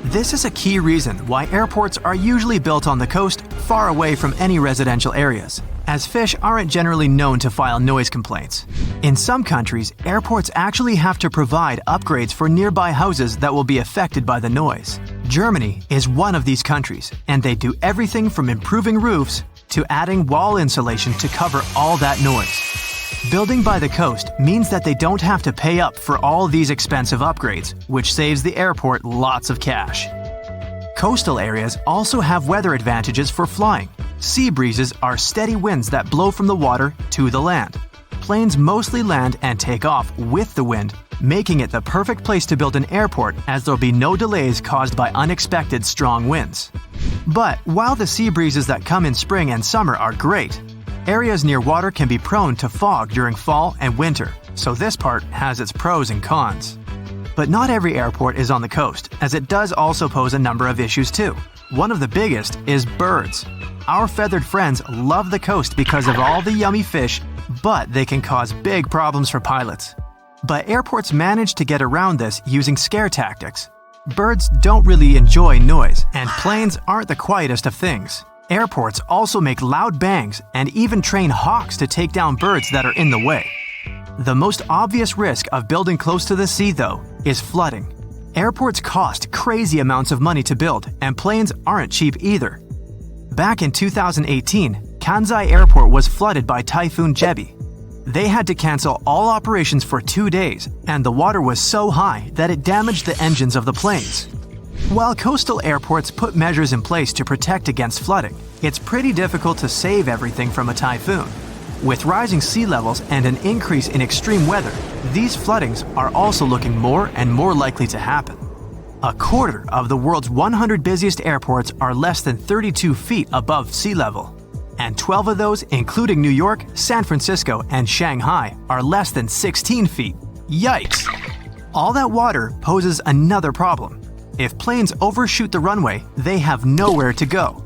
This is a key reason why airports are usually built on the coast, far away from any residential areas, as fish aren't generally known to file noise complaints. In some countries, airports actually have to provide upgrades for nearby houses that will be affected by the noise. Germany is one of these countries, and they do everything from improving roofs to adding wall insulation to cover all that noise. Building by the coast means that they don't have to pay up for all these expensive upgrades, which saves the airport lots of cash. Coastal areas also have weather advantages for flying. Sea breezes are steady winds that blow from the water to the land. Planes mostly land and take off with the wind, making it the perfect place to build an airport as there'll be no delays caused by unexpected strong winds. But while the sea breezes that come in spring and summer are great, areas near water can be prone to fog during fall and winter, so this part has its pros and cons. But not every airport is on the coast, as it does also pose a number of issues too. One of the biggest is birds. Our feathered friends love the coast because of all the yummy fish, but they can cause big problems for pilots. But airports manage to get around this using scare tactics. Birds don't really enjoy noise, and planes aren't the quietest of things. Airports also make loud bangs and even train hawks to take down birds that are in the way. The most obvious risk of building close to the sea, though, is flooding. Airports cost crazy amounts of money to build, and planes aren't cheap either. Back in 2018, Kansai Airport was flooded by Typhoon Jebi. They had to cancel all operations for 2 days, and the water was so high that it damaged the engines of the planes. While coastal airports put measures in place to protect against flooding, it's pretty difficult to save everything from a typhoon. With rising sea levels and an increase in extreme weather, these floodings are also looking more and more likely to happen. A quarter of the world's 100 busiest airports are less than 32 feet above sea level, and 12 of those, including New York, San Francisco, and Shanghai, are less than 16 feet. Yikes! All that water poses another problem. If planes overshoot the runway, they have nowhere to go.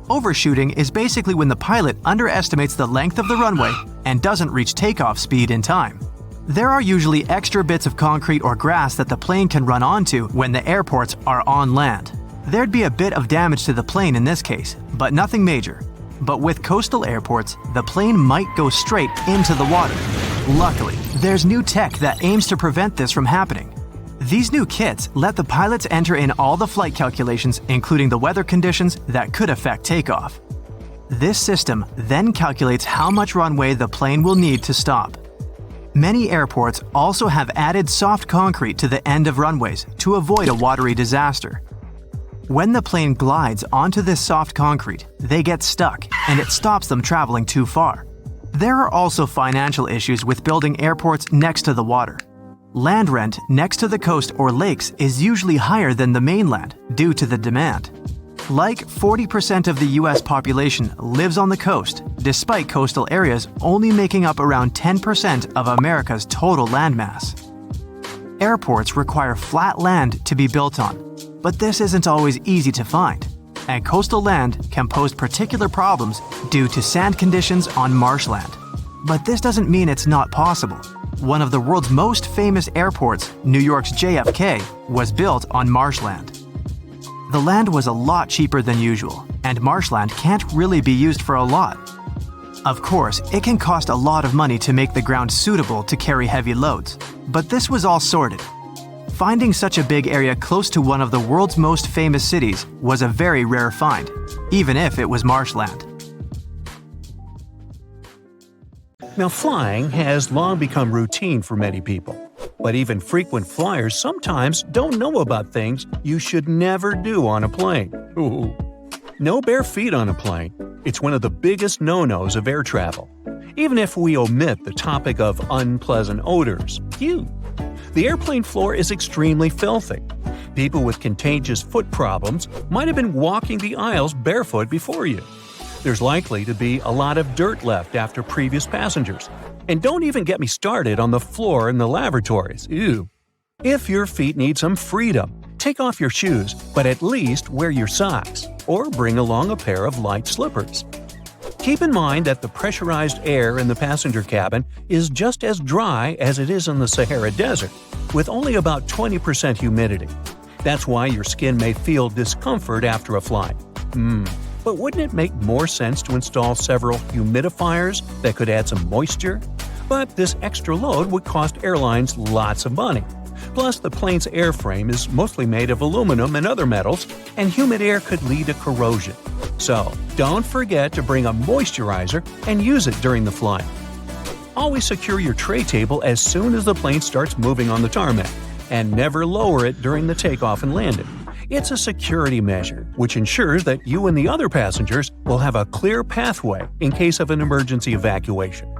Overshooting is basically when the pilot underestimates the length of the runway and doesn't reach takeoff speed in time. There are usually extra bits of concrete or grass that the plane can run onto when the airports are on land. There'd be a bit of damage to the plane in this case, but nothing major. But with coastal airports, the plane might go straight into the water. Luckily, there's new tech that aims to prevent this from happening. These new kits let the pilots enter in all the flight calculations, including the weather conditions that could affect takeoff. This system then calculates how much runway the plane will need to stop. Many airports also have added soft concrete to the end of runways to avoid a watery disaster. When the plane glides onto this soft concrete, they get stuck and it stops them traveling too far. There are also financial issues with building airports next to the water. Land rent next to the coast or lakes is usually higher than the mainland due to the demand. Like 40% of the US population lives on the coast, despite coastal areas only making up around 10% of America's total landmass. Airports require flat land to be built on, but this isn't always easy to find, and coastal land can pose particular problems due to sand conditions on marshland. But this doesn't mean it's not possible. One of the world's most famous airports, New York's JFK, was built on marshland. The land was a lot cheaper than usual, and marshland can't really be used for a lot. Of course, it can cost a lot of money to make the ground suitable to carry heavy loads, but this was all sorted. Finding such a big area close to one of the world's most famous cities was a very rare find, even if it was marshland. Now, flying has long become routine for many people. But even frequent flyers sometimes don't know about things you should never do on a plane. Ooh. No bare feet on a plane. It's one of the biggest no-nos of air travel. Even if we omit the topic of unpleasant odors. Phew. The airplane floor is extremely filthy. People with contagious foot problems might have been walking the aisles barefoot before you. There's likely to be a lot of dirt left after previous passengers. And don't even get me started on the floor in the lavatories. Ew. If your feet need some freedom, take off your shoes, but at least wear your socks, or bring along a pair of light slippers. Keep in mind that the pressurized air in the passenger cabin is just as dry as it is in the Sahara Desert, with only about 20% humidity. That's why your skin may feel discomfort after a flight. But wouldn't it make more sense to install several humidifiers that could add some moisture? But this extra load would cost airlines lots of money. Plus, the plane's airframe is mostly made of aluminum and other metals, and humid air could lead to corrosion. So, don't forget to bring a moisturizer and use it during the flight. Always secure your tray table as soon as the plane starts moving on the tarmac, and never lower it during the takeoff and landing. It's a security measure, which ensures that you and the other passengers will have a clear pathway in case of an emergency evacuation.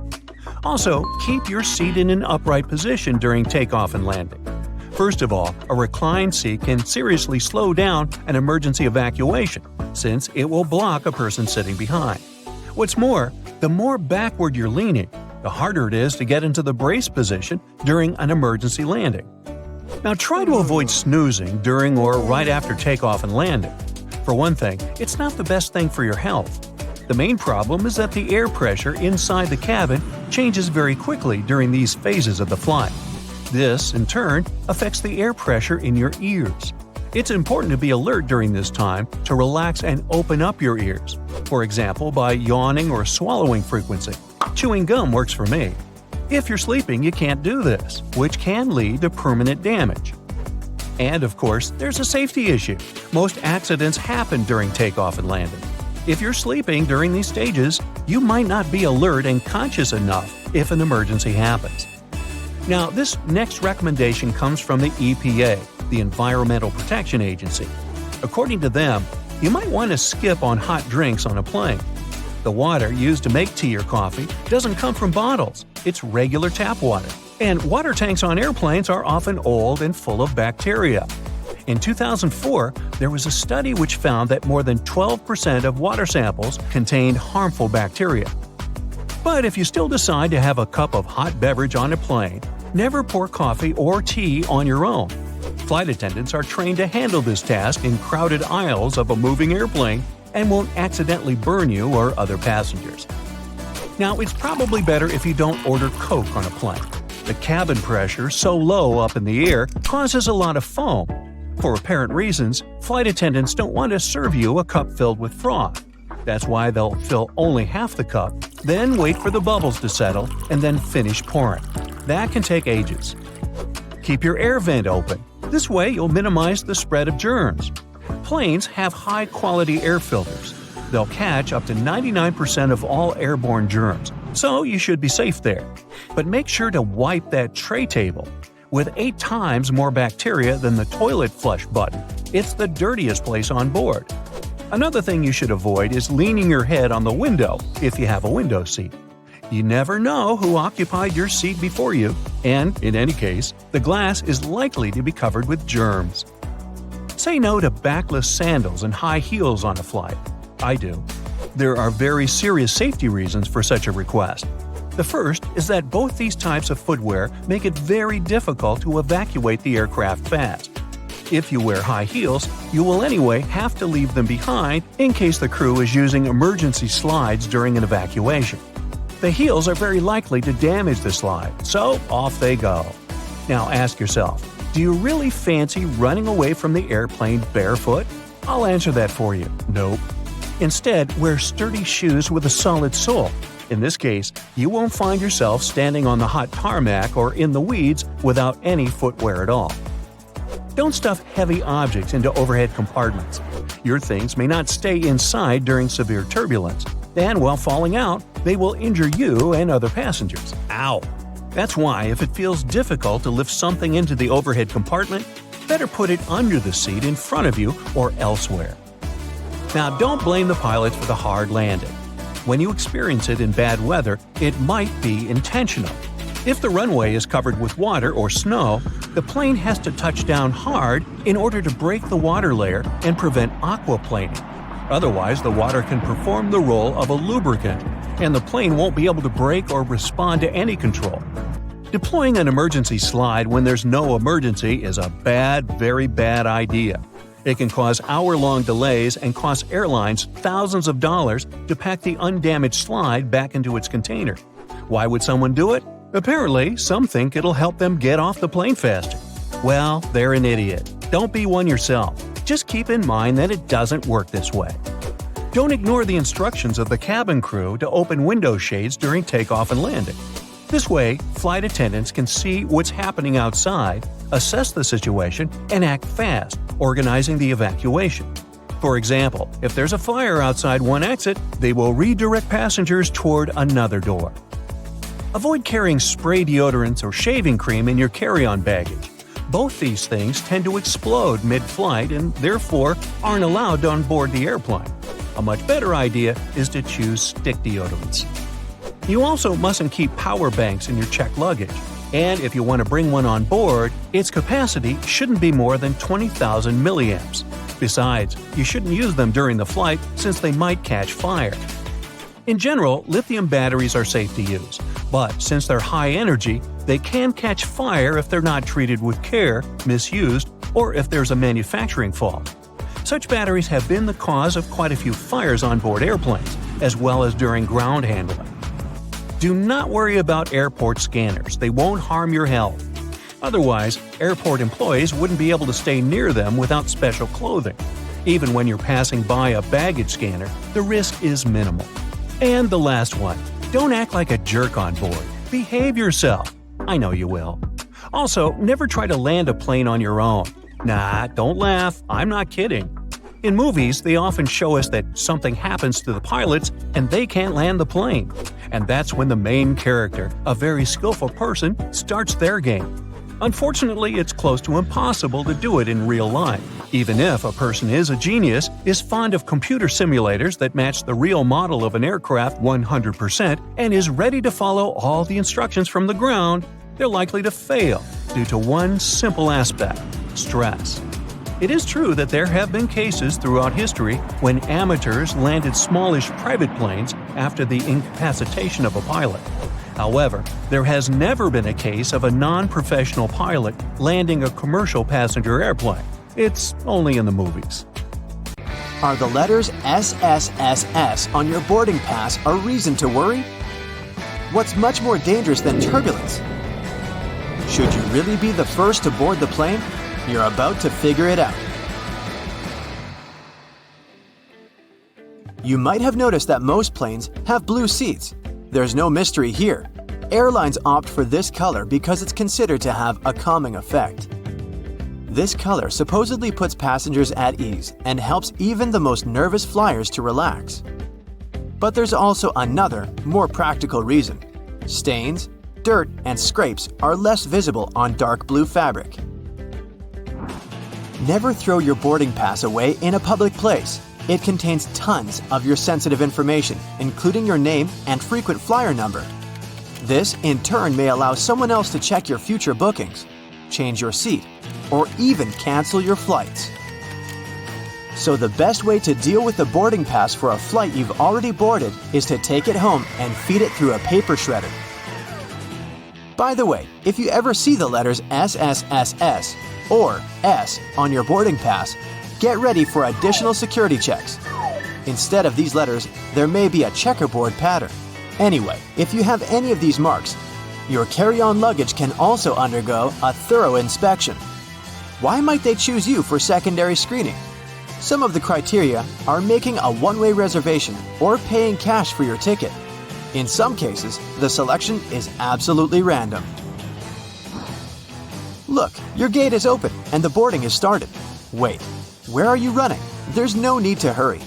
Also, keep your seat in an upright position during takeoff and landing. First of all, a reclined seat can seriously slow down an emergency evacuation, since it will block a person sitting behind. What's more, the more backward you're leaning, the harder it is to get into the brace position during an emergency landing. Now try to avoid snoozing during or right after takeoff and landing. For one thing, it's not the best thing for your health. The main problem is that the air pressure inside the cabin changes very quickly during these phases of the flight. This, in turn, affects the air pressure in your ears. It's important to be alert during this time to relax and open up your ears, for example by yawning or swallowing frequency. Chewing gum works for me. If you're sleeping, you can't do this, which can lead to permanent damage. And of course, there's a safety issue. Most accidents happen during takeoff and landing. If you're sleeping during these stages, you might not be alert and conscious enough if an emergency happens. Now, this next recommendation comes from the EPA, the Environmental Protection Agency. According to them, you might want to skip on hot drinks on a plane. The water used to make tea or coffee doesn't come from bottles, it's regular tap water. And water tanks on airplanes are often old and full of bacteria. In 2004, there was a study which found that more than 12% of water samples contained harmful bacteria. But if you still decide to have a cup of hot beverage on a plane, never pour coffee or tea on your own. Flight attendants are trained to handle this task in crowded aisles of a moving airplane and won't accidentally burn you or other passengers. Now, it's probably better if you don't order Coke on a plane. The cabin pressure, so low up in the air, causes a lot of foam. For apparent reasons, flight attendants don't want to serve you a cup filled with froth. That's why they'll fill only half the cup, then wait for the bubbles to settle, and then finish pouring. That can take ages. Keep your air vent open. This way you'll minimize the spread of germs. Planes have high-quality air filters. They'll catch up to 99% of all airborne germs, so you should be safe there. But make sure to wipe that tray table. With 8 times more bacteria than the toilet flush button, it's the dirtiest place on board. Another thing you should avoid is leaning your head on the window if you have a window seat. You never know who occupied your seat before you, and, in any case, the glass is likely to be covered with germs. Say no to backless sandals and high heels on a flight. I do. There are very serious safety reasons for such a request. The first is that both these types of footwear make it very difficult to evacuate the aircraft fast. If you wear high heels, you will anyway have to leave them behind in case the crew is using emergency slides during an evacuation. The heels are very likely to damage the slide, so off they go. Now ask yourself, do you really fancy running away from the airplane barefoot? I'll answer that for you. Nope. Instead, wear sturdy shoes with a solid sole. In this case, you won't find yourself standing on the hot tarmac or in the weeds without any footwear at all. Don't stuff heavy objects into overhead compartments. Your things may not stay inside during severe turbulence, and while falling out, they will injure you and other passengers. Ow! That's why, if it feels difficult to lift something into the overhead compartment, better put it under the seat in front of you or elsewhere. Now, don't blame the pilots for the hard landing. When you experience it in bad weather, it might be intentional. If the runway is covered with water or snow, the plane has to touch down hard in order to break the water layer and prevent aquaplaning. Otherwise, the water can perform the role of a lubricant, and the plane won't be able to brake or respond to any control. Deploying an emergency slide when there's no emergency is a very bad idea. It can cause hour-long delays and cost airlines thousands of dollars to pack the undamaged slide back into its container. Why would someone do it? Apparently, some think it'll help them get off the plane faster. Well, they're an idiot. Don't be one yourself. Just keep in mind that it doesn't work this way. Don't ignore the instructions of the cabin crew to open window shades during takeoff and landing. This way, flight attendants can see what's happening outside, assess the situation, and act fast, organizing the evacuation. For example, if there's a fire outside one exit, they will redirect passengers toward another door. Avoid carrying spray deodorants or shaving cream in your carry-on baggage. Both these things tend to explode mid-flight and therefore aren't allowed on board the airplane. A much better idea is to choose stick deodorants. You also mustn't keep power banks in your checked luggage, and if you want to bring one on board, its capacity shouldn't be more than 20,000 milliamps. Besides, you shouldn't use them during the flight since they might catch fire. In general, lithium batteries are safe to use, but since they're high energy, they can catch fire if they're not treated with care, misused, or if there's a manufacturing fault. Such batteries have been the cause of quite a few fires on board airplanes, as well as during ground handling. Do not worry about airport scanners, they won't harm your health. Otherwise, airport employees wouldn't be able to stay near them without special clothing. Even when you're passing by a baggage scanner, the risk is minimal. And the last one, don't act like a jerk on board. Behave yourself. I know you will. Also, never try to land a plane on your own. Nah, don't laugh, I'm not kidding. In movies, they often show us that something happens to the pilots and they can't land the plane. And that's when the main character, a very skillful person, starts their game. Unfortunately, it's close to impossible to do it in real life. Even if a person is a genius, is fond of computer simulators that match the real model of an aircraft 100%, and is ready to follow all the instructions from the ground, they're likely to fail due to one simple aspect: stress. It is true that there have been cases throughout history when amateurs landed smallish private planes after the incapacitation of a pilot. However, there has never been a case of a non-professional pilot landing a commercial passenger airplane. It's only in the movies. Are the letters SSSS on your boarding pass a reason to worry? What's much more dangerous than turbulence? Should you really be the first to board the plane? You're about to figure it out. You might have noticed that most planes have blue seats. There's no mystery here. Airlines opt for this color because it's considered to have a calming effect. This color supposedly puts passengers at ease and helps even the most nervous flyers to relax. But there's also another, more practical reason. Stains, dirt, and scrapes are less visible on dark blue fabric. Never throw your boarding pass away in a public place. It contains tons of your sensitive information, including your name and frequent flyer number. This, in turn, may allow someone else to check your future bookings, change your seat, or even cancel your flights. So the best way to deal with the boarding pass for a flight you've already boarded is to take it home and feed it through a paper shredder. By the way, if you ever see the letters SSSS or S on your boarding pass, get ready for additional security checks. Instead of these letters, there may be a checkerboard pattern. Anyway, if you have any of these marks, your carry-on luggage can also undergo a thorough inspection. Why might they choose you for secondary screening? Some of the criteria are making a one-way reservation or paying cash for your ticket. In some cases, the selection is absolutely random. Look, your gate is open and the boarding is started. Wait, where are you running? There's no need to hurry.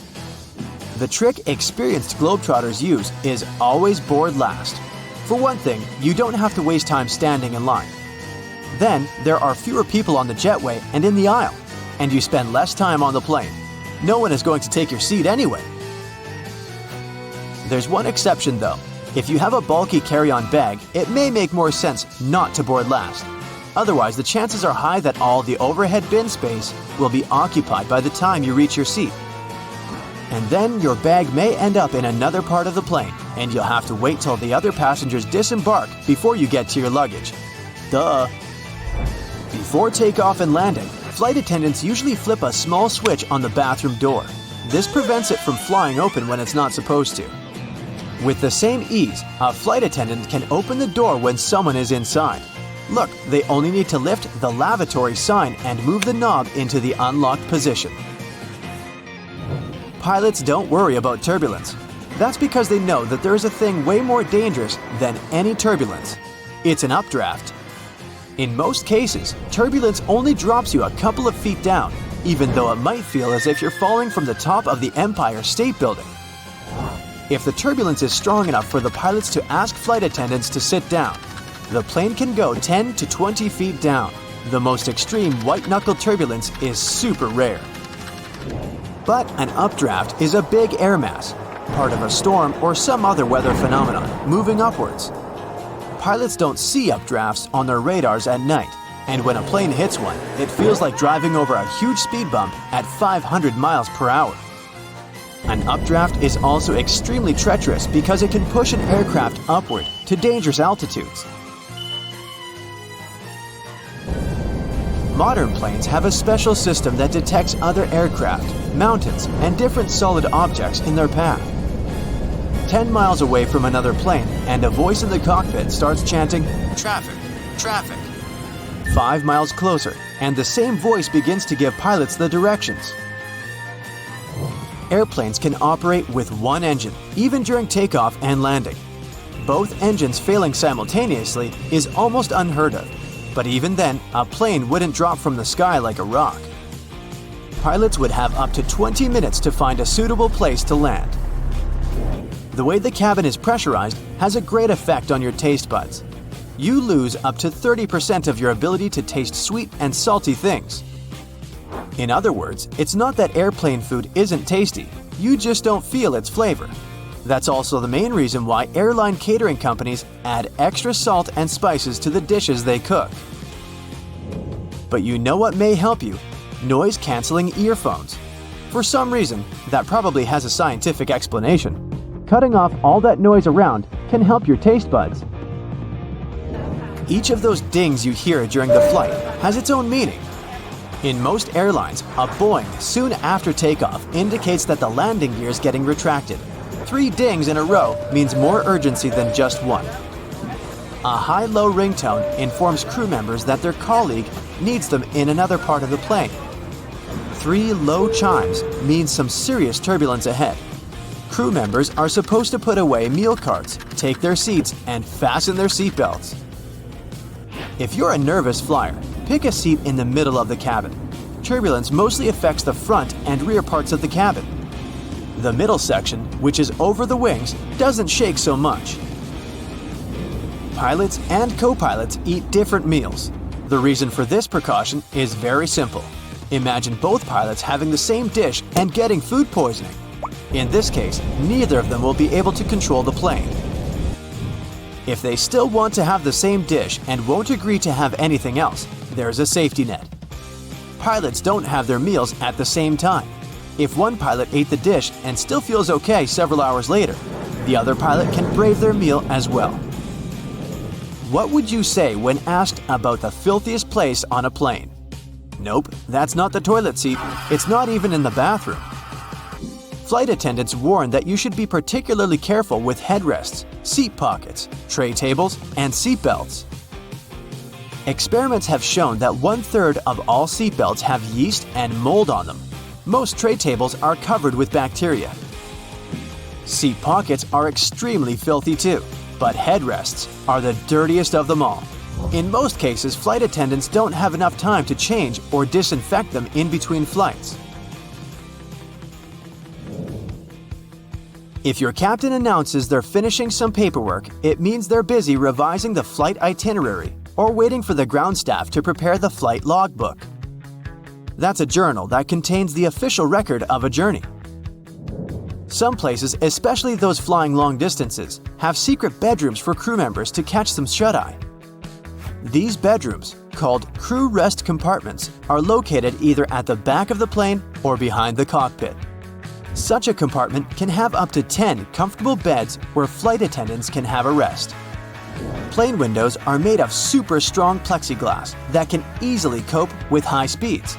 The trick experienced Globetrotters use is always board last. For one thing, you don't have to waste time standing in line. Then, there are fewer people on the jetway and in the aisle, and you spend less time on the plane. No one is going to take your seat anyway. There's one exception though. If you have a bulky carry-on bag, it may make more sense not to board last. Otherwise, the chances are high that all the overhead bin space will be occupied by the time you reach your seat. And then your bag may end up in another part of the plane, and you'll have to wait till the other passengers disembark before you get to your luggage. Duh! Before takeoff and landing, flight attendants usually flip a small switch on the bathroom door. This prevents it from flying open when it's not supposed to. With the same ease, a flight attendant can open the door when someone is inside. Look, they only need to lift the lavatory sign and move the knob into the unlocked position. Pilots don't worry about turbulence. That's because they know that there is a thing way more dangerous than any turbulence. It's an updraft. In most cases, turbulence only drops you a couple of feet down, even though it might feel as if you're falling from the top of the Empire State Building. If the turbulence is strong enough for the pilots to ask flight attendants to sit down, the plane can go 10 to 20 feet down. The most extreme white-knuckle turbulence is super rare. But an updraft is a big air mass, part of a storm or some other weather phenomenon, moving upwards. Pilots don't see updrafts on their radars at night, and when a plane hits one, it feels like driving over a huge speed bump at 500 miles per hour. An updraft is also extremely treacherous because it can push an aircraft upward to dangerous altitudes. Modern planes have a special system that detects other aircraft, mountains, and different solid objects in their path. 10 miles away from another plane, and a voice in the cockpit starts chanting, "Traffic, traffic." 5 miles closer, and the same voice begins to give pilots the directions. Airplanes can operate with one engine, even during takeoff and landing. Both engines failing simultaneously is almost unheard of, but even then, a plane wouldn't drop from the sky like a rock. Pilots would have up to 20 minutes to find a suitable place to land. The way the cabin is pressurized has a great effect on your taste buds. You lose up to 30% of your ability to taste sweet and salty things. In other words, it's not that airplane food isn't tasty, you just don't feel its flavor. That's also the main reason why airline catering companies add extra salt and spices to the dishes they cook. But you know what may help you? Noise-canceling earphones. For some reason, that probably has a scientific explanation. Cutting off all that noise around can help your taste buds. Each of those dings you hear during the flight has its own meaning. In most airlines, a boing soon after takeoff indicates that the landing gear is getting retracted. 3 dings in a row means more urgency than just one. A high-low ringtone informs crew members that their colleague needs them in another part of the plane. 3 low chimes means some serious turbulence ahead. Crew members are supposed to put away meal carts, take their seats, and fasten their seatbelts. If you're a nervous flyer, pick a seat in the middle of the cabin. Turbulence mostly affects the front and rear parts of the cabin. The middle section, which is over the wings, doesn't shake so much. Pilots and co-pilots eat different meals. The reason for this precaution is very simple. Imagine both pilots having the same dish and getting food poisoning. In this case, neither of them will be able to control the plane. If they still want to have the same dish and won't agree to have anything else, there's a safety net. Pilots don't have their meals at the same time. If one pilot ate the dish and still feels okay several hours later, the other pilot can brave their meal as well. What would you say when asked about the filthiest place on a plane? Nope, that's not the toilet seat. It's not even in the bathroom. Flight attendants warn that you should be particularly careful with headrests, seat pockets, tray tables, and seat belts. Experiments have shown that 1/3 of all seat belts have yeast and mold on them. Most tray tables are covered with bacteria. Seat pockets are extremely filthy too, but headrests are the dirtiest of them all. In most cases, flight attendants don't have enough time to change or disinfect them in between flights. If your captain announces they're finishing some paperwork, it means they're busy revising the flight itinerary or waiting for the ground staff to prepare the flight logbook. That's a journal that contains the official record of a journey. Some places, especially those flying long distances, have secret bedrooms for crew members to catch some shut-eye. These bedrooms, called crew rest compartments, are located either at the back of the plane or behind the cockpit. Such a compartment can have up to 10 comfortable beds where flight attendants can have a rest. Plane windows are made of super strong plexiglass that can easily cope with high speeds.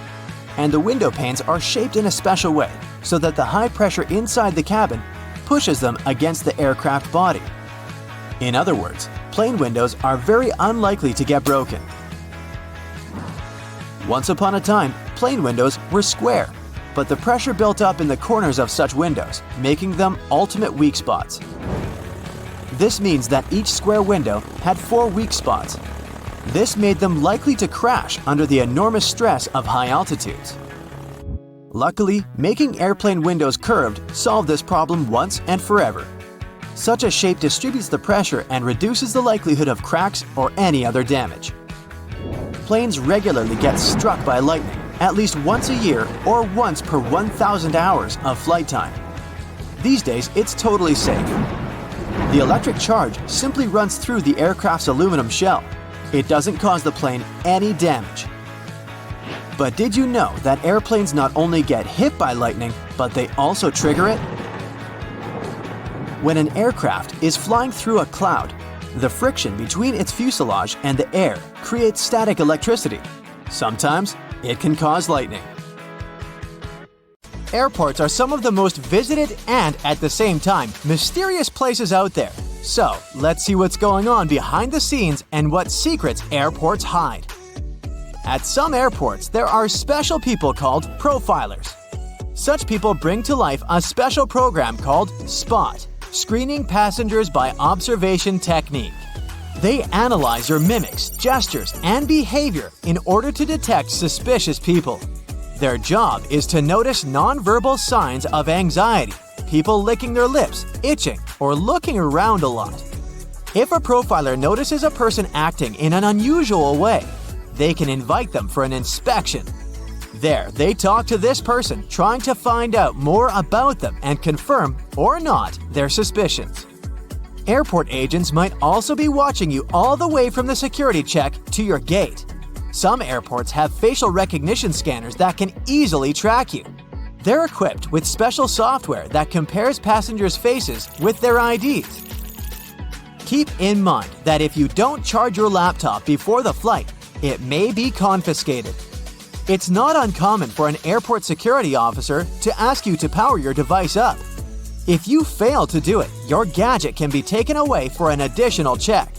And the window panes are shaped in a special way so that the high pressure inside the cabin pushes them against the aircraft body. In other words, plane windows are very unlikely to get broken. Once upon a time, plane windows were square, but the pressure built up in the corners of such windows, making them ultimate weak spots. This means that each square window had 4 weak spots. This made them likely to crash under the enormous stress of high altitudes. Luckily, making airplane windows curved solved this problem once and forever. Such a shape distributes the pressure and reduces the likelihood of cracks or any other damage. Planes regularly get struck by lightning, at least once a year or once per 1,000 hours of flight time. These days, it's totally safe. The electric charge simply runs through the aircraft's aluminum shell. It doesn't cause the plane any damage. But did you know that airplanes not only get hit by lightning, but they also trigger it? When an aircraft is flying through a cloud, the friction between its fuselage and the air creates static electricity. Sometimes, it can cause lightning. Airports are some of the most visited and, at the same time, mysterious places out there. So, let's see what's going on behind the scenes and what secrets airports hide. At some airports, there are special people called profilers. Such people bring to life a special program called SPOT, Screening Passengers by Observation Technique. They analyze your mimics, gestures, and behavior in order to detect suspicious people. Their job is to notice nonverbal signs of anxiety, people licking their lips, itching, or looking around a lot. If a profiler notices a person acting in an unusual way, they can invite them for an inspection. There, they talk to this person, trying to find out more about them and confirm, or not, their suspicions. Airport agents might also be watching you all the way from the security check to your gate. Some airports have facial recognition scanners that can easily track you. They're equipped with special software that compares passengers' faces with their IDs. Keep in mind that if you don't charge your laptop before the flight, it may be confiscated. It's not uncommon for an airport security officer to ask you to power your device up. If you fail to do it, your gadget can be taken away for an additional check.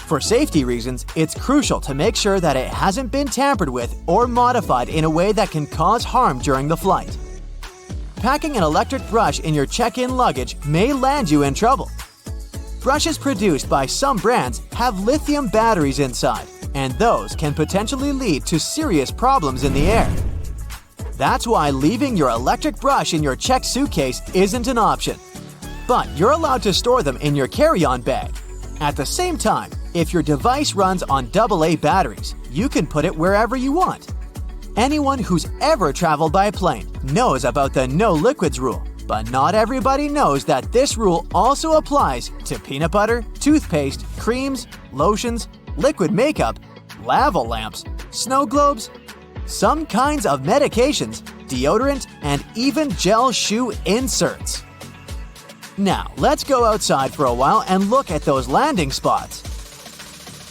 For safety reasons, it's crucial to make sure that it hasn't been tampered with or modified in a way that can cause harm during the flight. Packing an electric brush in your check-in luggage may land you in trouble. Brushes produced by some brands have lithium batteries inside, and those can potentially lead to serious problems in the air. That's why leaving your electric brush in your checked suitcase isn't an option. But you're allowed to store them in your carry-on bag. At the same time, if your device runs on AA batteries, you can put it wherever you want. Anyone who's ever traveled by plane knows about the no liquids rule, but not everybody knows that this rule also applies to peanut butter, toothpaste, creams, lotions, liquid makeup, lava lamps, snow globes, some kinds of medications, deodorant, and even gel shoe inserts. Now, let's go outside for a while and look at those landing spots.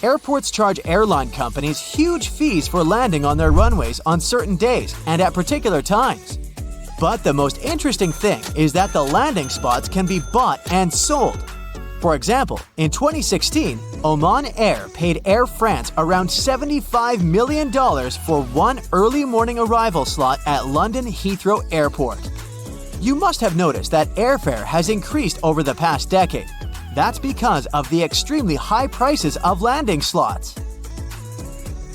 Airports charge airline companies huge fees for landing on their runways on certain days and at particular times. But the most interesting thing is that the landing spots can be bought and sold. For example, in 2016, Oman Air paid Air France around $75 million for one early morning arrival slot at London Heathrow Airport. You must have noticed that airfare has increased over the past decade. That's because of the extremely high prices of landing slots.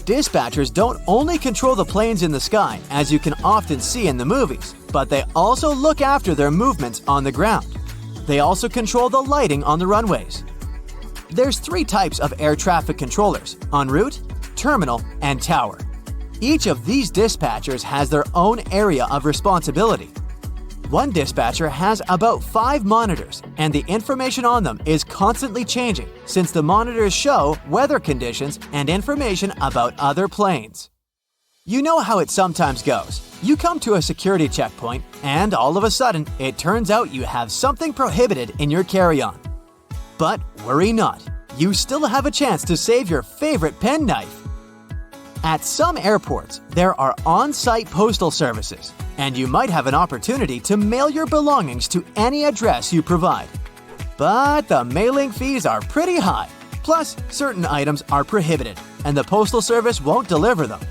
Dispatchers don't only control the planes in the sky, as you can often see in the movies, but they also look after their movements on the ground. They also control the lighting on the runways. There's 3 types of air traffic controllers: en route, terminal, and tower. Each of these dispatchers has their own area of responsibility. One dispatcher has about 5 monitors, and the information on them is constantly changing since the monitors show weather conditions and information about other planes. You know how it sometimes goes. You come to a security checkpoint, and all of a sudden, it turns out you have something prohibited in your carry-on. But worry not, you still have a chance to save your favorite penknife. At some airports, there are on-site postal services, and you might have an opportunity to mail your belongings to any address you provide. But the mailing fees are pretty high, plus certain items are prohibited, and the postal service won't deliver them.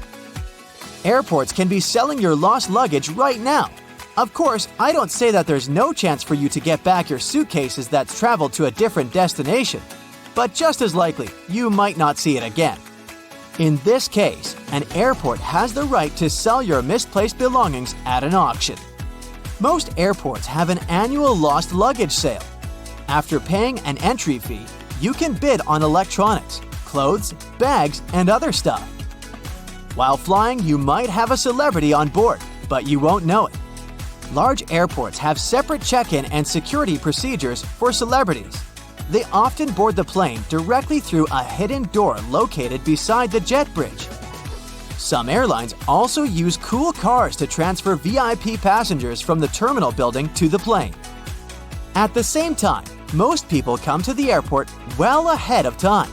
Airports can be selling your lost luggage right now. Of course, I don't say that there's no chance for you to get back your suitcases that's traveled to a different destination, but just as likely, you might not see it again. In this case, an airport has the right to sell your misplaced belongings at an auction. Most airports have an annual lost luggage sale. After paying an entry fee, you can bid on electronics, clothes, bags, and other stuff. While flying, you might have a celebrity on board, but you won't know it. Large airports have separate check-in and security procedures for celebrities. They often board the plane directly through a hidden door located beside the jet bridge. Some airlines also use cool cars to transfer VIP passengers from the terminal building to the plane. At the same time, most people come to the airport well ahead of time.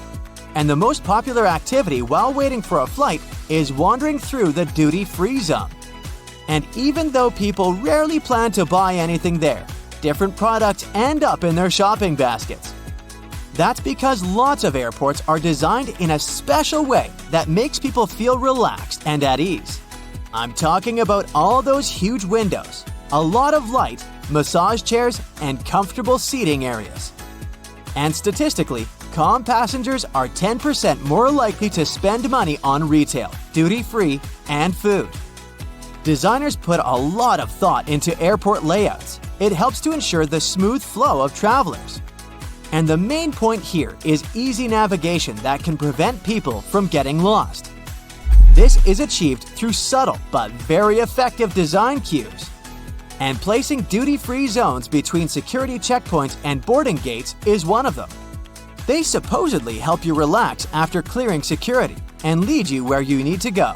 And the most popular activity while waiting for a flight is wandering through the duty-free zone. And even though people rarely plan to buy anything there, different products end up in their shopping baskets. That's because lots of airports are designed in a special way that makes people feel relaxed and at ease. I'm talking about all those huge windows, a lot of light, massage chairs, and comfortable seating areas. And statistically, calm passengers are 10% more likely to spend money on retail, duty-free, and food. Designers put a lot of thought into airport layouts. It helps to ensure the smooth flow of travelers. And the main point here is easy navigation that can prevent people from getting lost. This is achieved through subtle but very effective design cues. And placing duty-free zones between security checkpoints and boarding gates is one of them. They supposedly help you relax after clearing security and lead you where you need to go.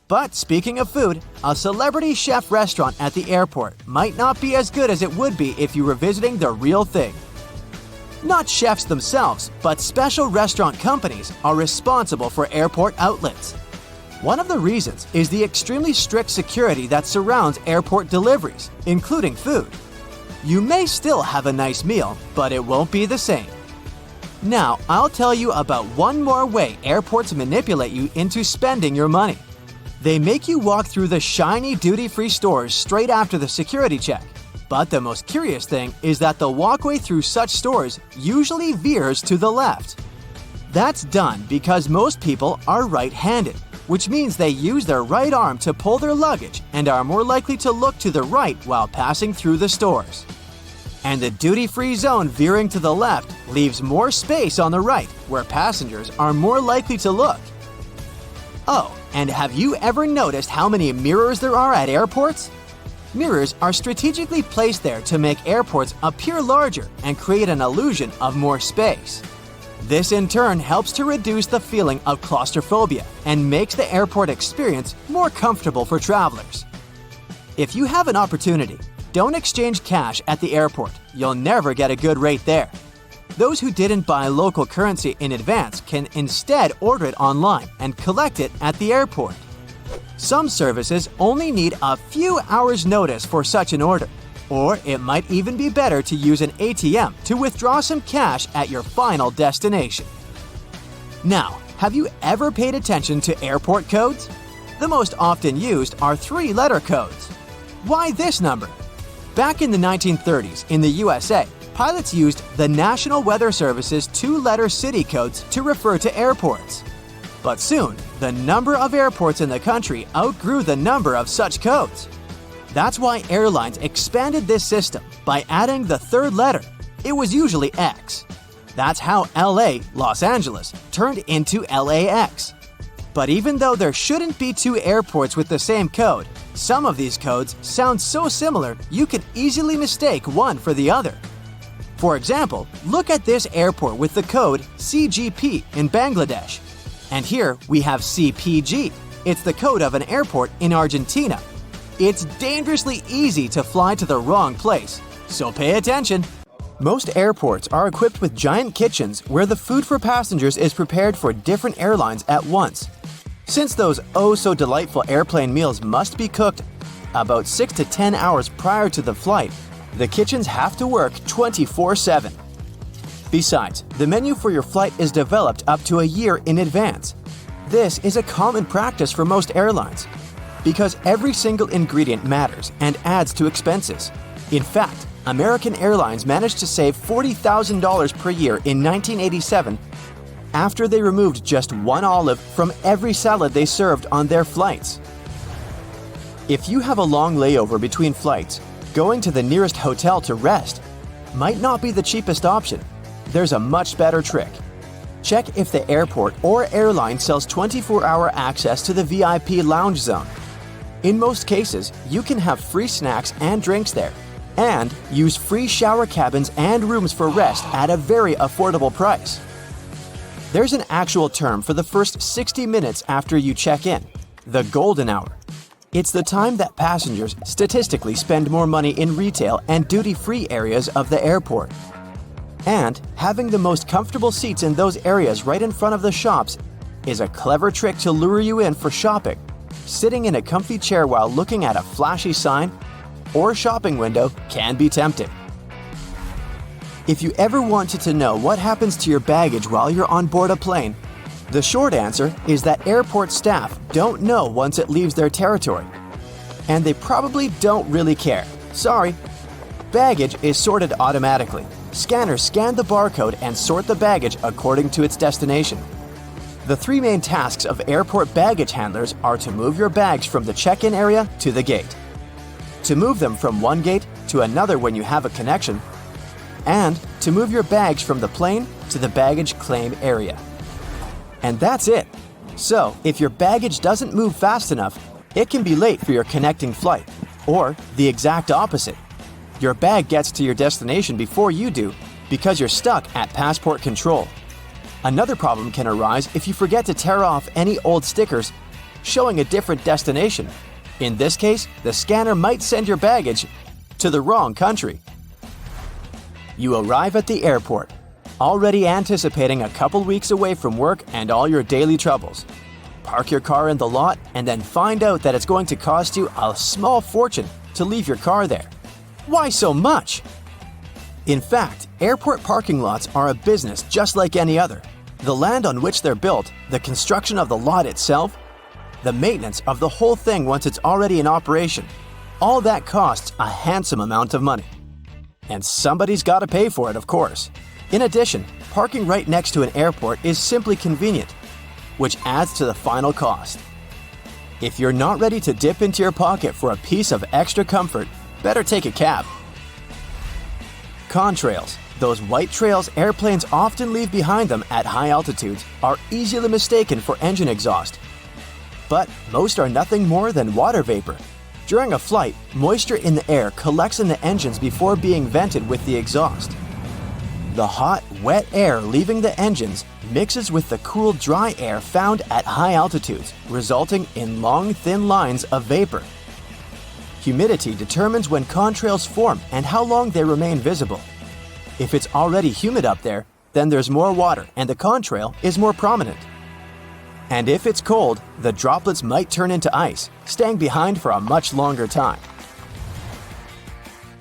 But speaking of food, a celebrity chef restaurant at the airport might not be as good as it would be if you were visiting the real thing. Not chefs themselves, but special restaurant companies are responsible for airport outlets. One of the reasons is the extremely strict security that surrounds airport deliveries, including food. You may still have a nice meal, but it won't be the same. Now, I'll tell you about one more way airports manipulate you into spending your money. They make you walk through the shiny duty-free stores straight after the security check. But the most curious thing is that the walkway through such stores usually veers to the left. That's done because most people are right-handed, which means they use their right arm to pull their luggage and are more likely to look to the right while passing through the stores. And the duty-free zone veering to the left leaves more space on the right, where passengers are more likely to look. Oh, and have you ever noticed how many mirrors there are at airports? Mirrors are strategically placed there to make airports appear larger and create an illusion of more space. This in turn helps to reduce the feeling of claustrophobia and makes the airport experience more comfortable for travelers. If you have an opportunity, don't exchange cash at the airport. You'll never get a good rate there. Those who didn't buy local currency in advance can instead order it online and collect it at the airport. Some services only need a few hours' notice for such an order, or it might even be better to use an ATM to withdraw some cash at your final destination. Now, have you ever paid attention to airport codes? The most often used are 3-letter codes. Why this number? Back in the 1930s in the USA, pilots used the National Weather Service's 2-letter city codes to refer to airports. But soon, the number of airports in the country outgrew the number of such codes. That's why airlines expanded this system by adding the 3rd letter. It was usually X. That's how LA, Los Angeles, turned into LAX. But even though there shouldn't be 2 airports with the same code, some of these codes sound so similar you could easily mistake one for the other. For example, look at this airport with the code CGP in Bangladesh. And here we have CPG. It's the code of an airport in Argentina. It's dangerously easy to fly to the wrong place, so pay attention. Most airports are equipped with giant kitchens where the food for passengers is prepared for different airlines at once. Since those oh-so-delightful airplane meals must be cooked about 6 to 10 hours prior to the flight, the kitchens have to work 24/7. Besides, the menu for your flight is developed up to a year in advance. This is a common practice for most airlines, because every single ingredient matters and adds to expenses. In fact, American Airlines managed to save $40,000 per year in 1987 after they removed just 1 olive from every salad they served on their flights. If you have a long layover between flights, going to the nearest hotel to rest might not be the cheapest option. There's a much better trick. Check if the airport or airline sells 24-hour access to the VIP lounge zone. In most cases, you can have free snacks and drinks there, and use free shower cabins and rooms for rest at a very affordable price. There's an actual term for the first 60 minutes after you check in, the golden hour. It's the time that passengers statistically spend more money in retail and duty-free areas of the airport. And having the most comfortable seats in those areas right in front of the shops is a clever trick to lure you in for shopping. Sitting in a comfy chair while looking at a flashy sign or shopping window can be tempting. If you ever wanted to know what happens to your baggage while you're on board a plane, the short answer is that airport staff don't know once it leaves their territory. And they probably don't really care. Sorry. Baggage is sorted automatically. Scanners scan the barcode and sort the baggage according to its destination. The 3 main tasks of airport baggage handlers are to move your bags from the check-in area to the gate, to move them from one gate to another when you have a connection, and to move your bags from the plane to the baggage claim area. And that's it. So, if your baggage doesn't move fast enough, it can be late for your connecting flight, or the exact opposite. Your bag gets to your destination before you do because you're stuck at passport control. Another problem can arise if you forget to tear off any old stickers showing a different destination. In this case, the scanner might send your baggage to the wrong country. You arrive at the airport, already anticipating a couple weeks away from work and all your daily troubles. Park your car in the lot and then find out that it's going to cost you a small fortune to leave your car there. Why so much? In fact, airport parking lots are a business just like any other. The land on which they're built, the construction of the lot itself, the maintenance of the whole thing once it's already in operation, all that costs a handsome amount of money. And somebody's got to pay for it, of course. In addition, parking right next to an airport is simply convenient, which adds to the final cost. If you're not ready to dip into your pocket for a piece of extra comfort, better take a cab. Contrails, those white trails airplanes often leave behind them at high altitudes, are easily mistaken for engine exhaust. But most are nothing more than water vapor. During a flight, moisture in the air collects in the engines before being vented with the exhaust. The hot, wet air leaving the engines mixes with the cool, dry air found at high altitudes, resulting in long, thin lines of vapor. Humidity determines when contrails form and how long they remain visible. If it's already humid up there, then there's more water and the contrail is more prominent. And if it's cold, the droplets might turn into ice, staying behind for a much longer time.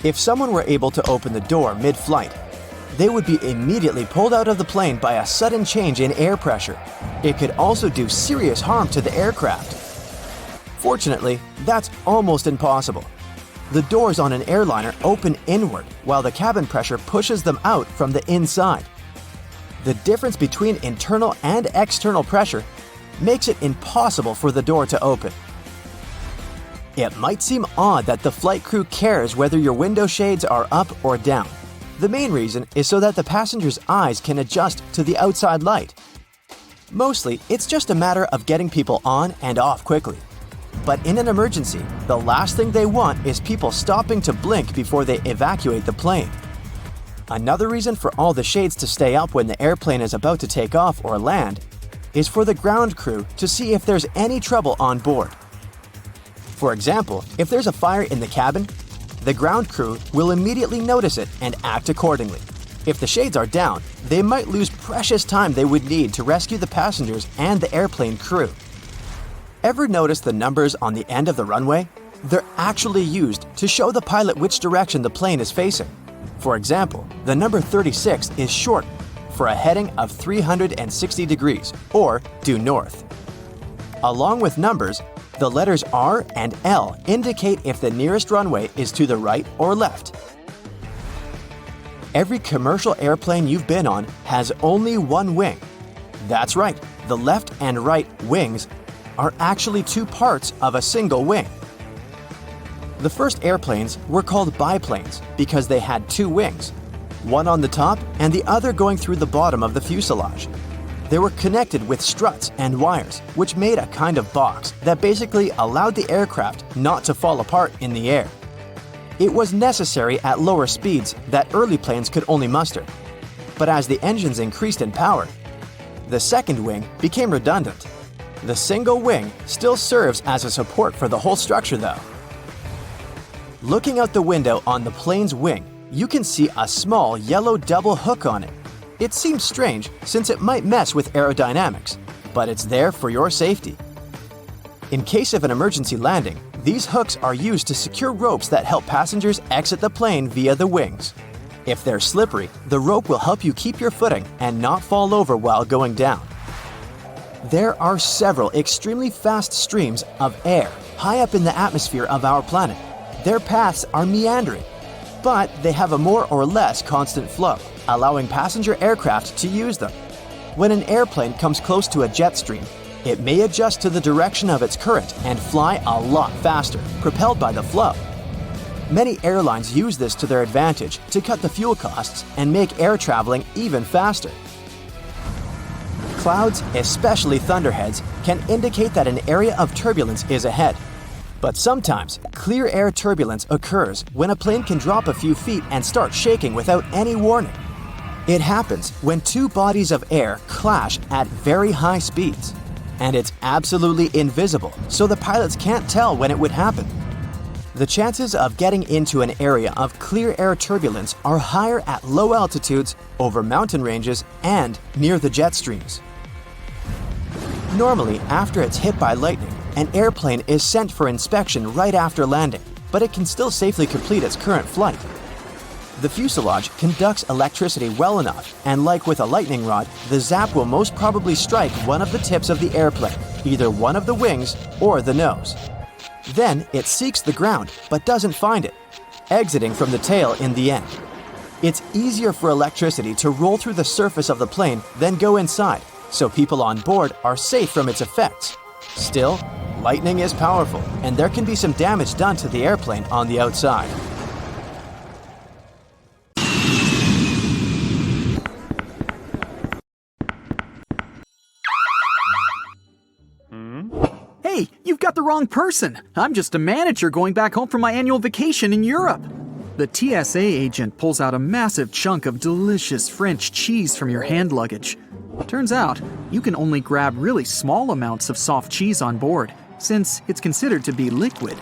If someone were able to open the door mid-flight, they would be immediately pulled out of the plane by a sudden change in air pressure. It could also do serious harm to the aircraft. Fortunately, that's almost impossible. The doors on an airliner open inward while the cabin pressure pushes them out from the inside. The difference between internal and external pressure makes it impossible for the door to open. It might seem odd that the flight crew cares whether your window shades are up or down. The main reason is so that the passenger's eyes can adjust to the outside light. Mostly, it's just a matter of getting people on and off quickly. But in an emergency, the last thing they want is people stopping to blink before they evacuate the plane. Another reason for all the shades to stay up when the airplane is about to take off or land is for the ground crew to see if there's any trouble on board. For example, if there's a fire in the cabin, the ground crew will immediately notice it and act accordingly. If the shades are down, they might lose precious time they would need to rescue the passengers and the airplane crew. Ever notice the numbers on the end of the runway? They're actually used to show the pilot which direction the plane is facing. For example, the number 36 is short for a heading of 360 degrees, or due north. Along with numbers, the letters R and L indicate if the nearest runway is to the right or left. Every commercial airplane you've been on has only one wing. That's right, the left and right wings are actually two parts of a single wing. The first airplanes were called biplanes because they had two wings, one on the top and the other going through the bottom of the fuselage. They were connected with struts and wires, which made a kind of box that basically allowed the aircraft not to fall apart in the air. It was necessary at lower speeds that early planes could only muster. But as the engines increased in power, the second wing became redundant. The single wing still serves as a support for the whole structure though. Looking out the window on the plane's wing, you can see a small yellow double hook on it. It seems strange since it might mess with aerodynamics, but it's there for your safety. In case of an emergency landing, these hooks are used to secure ropes that help passengers exit the plane via the wings. If they're slippery, the rope will help you keep your footing and not fall over while going down. There are several extremely fast streams of air high up in the atmosphere of our planet. Their paths are meandering, but they have a more or less constant flow, allowing passenger aircraft to use them. When an airplane comes close to a jet stream, it may adjust to the direction of its current and fly a lot faster, propelled by the flow. Many airlines use this to their advantage to cut the fuel costs and make air traveling even faster. Clouds, especially thunderheads, can indicate that an area of turbulence is ahead. But sometimes, clear air turbulence occurs when a plane can drop a few feet and start shaking without any warning. It happens when two bodies of air clash at very high speeds. And it's absolutely invisible, so the pilots can't tell when it would happen. The chances of getting into an area of clear air turbulence are higher at low altitudes, over mountain ranges, and near the jet streams. Normally, after it's hit by lightning, an airplane is sent for inspection right after landing, but it can still safely complete its current flight. The fuselage conducts electricity well enough, and like with a lightning rod, the zap will most probably strike one of the tips of the airplane, either one of the wings or the nose. Then it seeks the ground, but doesn't find it, exiting from the tail in the end. It's easier for electricity to roll through the surface of the plane than go inside, so people on board are safe from its effects. Still, lightning is powerful, and there can be some damage done to the airplane on the outside. Hey, you've got the wrong person. I'm just a manager going back home from my annual vacation in Europe. The TSA agent pulls out a massive chunk of delicious French cheese from your hand luggage. Turns out, you can only grab really small amounts of soft cheese on board, since it's considered to be liquid.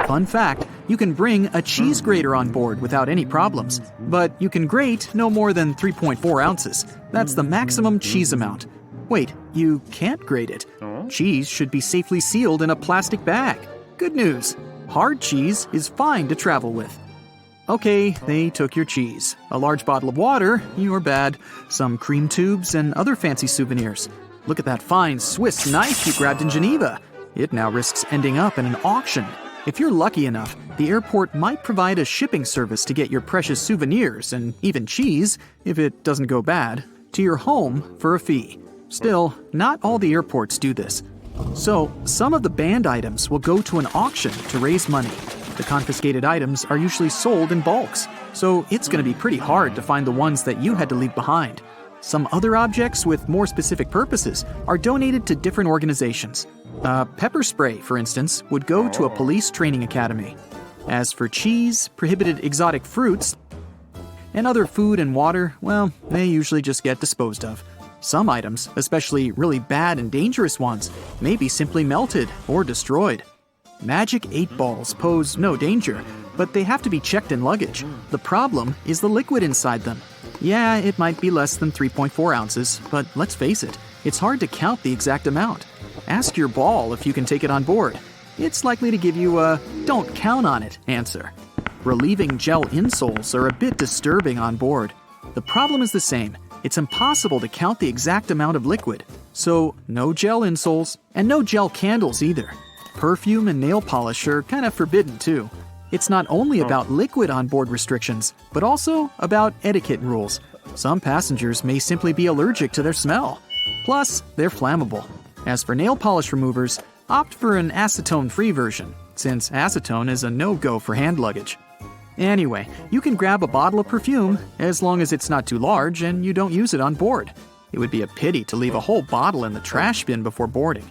Fun fact, you can bring a cheese grater on board without any problems, but you can grate no more than 3.4 ounces. That's the maximum cheese amount. Wait, you can't grate it. Cheese should be safely sealed in a plastic bag. Good news, hard cheese is fine to travel with. Okay, they took your cheese. A large bottle of water, you're bad. Some cream tubes and other fancy souvenirs. Look at that fine Swiss knife you grabbed in Geneva. It now risks ending up in an auction. If you're lucky enough, the airport might provide a shipping service to get your precious souvenirs and even cheese, if it doesn't go bad, to your home for a fee. Still, not all the airports do this. So, some of the banned items will go to an auction to raise money. The confiscated items are usually sold in bulks, so it's going to be pretty hard to find the ones that you had to leave behind. Some other objects with more specific purposes are donated to different organizations. Pepper spray, for instance, would go to a police training academy. As for cheese, prohibited exotic fruits, and other food and water, well, they usually just get disposed of. Some items, especially really bad and dangerous ones, may be simply melted or destroyed. Magic 8 balls pose no danger, but they have to be checked in luggage. The problem is the liquid inside them. Yeah, it might be less than 3.4 ounces, but let's face it, it's hard to count the exact amount. Ask your ball if you can take it on board. It's likely to give you a "don't count on it" answer. Relieving gel insoles are a bit disturbing on board. The problem is the same. It's impossible to count the exact amount of liquid, so no gel insoles and no gel candles either. Perfume and nail polish are kind of forbidden too. It's not only about liquid onboard restrictions, but also about etiquette rules. Some passengers may simply be allergic to their smell. Plus, they're flammable. As for nail polish removers, opt for an acetone-free version, since acetone is a no-go for hand luggage. Anyway, you can grab a bottle of perfume as long as it's not too large and you don't use it on board. It would be a pity to leave a whole bottle in the trash bin before boarding.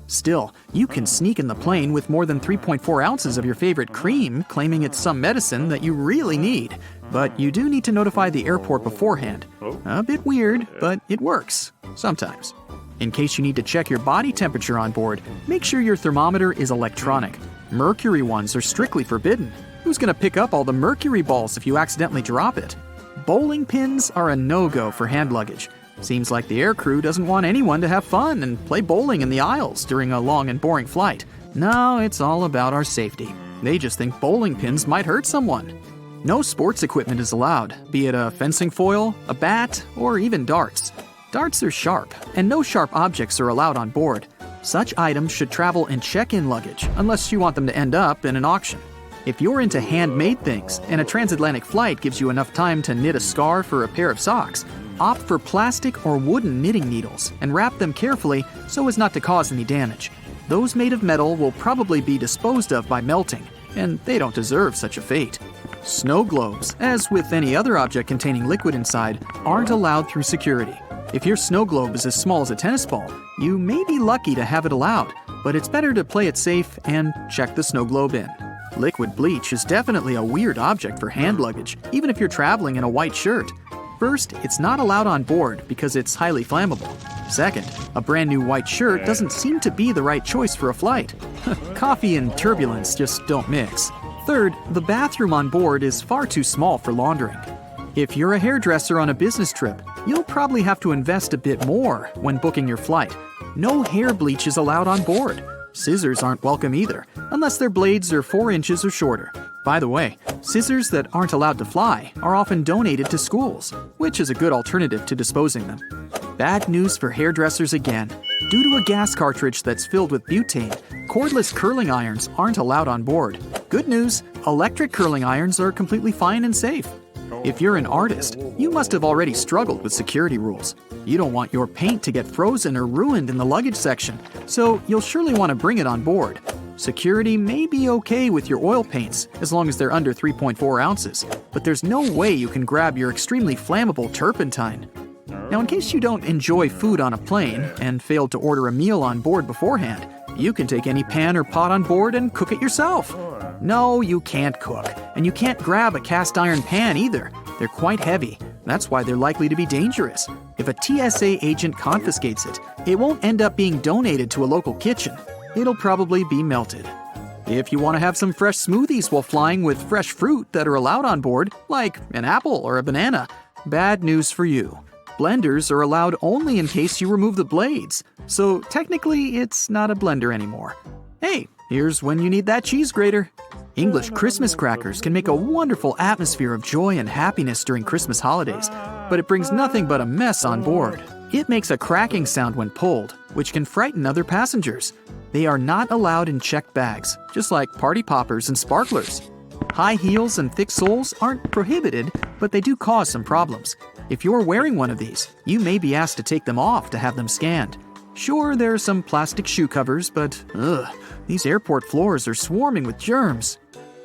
Still, you can sneak in the plane with more than 3.4 ounces of your favorite cream, claiming it's some medicine that you really need. But you do need to notify the airport beforehand. A bit weird, but it works. Sometimes. In case you need to check your body temperature on board, make sure your thermometer is electronic. Mercury ones are strictly forbidden. Who's going to pick up all the mercury balls if you accidentally drop it? Bowling pins are a no-go for hand luggage. Seems like the aircrew doesn't want anyone to have fun and play bowling in the aisles during a long and boring flight. No, it's all about our safety. They just think bowling pins might hurt someone. No sports equipment is allowed, be it a fencing foil, a bat, or even darts. Darts are sharp, and no sharp objects are allowed on board. Such items should travel in check-in luggage, unless you want them to end up in an auction. If you're into handmade things, and a transatlantic flight gives you enough time to knit a scarf or a pair of socks, opt for plastic or wooden knitting needles and wrap them carefully so as not to cause any damage. Those made of metal will probably be disposed of by melting, and they don't deserve such a fate. Snow globes, as with any other object containing liquid inside, aren't allowed through security. If your snow globe is as small as a tennis ball, you may be lucky to have it allowed, but it's better to play it safe and check the snow globe in. Liquid bleach is definitely a weird object for hand luggage, even if you're traveling in a white shirt. First, it's not allowed on board because it's highly flammable. Second, a brand new white shirt doesn't seem to be the right choice for a flight. Coffee and turbulence just don't mix. Third, the bathroom on board is far too small for laundering. If you're a hairdresser on a business trip, you'll probably have to invest a bit more when booking your flight. No hair bleach is allowed on board. Scissors aren't welcome either, unless their blades are 4 inches or shorter. By the way, scissors that aren't allowed to fly are often donated to schools, which is a good alternative to disposing them. Bad news for hairdressers again. Due to a gas cartridge that's filled with butane, cordless curling irons aren't allowed on board. Good news, electric curling irons are completely fine and safe. If you're an artist, you must have already struggled with security rules. You don't want your paint to get frozen or ruined in the luggage section, so you'll surely want to bring it on board. Security may be okay with your oil paints as long as they're under 3.4 ounces, but there's no way you can grab your extremely flammable turpentine. Now, in case you don't enjoy food on a plane and failed to order a meal on board beforehand, you can take any pan or pot on board and cook it yourself. No, you can't cook, and you can't grab a cast iron pan either. They're quite heavy. That's why they're likely to be dangerous. If a TSA agent confiscates it, it won't end up being donated to a local kitchen. It'll probably be melted. If you want to have some fresh smoothies while flying with fresh fruit that are allowed on board, like an apple or a banana, bad news for you. Blenders are allowed only in case you remove the blades, so technically it's not a blender anymore. Hey, here's when you need that cheese grater. English Christmas crackers can make a wonderful atmosphere of joy and happiness during Christmas holidays, but it brings nothing but a mess on board. It makes a cracking sound when pulled, which can frighten other passengers. They are not allowed in checked bags, just like party poppers and sparklers. High heels and thick soles aren't prohibited, but they do cause some problems. If you're wearing one of these, you may be asked to take them off to have them scanned. Sure, there are some plastic shoe covers, but these airport floors are swarming with germs.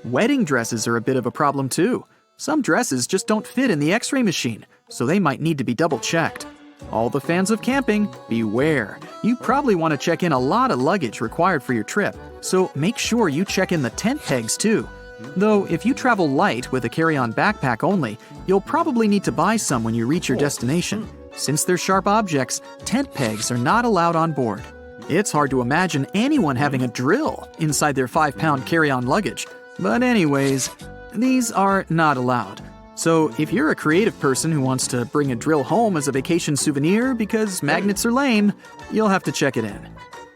Wedding dresses are a bit of a problem too. Some dresses just don't fit in the X-ray machine, so they might need to be double-checked. All the fans of camping, beware. You probably want to check in a lot of luggage required for your trip, so make sure you check in the tent pegs too. Though, if you travel light with a carry-on backpack only, you'll probably need to buy some when you reach your destination. Since they're sharp objects, tent pegs are not allowed on board. It's hard to imagine anyone having a drill inside their 5-pound carry-on luggage. But anyways, these are not allowed. So if you're a creative person who wants to bring a drill home as a vacation souvenir because magnets are lame, you'll have to check it in.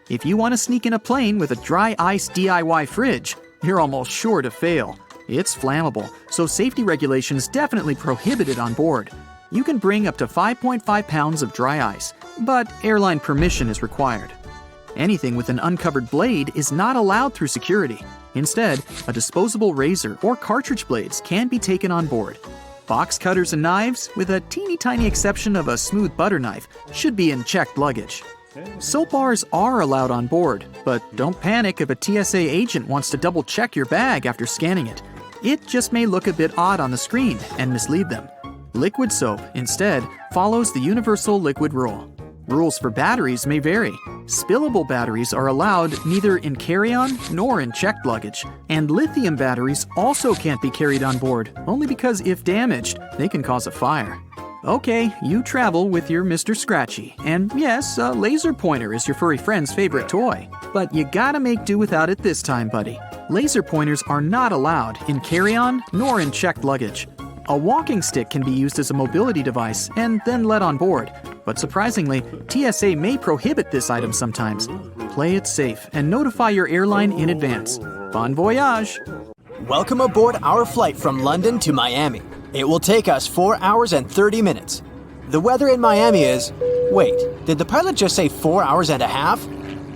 If you want to sneak in a plane with a dry ice DIY fridge, you're almost sure to fail. It's flammable, so safety regulations definitely prohibit it on board. You can bring up to 5.5 pounds of dry ice, but airline permission is required. Anything with an uncovered blade is not allowed through security. Instead, a disposable razor or cartridge blades can be taken on board. Box cutters and knives, with a teeny tiny exception of a smooth butter knife, should be in checked luggage. Soap bars are allowed on board, but don't panic if a TSA agent wants to double-check your bag after scanning it. It just may look a bit odd on the screen and mislead them. Liquid soap, instead, follows the universal liquid rule. Rules for batteries may vary. Spillable batteries are allowed neither in carry-on nor in checked luggage, and lithium batteries also can't be carried on board, only because if damaged, they can cause a fire. Okay, you travel with your Mr. Scratchy, and yes, a laser pointer is your furry friend's favorite toy. But you gotta make do without it this time, buddy. Laser pointers are not allowed in carry-on nor in checked luggage. A walking stick can be used as a mobility device and then let on board, but surprisingly, TSA may prohibit this item sometimes. Play it safe and notify your airline in advance. Bon voyage! Welcome aboard our flight from London to Miami. It will take us 4 hours and 30 minutes. The weather in Miami is... Wait, did the pilot just say 4 hours and a half?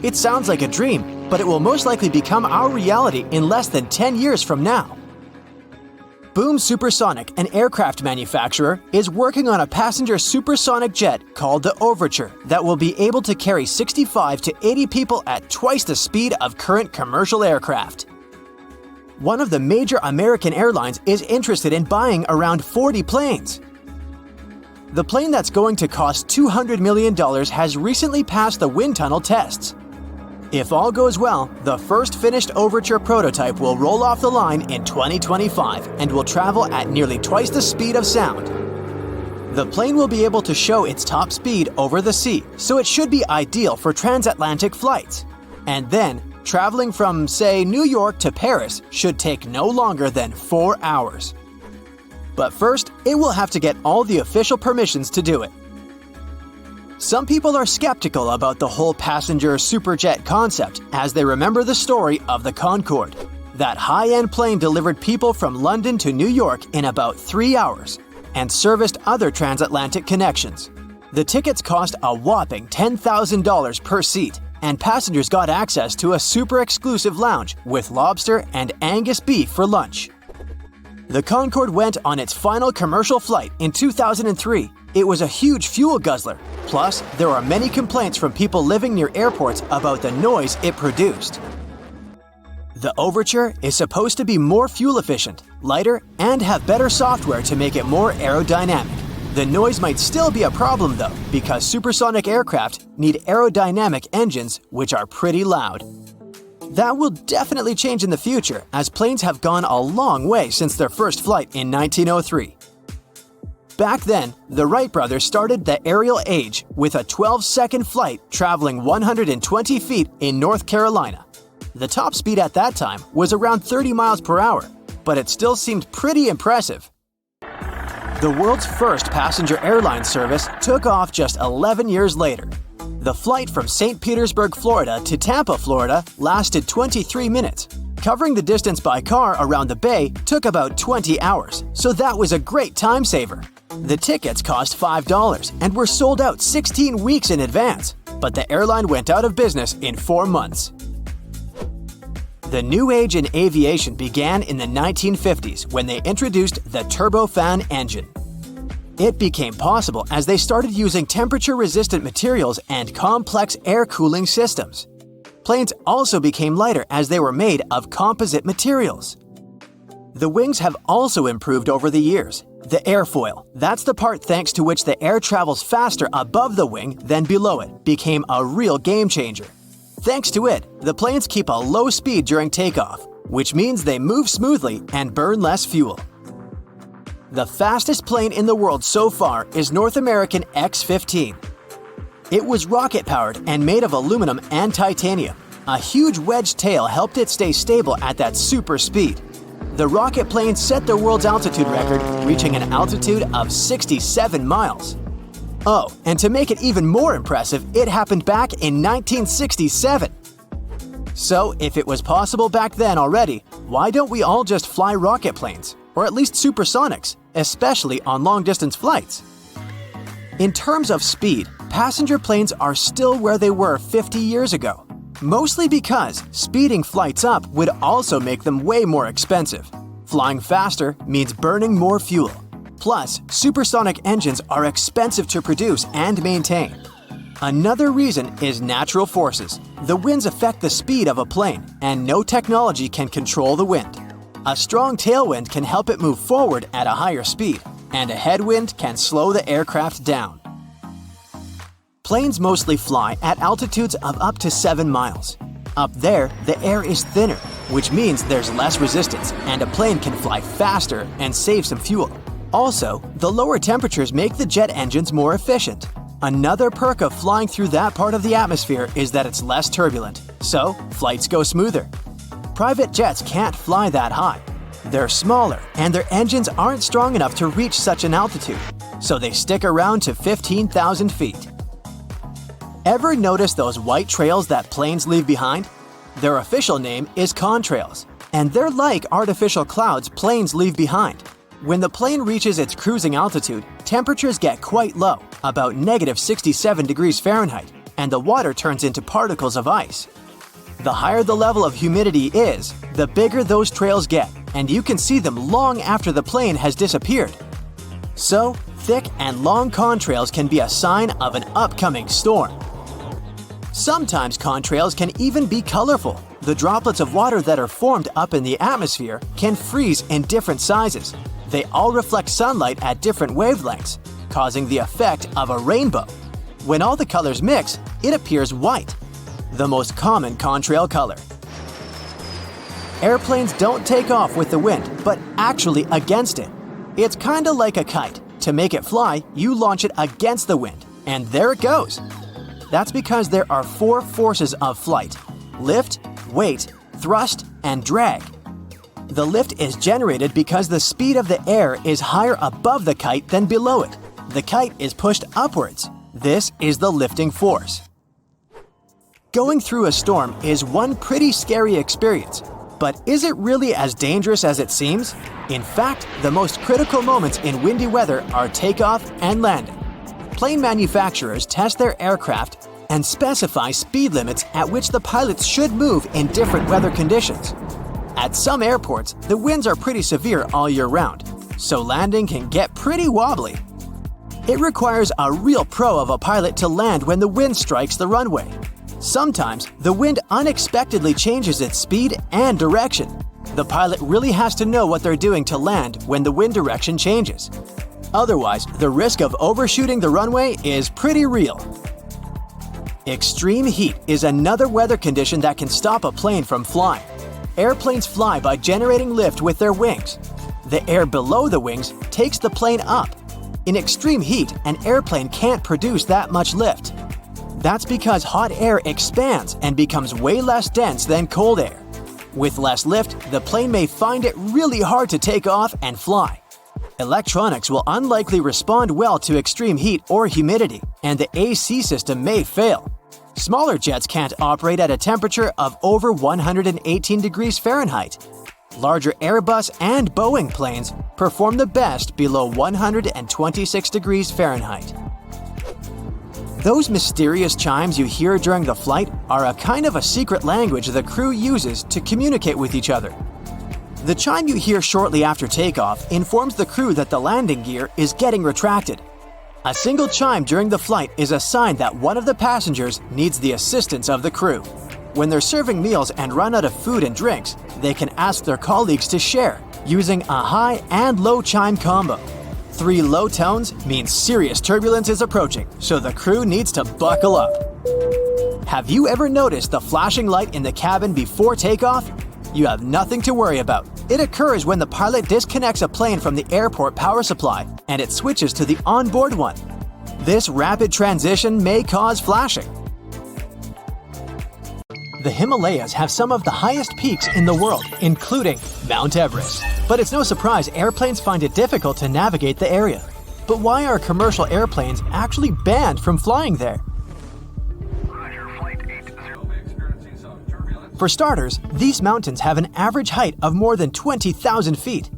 It sounds like a dream, but it will most likely become our reality in less than 10 years from now. Boom Supersonic, an aircraft manufacturer, is working on a passenger supersonic jet called the Overture that will be able to carry 65 to 80 people at twice the speed of current commercial aircraft. One of the major American airlines is interested in buying around 40 planes. The plane that's going to cost $200 million has recently passed the wind tunnel tests. If all goes well, the first finished Overture prototype will roll off the line in 2025 and will travel at nearly twice the speed of sound. The plane will be able to show its top speed over the sea, so it should be ideal for transatlantic flights. And then, traveling from, say, New York to Paris should take no longer than 4 hours. But first, it will have to get all the official permissions to do it. Some people are skeptical about the whole passenger superjet concept as they remember the story of the Concorde. That high-end plane delivered people from London to New York in about 3 hours and serviced other transatlantic connections. The tickets cost a whopping $10,000 per seat, and passengers got access to a super exclusive lounge with lobster and Angus beef for lunch. The Concorde went on its final commercial flight in 2003. It was a huge fuel guzzler. Plus, there are many complaints from people living near airports about the noise it produced. The Overture is supposed to be more fuel efficient, lighter, and have better software to make it more aerodynamic. The noise might still be a problem though, because supersonic aircraft need aerodynamic engines, which are pretty loud. That will definitely change in the future, as planes have gone a long way since their first flight in 1903. Back then, the Wright brothers started the aerial age with a 12-second flight traveling 120 feet in North Carolina. The top speed at that time was around 30 miles per hour, but it still seemed pretty impressive. The world's first passenger airline service took off just 11 years later. The flight from St. Petersburg, Florida to Tampa, Florida lasted 23 minutes. Covering the distance by car around the bay took about 20 hours, so that was a great time saver. The tickets cost $5 and were sold out 16 weeks in advance, but the airline went out of business in 4 months. The new age in aviation began in the 1950s when they introduced the turbofan engine. It became possible as they started using temperature-resistant materials and complex air cooling systems. Planes also became lighter as they were made of composite materials. The wings have also improved over the years. The airfoil, that's the part thanks to which the air travels faster above the wing than below it, became a real game changer. Thanks to it, the planes keep a low speed during takeoff, which means they move smoothly and burn less fuel. The fastest plane in the world so far is North American X-15. It was rocket-powered and made of aluminum and titanium. A huge wedge tail helped it stay stable at that super speed. The rocket plane set the world's altitude record, reaching an altitude of 67 miles. Oh, and to make it even more impressive, it happened back in 1967. So, if it was possible back then already, why don't we all just fly rocket planes? Or at least supersonics, especially on long-distance flights? In terms of speed, passenger planes are still where they were 50 years ago. Mostly because speeding flights up would also make them way more expensive. Flying faster means burning more fuel. Plus, supersonic engines are expensive to produce and maintain. Another reason is natural forces. The winds affect the speed of a plane, and no technology can control the wind. A strong tailwind can help it move forward at a higher speed, and a headwind can slow the aircraft down. Planes mostly fly at altitudes of up to 7 miles. Up there, the air is thinner, which means there's less resistance, and a plane can fly faster and save some fuel. Also, the lower temperatures make the jet engines more efficient. Another perk of flying through that part of the atmosphere is that it's less turbulent, so flights go smoother. Private jets can't fly that high. They're smaller, and their engines aren't strong enough to reach such an altitude, so they stick around to 15,000 feet. Ever notice those white trails that planes leave behind? Their official name is Contrails, and they're like artificial clouds planes leave behind. When the plane reaches its cruising altitude, temperatures get quite low, about -67 degrees Fahrenheit, and the water turns into particles of ice. The higher the level of humidity is, the bigger those trails get, and you can see them long after the plane has disappeared. So, thick and long contrails can be a sign of an upcoming storm. Sometimes contrails can even be colorful. The droplets of water that are formed up in the atmosphere can freeze in different sizes. They all reflect sunlight at different wavelengths, causing the effect of a rainbow. When all the colors mix, it appears white, the most common contrail color. Airplanes don't take off with the wind, but actually against it. It's kinda like a kite. To make it fly, you launch it against the wind, and there it goes. That's because there are 4 forces of flight: lift, weight, thrust, and drag. The lift is generated because the speed of the air is higher above the kite than below it. The kite is pushed upwards. This is the lifting force. Going through a storm is one pretty scary experience, but is it really as dangerous as it seems? In fact, the most critical moments in windy weather are takeoff and landing. Plane manufacturers test their aircraft and specify speed limits at which the pilots should move in different weather conditions. At some airports, the winds are pretty severe all year round, so landing can get pretty wobbly. It requires a real pro of a pilot to land when the wind strikes the runway. Sometimes, the wind unexpectedly changes its speed and direction. The pilot really has to know what they're doing to land when the wind direction changes. Otherwise, the risk of overshooting the runway is pretty real. Extreme heat is another weather condition that can stop a plane from flying. Airplanes fly by generating lift with their wings. The air below the wings takes the plane up. In extreme heat, an airplane can't produce that much lift. That's because hot air expands and becomes way less dense than cold air. With less lift, the plane may find it really hard to take off and fly. Electronics will unlikely respond well to extreme heat or humidity, and the AC system may fail. Smaller jets can't operate at a temperature of over 118 degrees Fahrenheit. Larger Airbus and Boeing planes perform the best below 126 degrees Fahrenheit. Those mysterious chimes you hear during the flight are a kind of a secret language the crew uses to communicate with each other. The chime you hear shortly after takeoff informs the crew that the landing gear is getting retracted. A single chime during the flight is a sign that one of the passengers needs the assistance of the crew. When they're serving meals and run out of food and drinks, they can ask their colleagues to share, using a high and low chime combo. 3 low tones means serious turbulence is approaching, so the crew needs to buckle up. Have you ever noticed the flashing light in the cabin before takeoff? You have nothing to worry about. It occurs when the pilot disconnects a plane from the airport power supply and it switches to the onboard one. This rapid transition may cause flashing. The Himalayas have some of the highest peaks in the world, including Mount Everest. But it's no surprise airplanes find it difficult to navigate the area. But why are commercial airplanes actually banned from flying there? For starters, these mountains have an average height of more than 20,000 feet.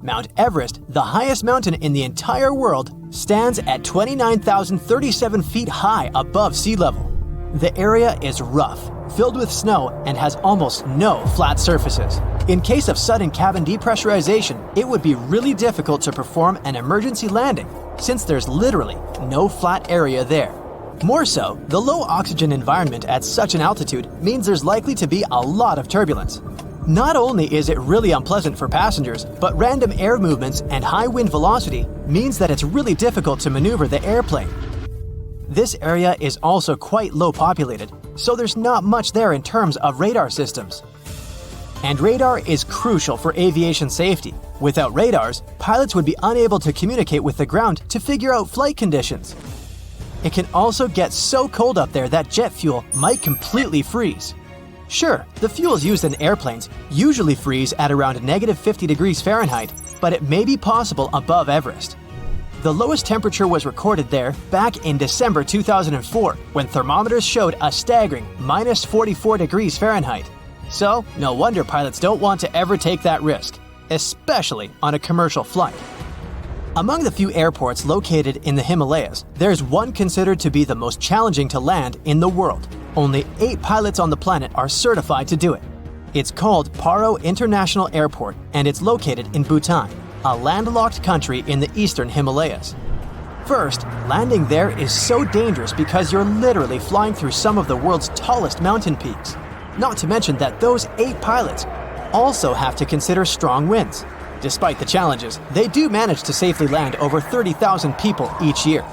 Mount Everest, the highest mountain in the entire world, stands at 29,037 feet high above sea level. The area is rough, filled with snow, and has almost no flat surfaces. In case of sudden cabin depressurization, it would be really difficult to perform an emergency landing, since there's literally no flat area there. More so, the low oxygen environment at such an altitude means there's likely to be a lot of turbulence. Not only is it really unpleasant for passengers, but random air movements and high wind velocity means that it's really difficult to maneuver the airplane. This area is also quite low populated, so there's not much there in terms of radar systems. And radar is crucial for aviation safety. Without radars, pilots would be unable to communicate with the ground to figure out flight conditions. It can also get so cold up there that jet fuel might completely freeze. Sure, the fuels used in airplanes usually freeze at around -50 degrees Fahrenheit, but it may be possible above Everest. The lowest temperature was recorded there back in December 2004, when thermometers showed a staggering -44 degrees Fahrenheit. So, no wonder pilots don't want to ever take that risk, especially on a commercial flight. Among the few airports located in the Himalayas, there's one considered to be the most challenging to land in the world. Only 8 pilots on the planet are certified to do it. It's called Paro International Airport, and it's located in Bhutan, a landlocked country in the eastern Himalayas. First, landing there is so dangerous because you're literally flying through some of the world's tallest mountain peaks. Not to mention that those 8 pilots also have to consider strong winds. Despite the challenges, they do manage to safely land over 30,000 people each year.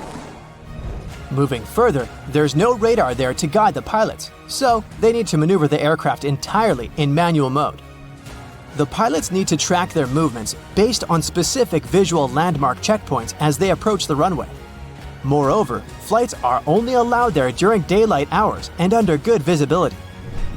Moving further, there's no radar there to guide the pilots, so they need to maneuver the aircraft entirely in manual mode. The pilots need to track their movements based on specific visual landmark checkpoints as they approach the runway. Moreover, flights are only allowed there during daylight hours and under good visibility.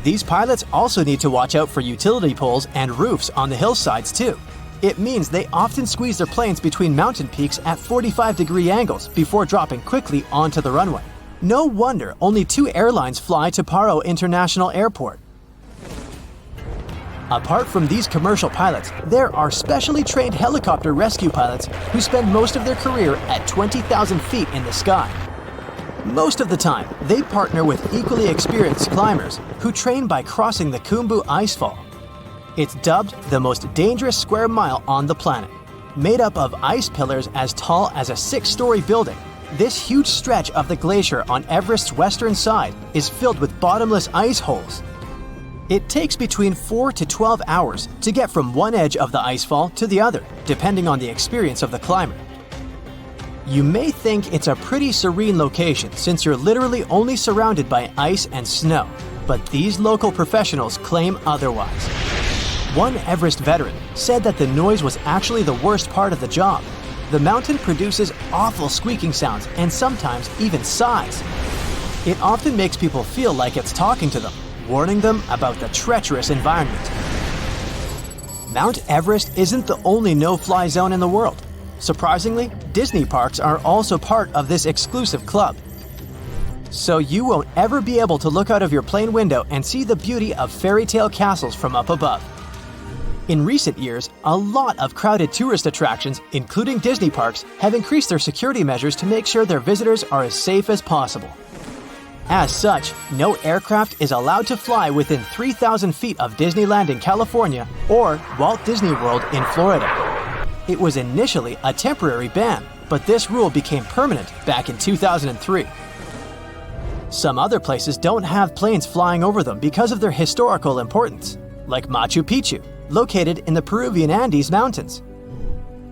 These pilots also need to watch out for utility poles and roofs on the hillsides too. It means they often squeeze their planes between mountain peaks at 45-degree angles before dropping quickly onto the runway. No wonder only 2 airlines fly to Paro International Airport. Apart from these commercial pilots, there are specially trained helicopter rescue pilots who spend most of their career at 20,000 feet in the sky. Most of the time, they partner with equally experienced climbers who train by crossing the Khumbu icefall. It's dubbed the most dangerous square mile on the planet. Made up of ice pillars as tall as a 6-story building, this huge stretch of the glacier on Everest's western side is filled with bottomless ice holes. It takes between 4 to 12 hours to get from one edge of the icefall to the other, depending on the experience of the climber. You may think it's a pretty serene location since you're literally only surrounded by ice and snow, but these local professionals claim otherwise. One Everest veteran said that the noise was actually the worst part of the job. The mountain produces awful squeaking sounds and sometimes even sighs. It often makes people feel like it's talking to them, warning them about the treacherous environment. Mount Everest isn't the only no-fly zone in the world. Surprisingly, Disney parks are also part of this exclusive club. So you won't ever be able to look out of your plane window and see the beauty of fairy tale castles from up above. In recent years, a lot of crowded tourist attractions, including Disney parks, have increased their security measures to make sure their visitors are as safe as possible. As such, no aircraft is allowed to fly within 3,000 feet of Disneyland in California or Walt Disney World in Florida. It was initially a temporary ban, but this rule became permanent back in 2003. Some other places don't have planes flying over them because of their historical importance, like Machu Picchu, located in the Peruvian Andes Mountains.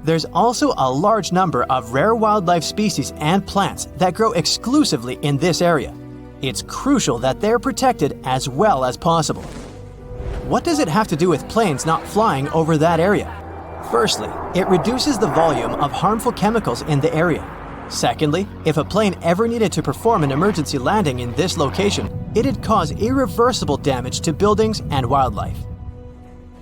There's also a large number of rare wildlife species and plants that grow exclusively in this area. It's crucial that they're protected as well as possible. What does it have to do with planes not flying over that area? Firstly, it reduces the volume of harmful chemicals in the area. Secondly, if a plane ever needed to perform an emergency landing in this location, it'd cause irreversible damage to buildings and wildlife.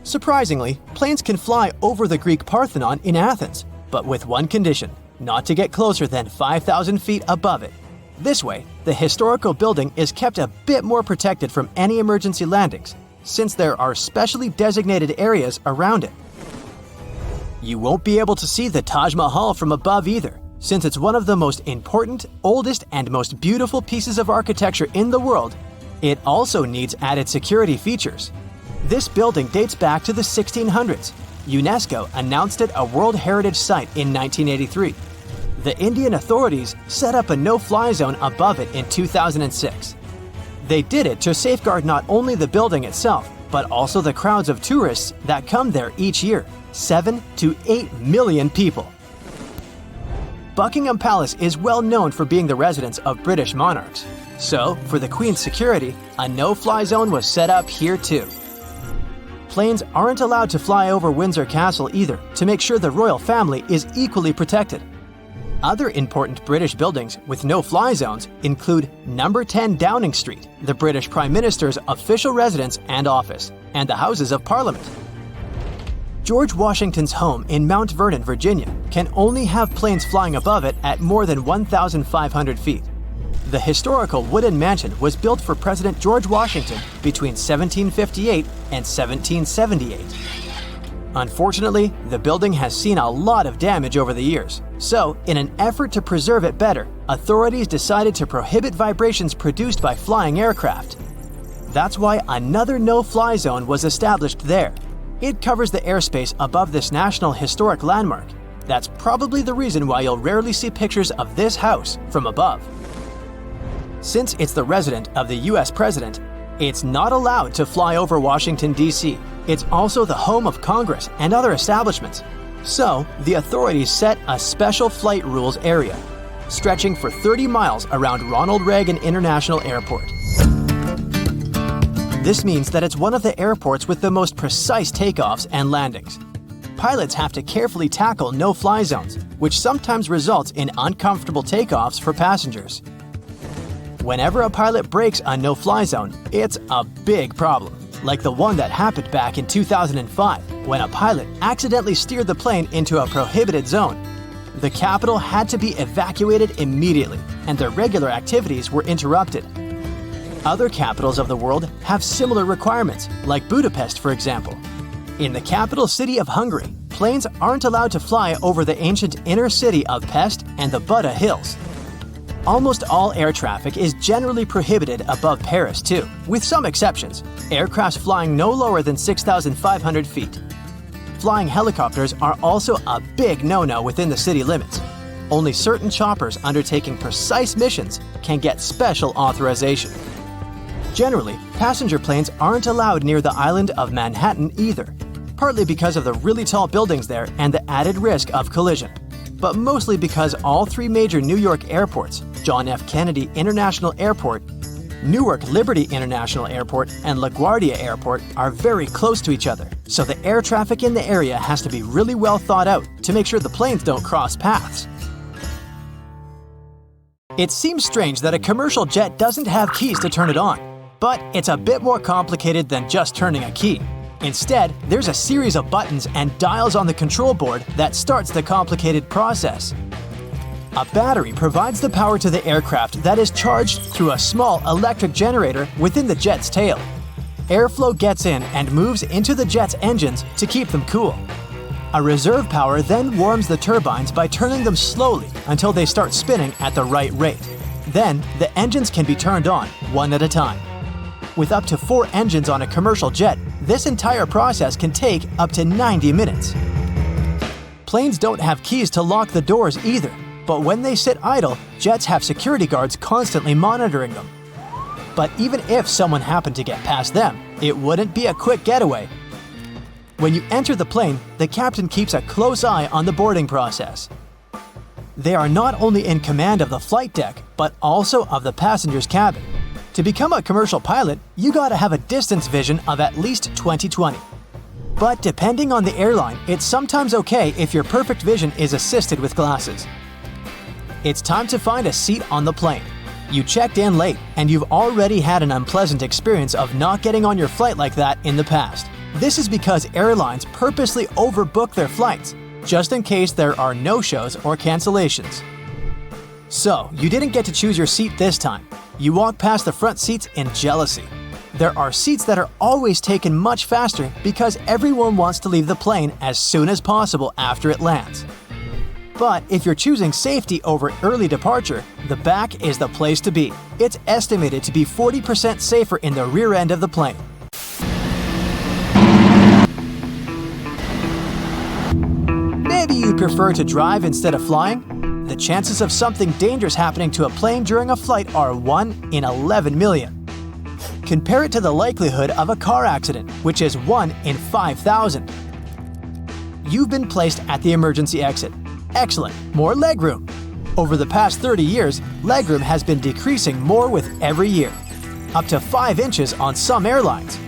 Surprisingly, planes can fly over the Greek Parthenon in Athens, but with one condition: not to get closer than 5,000 feet above it. This way, the historical building is kept a bit more protected from any emergency landings, since there are specially designated areas around it. You won't be able to see the Taj Mahal from above either, since it's one of the most important, oldest, and most beautiful pieces of architecture in the world. It also needs added security features. This building dates back to the 1600s. UNESCO announced it a World Heritage Site in 1983. The Indian authorities set up a no-fly zone above it in 2006. They did it to safeguard not only the building itself, but also the crowds of tourists that come there each year, 7 to 8 million people. Buckingham Palace is well known for being the residence of British monarchs. So, for the Queen's security, a no-fly zone was set up here too. Planes aren't allowed to fly over Windsor Castle either, to make sure the royal family is equally protected. Other important British buildings with no-fly zones include Number 10 Downing Street, the British Prime Minister's official residence and office, and the Houses of Parliament. George Washington's home in Mount Vernon, Virginia, can only have planes flying above it at more than 1,500 feet. The historical wooden mansion was built for President George Washington between 1758 and 1778. Unfortunately, the building has seen a lot of damage over the years. So, in an effort to preserve it better, authorities decided to prohibit vibrations produced by flying aircraft. That's why another no-fly zone was established there. It covers the airspace above this National Historic Landmark. That's probably the reason why you'll rarely see pictures of this house from above. Since it's the residence of the US President, it's not allowed to fly over Washington, D.C. It's also the home of Congress and other establishments. So, the authorities set a special flight rules area, stretching for 30 miles around Ronald Reagan International Airport. This means that it's one of the airports with the most precise takeoffs and landings. Pilots have to carefully tackle no-fly zones, which sometimes results in uncomfortable takeoffs for passengers. Whenever a pilot breaks a no-fly zone, it's a big problem, like the one that happened back in 2005, when a pilot accidentally steered the plane into a prohibited zone. The capital had to be evacuated immediately, and their regular activities were interrupted. Other capitals of the world have similar requirements, like Budapest, for example. In the capital city of Hungary, planes aren't allowed to fly over the ancient inner city of Pest and the Buda Hills. Almost all air traffic is generally prohibited above Paris too, with some exceptions. Aircrafts flying no lower than 6,500 feet. Flying helicopters are also a big no-no within the city limits. Only certain choppers undertaking precise missions can get special authorization. Generally, passenger planes aren't allowed near the island of Manhattan either, partly because of the really tall buildings there and the added risk of collision, but mostly because all three major New York airports, John F. Kennedy International Airport, Newark Liberty International Airport, and LaGuardia Airport are very close to each other, so the air traffic in the area has to be really well thought out to make sure the planes don't cross paths. It seems strange that a commercial jet doesn't have keys to turn it on, but it's a bit more complicated than just turning a key. Instead, there's a series of buttons and dials on the control board that starts the complicated process. A battery provides the power to the aircraft that is charged through a small electric generator within the jet's tail. Airflow gets in and moves into the jet's engines to keep them cool. A reserve power then warms the turbines by turning them slowly until they start spinning at the right rate. Then, the engines can be turned on, one at a time. With up to 4 engines on a commercial jet, this entire process can take up to 90 minutes. Planes don't have keys to lock the doors either, but when they sit idle, jets have security guards constantly monitoring them. But even if someone happened to get past them, it wouldn't be a quick getaway. When you enter the plane, the captain keeps a close eye on the boarding process. They are not only in command of the flight deck, but also of the passenger's cabin. To become a commercial pilot, you gotta have a distance vision of at least 20/20. But depending on the airline, it's sometimes okay if your perfect vision is assisted with glasses. It's time to find a seat on the plane. You checked in late, and you've already had an unpleasant experience of not getting on your flight like that in the past. This is because airlines purposely overbook their flights, just in case there are no-shows or cancellations. So, you didn't get to choose your seat this time. You walk past the front seats in jealousy. There are seats that are always taken much faster because everyone wants to leave the plane as soon as possible after it lands. But if you're choosing safety over early departure, the back is the place to be. It's estimated to be 40% safer in the rear end of the plane. Maybe you prefer to drive instead of flying? The chances of something dangerous happening to a plane during a flight are 1 in 11 million. Compare it to the likelihood of a car accident, which is 1 in 5,000. You've been placed at the emergency exit. Excellent, more legroom. Over the past 30 years, legroom has been decreasing more with every year. Up to 5 inches on some airlines.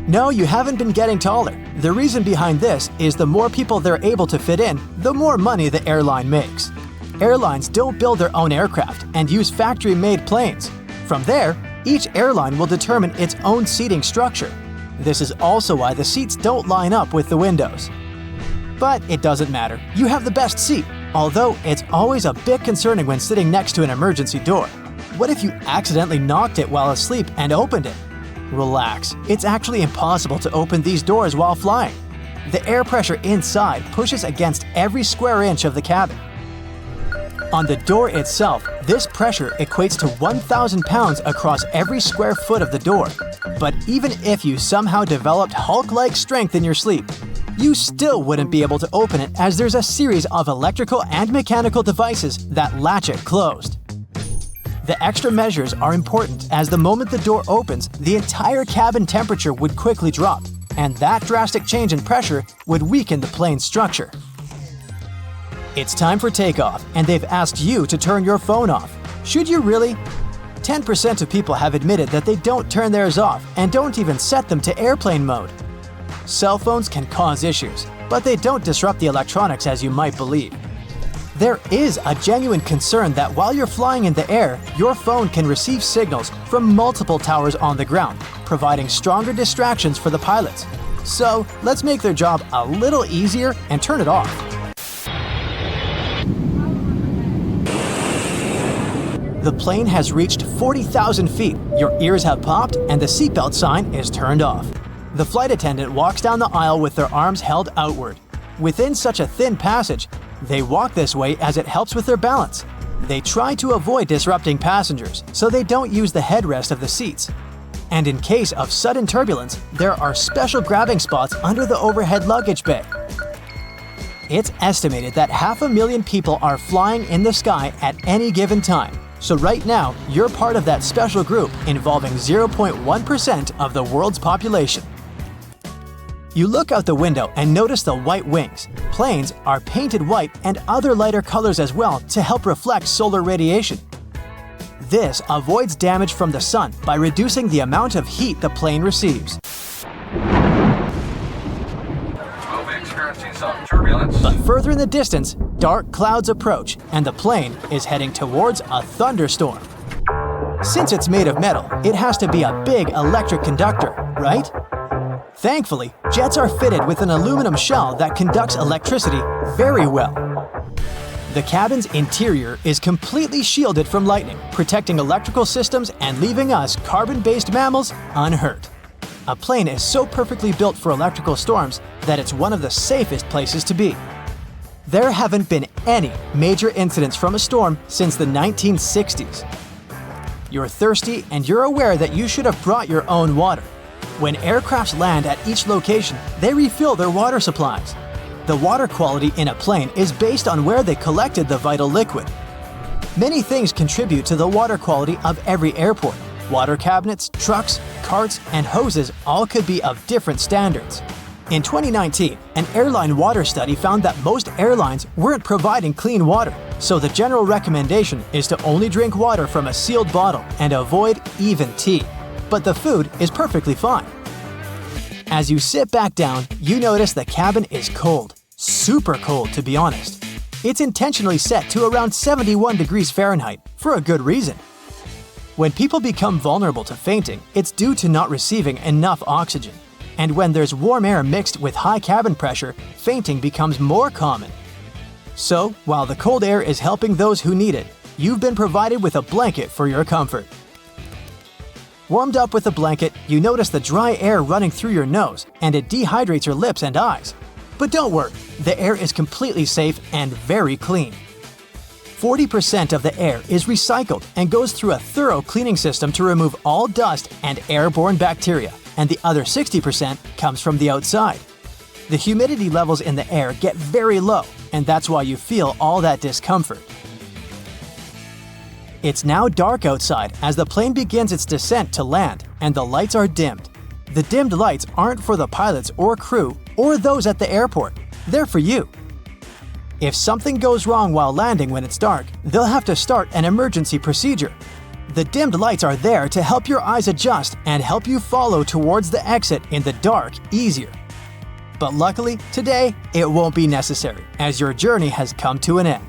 No, you haven't been getting taller. The reason behind this is the more people they're able to fit in, the more money the airline makes. Airlines don't build their own aircraft and use factory-made planes. From there, each airline will determine its own seating structure. This is also why the seats don't line up with the windows. But it doesn't matter. You have the best seat, although it's always a bit concerning when sitting next to an emergency door. What if you accidentally knocked it while asleep and opened it? Relax, it's actually impossible to open these doors while flying. The air pressure inside pushes against every square inch of the cabin. On the door itself, this pressure equates to 1,000 pounds across every square foot of the door. But even if you somehow developed Hulk-like strength in your sleep, you still wouldn't be able to open it as there's a series of electrical and mechanical devices that latch it closed. The extra measures are important as the moment the door opens, the entire cabin temperature would quickly drop, and that drastic change in pressure would weaken the plane's structure. It's time for takeoff, and they've asked you to turn your phone off. Should you really? 10% of people have admitted that they don't turn theirs off and don't even set them to airplane mode. Cell phones can cause issues, but they don't disrupt the electronics as you might believe. There is a genuine concern that while you're flying in the air, your phone can receive signals from multiple towers on the ground, providing stronger distractions for the pilots. So let's make their job a little easier and turn it off. The plane has reached 40,000 feet, your ears have popped, and the seatbelt sign is turned off. The flight attendant walks down the aisle with their arms held outward. Within such a thin passage, they walk this way as it helps with their balance. They try to avoid disrupting passengers, so they don't use the headrest of the seats. And in case of sudden turbulence, there are special grabbing spots under the overhead luggage bay. It's estimated that 500,000 people are flying in the sky at any given time. So right now, you're part of that special group involving 0.1% of the world's population. You look out the window and notice the white wings. Planes are painted white and other lighter colors as well to help reflect solar radiation. This avoids damage from the sun by reducing the amount of heat the plane receives. We'll be experiencing some turbulence. But further in the distance, dark clouds approach and the plane is heading towards a thunderstorm. Since it's made of metal, it has to be a big electric conductor, right? Thankfully, jets are fitted with an aluminum shell that conducts electricity very well. The cabin's interior is completely shielded from lightning, protecting electrical systems and leaving us carbon-based mammals unhurt. A plane is so perfectly built for electrical storms that it's one of the safest places to be. There haven't been any major incidents from a storm since the 1960s. You're thirsty and you're aware that you should have brought your own water. When aircrafts land at each location, they refill their water supplies. The water quality in a plane is based on where they collected the vital liquid. Many things contribute to the water quality of every airport. Water cabinets, trucks, carts, and hoses all could be of different standards. In 2019, an airline water study found that most airlines weren't providing clean water, so the general recommendation is to only drink water from a sealed bottle and avoid even tea. But the food is perfectly fine. As you sit back down, you notice the cabin is cold. Super cold, to be honest. It's intentionally set to around 71 degrees Fahrenheit for a good reason. When people become vulnerable to fainting, it's due to not receiving enough oxygen. And when there's warm air mixed with high cabin pressure, fainting becomes more common. So, while the cold air is helping those who need it, you've been provided with a blanket for your comfort. Warmed up with a blanket, you notice the dry air running through your nose, and it dehydrates your lips and eyes. But don't worry, the air is completely safe and very clean. 40% of the air is recycled and goes through a thorough cleaning system to remove all dust and airborne bacteria, and the other 60% comes from the outside. The humidity levels in the air get very low, and that's why you feel all that discomfort. It's now dark outside as the plane begins its descent to land, and the lights are dimmed. The dimmed lights aren't for the pilots or crew or those at the airport. They're for you. If something goes wrong while landing when it's dark, they'll have to start an emergency procedure. The dimmed lights are there to help your eyes adjust and help you follow towards the exit in the dark easier. But luckily, today, it won't be necessary, as your journey has come to an end.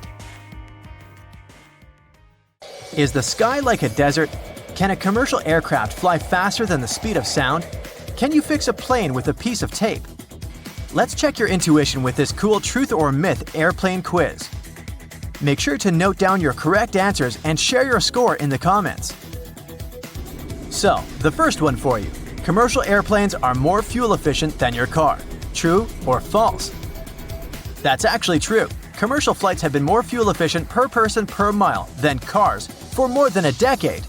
Is the sky like a desert? Can a commercial aircraft fly faster than the speed of sound? Can you fix a plane with a piece of tape? Let's check your intuition with this cool truth or myth airplane quiz. Make sure to note down your correct answers and share your score in the comments. So, the first one for you. Commercial airplanes are more fuel efficient than your car. True or false? That's actually true. Commercial flights have been more fuel efficient per person per mile than cars for more than a decade.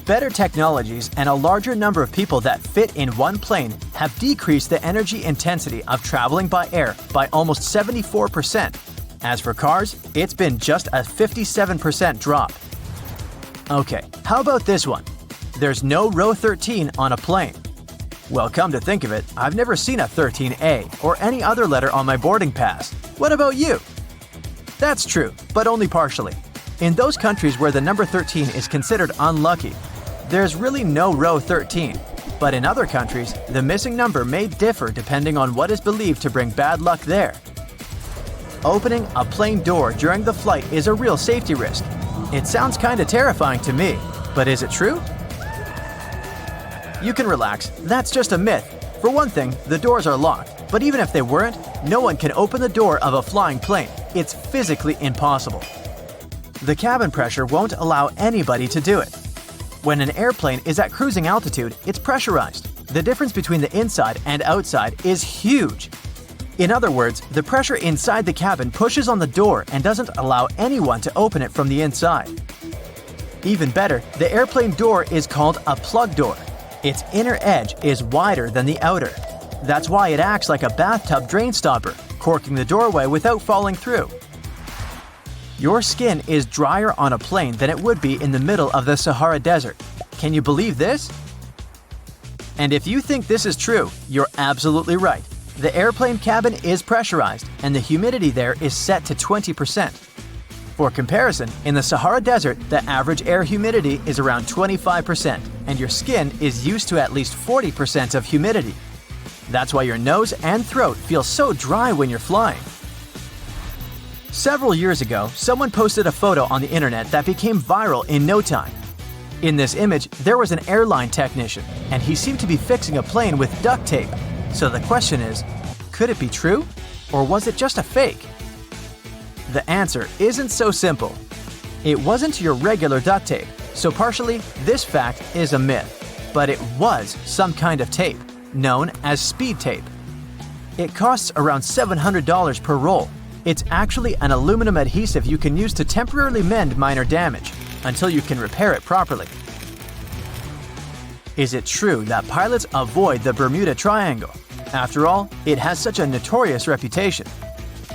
Better technologies and a larger number of people that fit in one plane have decreased the energy intensity of traveling by air by almost 74%. As for cars, it's been just a 57% drop. Okay, how about this one? There's no row 13 on a plane. Well, come to think of it, I've never seen a 13A or any other letter on my boarding pass. What about you? That's true, but only partially. In those countries where the number 13 is considered unlucky, there's really no row 13. But in other countries, the missing number may differ depending on what is believed to bring bad luck there. Opening a plane door during the flight is a real safety risk. It sounds kinda terrifying to me, but is it true? You can relax, that's just a myth. For one thing, the doors are locked, but even if they weren't, no one can open the door of a flying plane. It's physically impossible. The cabin pressure won't allow anybody to do it. When an airplane is at cruising altitude, it's pressurized. The difference between the inside and outside is huge. In other words, the pressure inside the cabin pushes on the door and doesn't allow anyone to open it from the inside. Even better, the airplane door is called a plug door. Its inner edge is wider than the outer. That's why it acts like a bathtub drain stopper, corking the doorway without falling through. Your skin is drier on a plane than it would be in the middle of the Sahara Desert. Can you believe this? And if you think this is true, you're absolutely right. The airplane cabin is pressurized, and the humidity there is set to 20%. For comparison, in the Sahara Desert, the average air humidity is around 25%, and your skin is used to at least 40% of humidity. That's why your nose and throat feel so dry when you're flying. Several years ago, someone posted a photo on the internet that became viral in no time. In this image, there was an airline technician, and he seemed to be fixing a plane with duct tape. So the question is, could it be true? Or was it just a fake? The answer isn't so simple. It wasn't your regular duct tape, so partially, this fact is a myth. But it was some kind of tape, known as speed tape. It costs around $700 per roll. It's actually an aluminum adhesive you can use to temporarily mend minor damage, until you can repair it properly. Is it true that pilots avoid the Bermuda Triangle? After all, it has such a notorious reputation.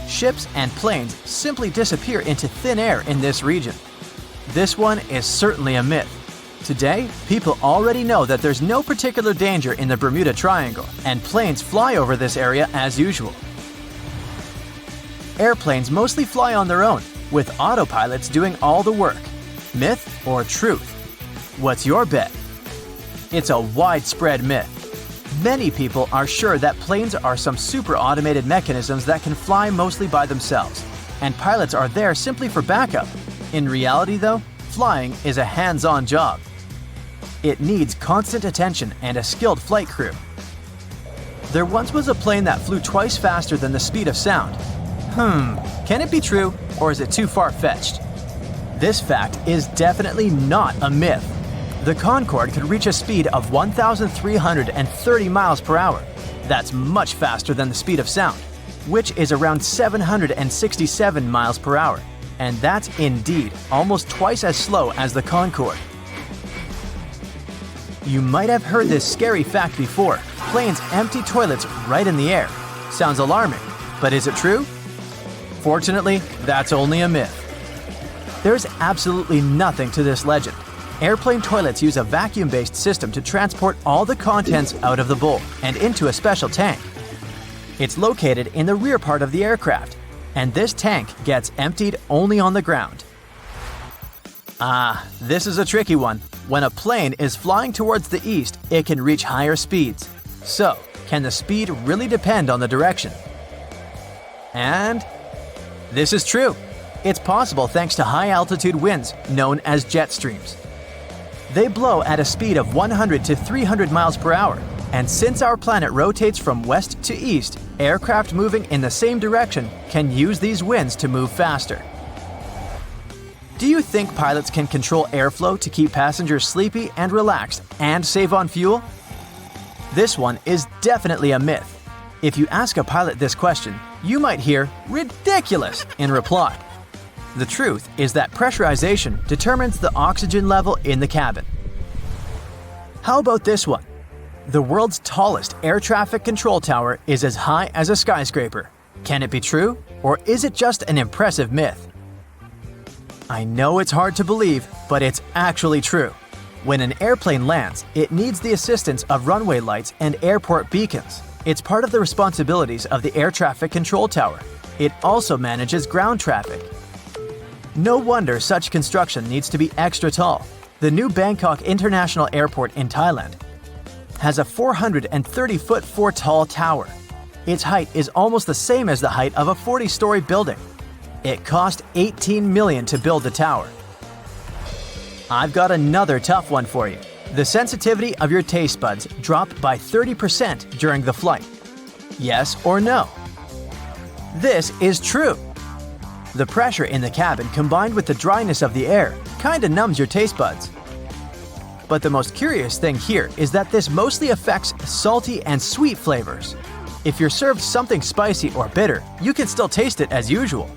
Ships and planes simply disappear into thin air in this region. This one is certainly a myth. Today, people already know that there's no particular danger in the Bermuda Triangle, and planes fly over this area as usual. Airplanes mostly fly on their own, with autopilots doing all the work. Myth or truth? What's your bet? It's a widespread myth. Many people are sure that planes are some super automated mechanisms that can fly mostly by themselves, and pilots are there simply for backup. In reality, though, flying is a hands-on job. It needs constant attention and a skilled flight crew. There once was a plane that flew twice faster than the speed of sound. Can it be true, or is it too far-fetched? This fact is definitely not a myth. The Concorde could reach a speed of 1,330 miles per hour. That's much faster than the speed of sound, which is around 767 miles per hour. And that's indeed almost twice as slow as the Concorde. You might have heard this scary fact before. Planes empty toilets right in the air. Sounds alarming, but is it true? Fortunately, that's only a myth. There's absolutely nothing to this legend. Airplane toilets use a vacuum-based system to transport all the contents out of the bowl and into a special tank. It's located in the rear part of the aircraft, and this tank gets emptied only on the ground. This is a tricky one. When a plane is flying towards the east, it can reach higher speeds. So, can the speed really depend on the direction? And this is true. It's possible thanks to high-altitude winds, known as jet streams. They blow at a speed of 100 to 300 miles per hour, and since our planet rotates from west to east, aircraft moving in the same direction can use these winds to move faster. Do you think pilots can control airflow to keep passengers sleepy and relaxed and save on fuel? This one is definitely a myth. If you ask a pilot this question, you might hear "ridiculous" in reply. The truth is that pressurization determines the oxygen level in the cabin. How about this one? The world's tallest air traffic control tower is as high as a skyscraper. Can it be true, or is it just an impressive myth? I know it's hard to believe, but it's actually true. When an airplane lands, it needs the assistance of runway lights and airport beacons. It's part of the responsibilities of the air traffic control tower. It also manages ground traffic. No wonder such construction needs to be extra tall. The new Bangkok International Airport in Thailand has a 430-foot tall tower. Its height is almost the same as the height of a 40-story building. It cost $18 million to build the tower. I've got another tough one for you. The sensitivity of your taste buds dropped by 30% during the flight. Yes or no? This is true. The pressure in the cabin combined with the dryness of the air kinda numbs your taste buds. But the most curious thing here is that this mostly affects salty and sweet flavors. If you're served something spicy or bitter, you can still taste it as usual.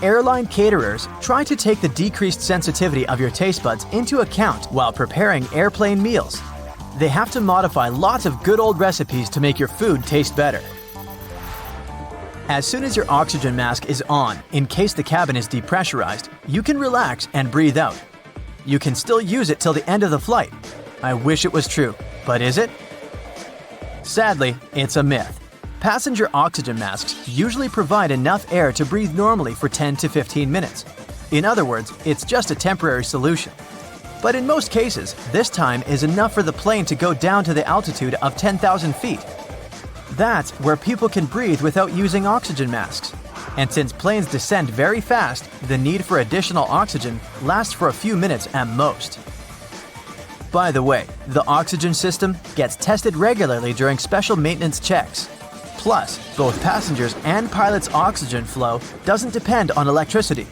Airline caterers try to take the decreased sensitivity of your taste buds into account while preparing airplane meals. They have to modify lots of good old recipes to make your food taste better. As soon as your oxygen mask is on, in case the cabin is depressurized, you can relax and breathe out. You can still use it till the end of the flight. I wish it was true, but is it? Sadly, it's a myth. Passenger oxygen masks usually provide enough air to breathe normally for 10 to 15 minutes. In other words, it's just a temporary solution. But in most cases, this time is enough for the plane to go down to the altitude of 10,000 feet. That's where people can breathe without using oxygen masks. And since planes descend very fast, the need for additional oxygen lasts for a few minutes at most. By the way, the oxygen system gets tested regularly during special maintenance checks. Plus, both passengers and pilots' oxygen flow doesn't depend on electricity.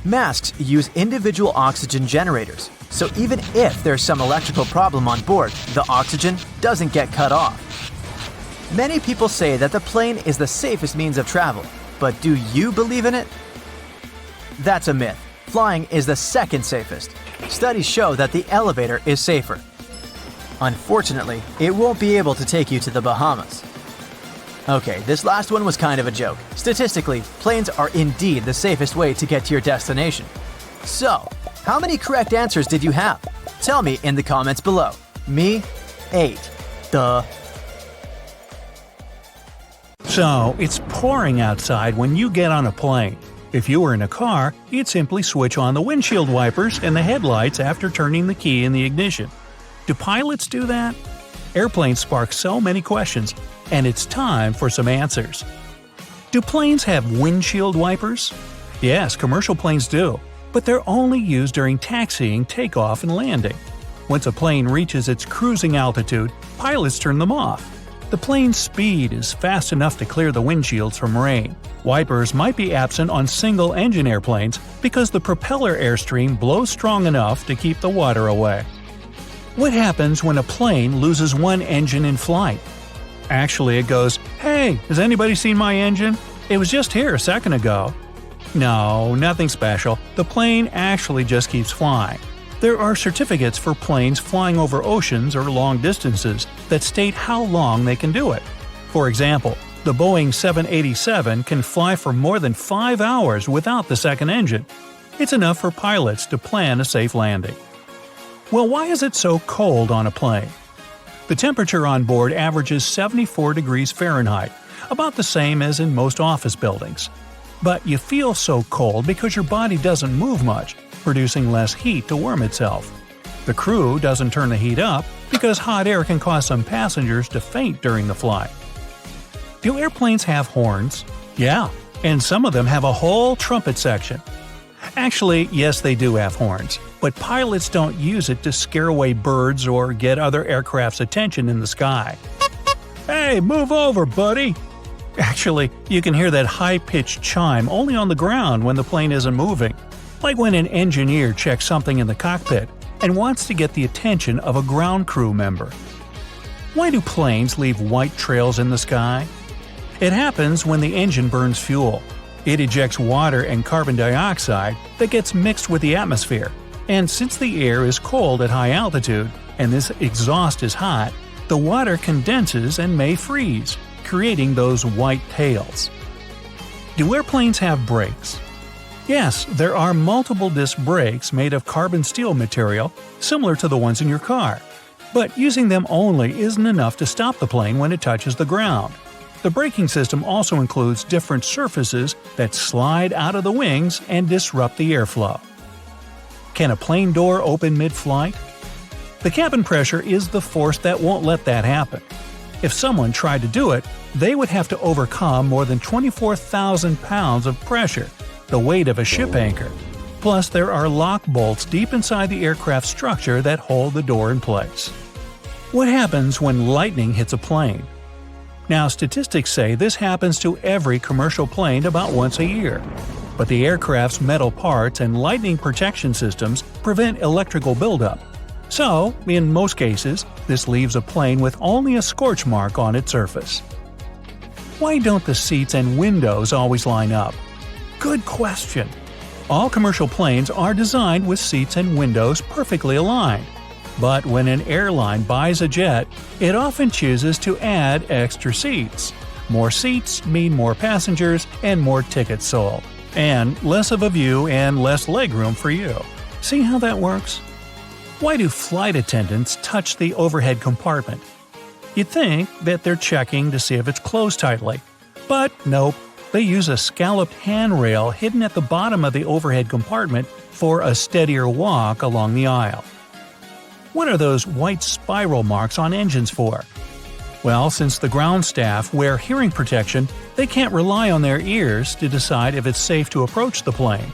Masks use individual oxygen generators, so even if there's some electrical problem on board, the oxygen doesn't get cut off. Many people say that the plane is the safest means of travel, but do you believe in it? That's a myth. Flying is the second safest. Studies show that the elevator is safer. Unfortunately, it won't be able to take you to the Bahamas. Okay, this last one was kind of a joke. Statistically, planes are indeed the safest way to get to your destination. So, how many correct answers did you have? Tell me in the comments below. Me? 8. Duh. So, it's pouring outside when you get on a plane. If you were in a car, you'd simply switch on the windshield wipers and the headlights after turning the key in the ignition. Do pilots do that? Airplanes spark so many questions, and it's time for some answers. Do planes have windshield wipers? Yes, commercial planes do, but they're only used during taxiing, takeoff, and landing. Once a plane reaches its cruising altitude, pilots turn them off. The plane's speed is fast enough to clear the windshields from rain. Wipers might be absent on single-engine airplanes because the propeller airstream blows strong enough to keep the water away. What happens when a plane loses one engine in flight? Actually, it goes, "Hey, has anybody seen my engine? It was just here a second ago." No, nothing special. The plane actually just keeps flying. There are certificates for planes flying over oceans or long distances that state how long they can do it. For example, the Boeing 787 can fly for more than 5 hours without the second engine. It's enough for pilots to plan a safe landing. Well, why is it so cold on a plane? The temperature on board averages 74 degrees Fahrenheit, about the same as in most office buildings. But you feel so cold because your body doesn't move much, producing less heat to warm itself. The crew doesn't turn the heat up because hot air can cause some passengers to faint during the flight. Do airplanes have horns? Yeah, and some of them have a whole trumpet section. Actually, yes, they do have horns, but pilots don't use it to scare away birds or get other aircraft's attention in the sky. Hey, move over, buddy! Actually, you can hear that high-pitched chime only on the ground when the plane isn't moving. Like when an engineer checks something in the cockpit and wants to get the attention of a ground crew member. Why do planes leave white trails in the sky? It happens when the engine burns fuel. It ejects water and carbon dioxide that gets mixed with the atmosphere, and since the air is cold at high altitude and this exhaust is hot, the water condenses and may freeze, creating those white tails. Do airplanes have brakes? Yes, there are multiple disc brakes made of carbon steel material, similar to the ones in your car. But using them only isn't enough to stop the plane when it touches the ground. The braking system also includes different surfaces that slide out of the wings and disrupt the airflow. Can a plane door open mid-flight? The cabin pressure is the force that won't let that happen. If someone tried to do it, they would have to overcome more than 24,000 pounds of pressure, the weight of a ship anchor. Plus, there are lock bolts deep inside the aircraft structure that hold the door in place. What happens when lightning hits a plane? Now, statistics say this happens to every commercial plane about once a year. But the aircraft's metal parts and lightning protection systems prevent electrical buildup. So, in most cases, this leaves a plane with only a scorch mark on its surface. Why don't the seats and windows always line up? Good question. All commercial planes are designed with seats and windows perfectly aligned. But when an airline buys a jet, it often chooses to add extra seats. More seats mean more passengers and more tickets sold. And less of a view and less legroom for you. See how that works? Why do flight attendants touch the overhead compartment? You'd think that they're checking to see if it's closed tightly. But nope, they use a scalloped handrail hidden at the bottom of the overhead compartment for a steadier walk along the aisle. What are those white spiral marks on engines for? Well, since the ground staff wear hearing protection, they can't rely on their ears to decide if it's safe to approach the plane.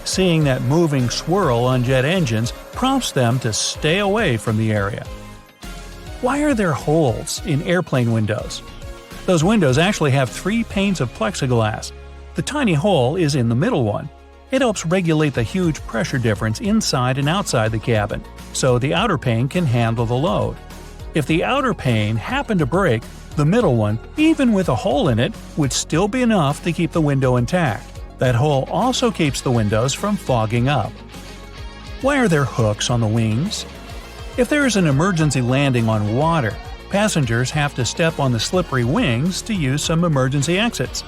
Seeing that moving swirl on jet engines prompts them to stay away from the area. Why are there holes in airplane windows? Those windows actually have 3 panes of plexiglass. The tiny hole is in the middle one. It helps regulate the huge pressure difference inside and outside the cabin, so the outer pane can handle the load. If the outer pane happened to break, the middle one, even with a hole in it, would still be enough to keep the window intact. That hole also keeps the windows from fogging up. Why are there hooks on the wings? If there is an emergency landing on water, passengers have to step on the slippery wings to use some emergency exits.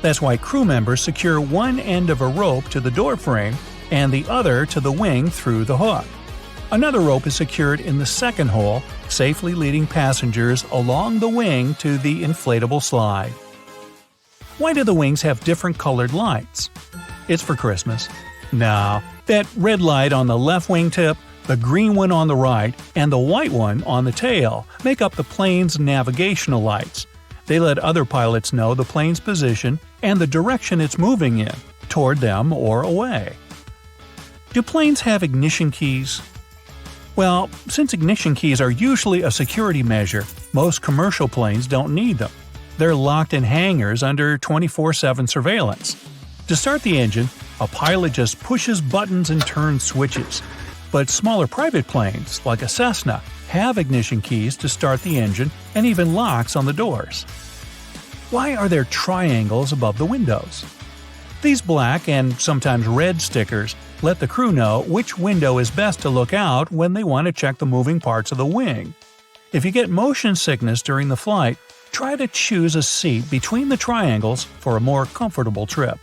That's why crew members secure one end of a rope to the door frame and the other to the wing through the hook. Another rope is secured in the second hole, safely leading passengers along the wing to the inflatable slide. Why do the wings have different colored lights? It's for Christmas. No, that red light on the left wingtip, the green one on the right, and the white one on the tail make up the plane's navigational lights. They let other pilots know the plane's position and the direction it's moving in, toward them or away. Do planes have ignition keys? Well, since ignition keys are usually a security measure, most commercial planes don't need them. They're locked in hangars under 24/7 surveillance. To start the engine, a pilot just pushes buttons and turns switches. But smaller private planes, like a Cessna, have ignition keys to start the engine and even locks on the doors. Why are there triangles above the windows? These black and sometimes red stickers let the crew know which window is best to look out when they want to check the moving parts of the wing. If you get motion sickness during the flight, try to choose a seat between the triangles for a more comfortable trip.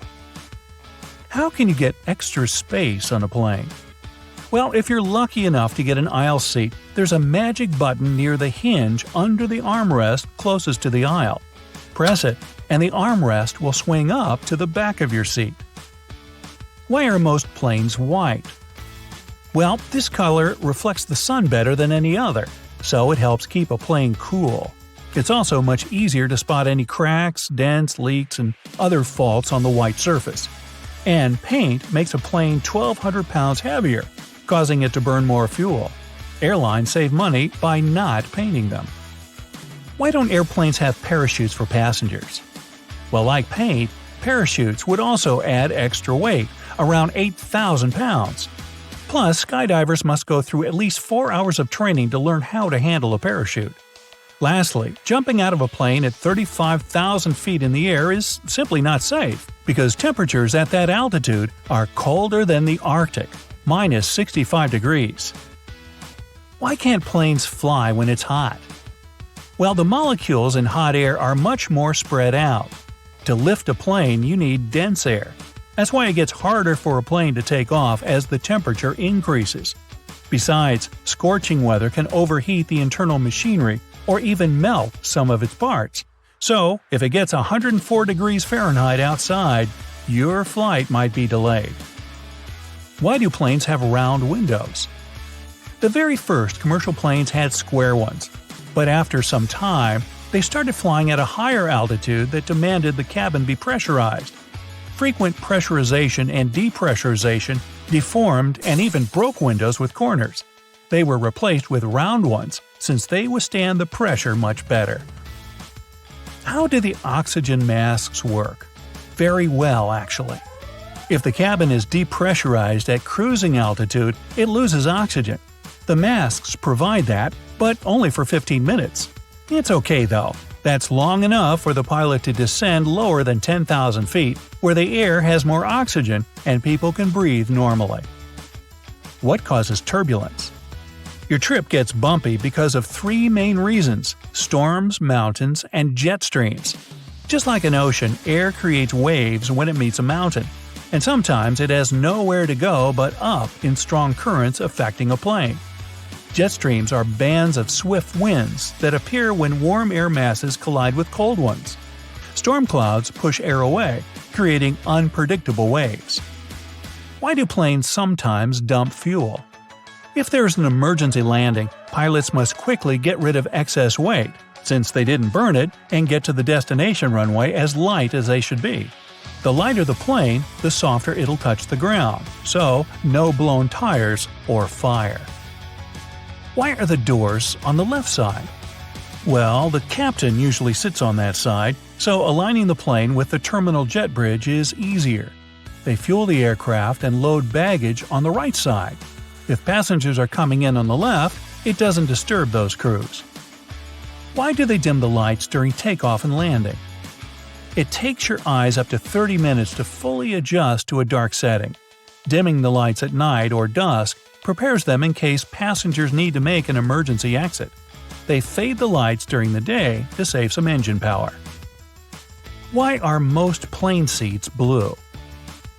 How can you get extra space on a plane? Well, if you're lucky enough to get an aisle seat, there's a magic button near the hinge under the armrest closest to the aisle. Press it, and the armrest will swing up to the back of your seat. Why are most planes white? Well, this color reflects the sun better than any other, so it helps keep a plane cool. It's also much easier to spot any cracks, dents, leaks, and other faults on the white surface. And paint makes a plane 1,200 pounds heavier, causing it to burn more fuel. Airlines save money by not painting them. Why don't airplanes have parachutes for passengers? Well, like paint, parachutes would also add extra weight, around 8,000 pounds. Plus, skydivers must go through at least 4 hours of training to learn how to handle a parachute. Lastly, jumping out of a plane at 35,000 feet in the air is simply not safe, because temperatures at that altitude are colder than the Arctic, minus 65 degrees. Why can't planes fly when it's hot? Well, the molecules in hot air are much more spread out. To lift a plane, you need dense air. That's why it gets harder for a plane to take off as the temperature increases. Besides, scorching weather can overheat the internal machinery or even melt some of its parts. So, if it gets 104 degrees Fahrenheit outside, your flight might be delayed. Why do planes have round windows? The very first commercial planes had square ones, but after some time, they started flying at a higher altitude that demanded the cabin be pressurized. Frequent pressurization and depressurization deformed and even broke windows with corners. They were replaced with round ones since they withstand the pressure much better. How do the oxygen masks work? Very well, actually. If the cabin is depressurized at cruising altitude, it loses oxygen. The masks provide that, but only for 15 minutes. It's okay though. That's long enough for the pilot to descend lower than 10,000 feet, where the air has more oxygen and people can breathe normally. What causes turbulence? Your trip gets bumpy because of three main reasons: storms, mountains, and jet streams. Just like an ocean, air creates waves when it meets a mountain, and sometimes it has nowhere to go but up in strong currents affecting a plane. Jet streams are bands of swift winds that appear when warm air masses collide with cold ones. Storm clouds push air away, creating unpredictable waves. Why do planes sometimes dump fuel? If there's an emergency landing, pilots must quickly get rid of excess weight, since they didn't burn it, and get to the destination runway as light as they should be. The lighter the plane, the softer it'll touch the ground, so no blown tires or fire. Why are the doors on the left side? Well, the captain usually sits on that side, so aligning the plane with the terminal jet bridge is easier. They fuel the aircraft and load baggage on the right side. If passengers are coming in on the left, it doesn't disturb those crews. Why do they dim the lights during takeoff and landing? It takes your eyes up to 30 minutes to fully adjust to a dark setting. Dimming the lights at night or dusk prepares them in case passengers need to make an emergency exit. They fade the lights during the day to save some engine power. Why are most plane seats blue?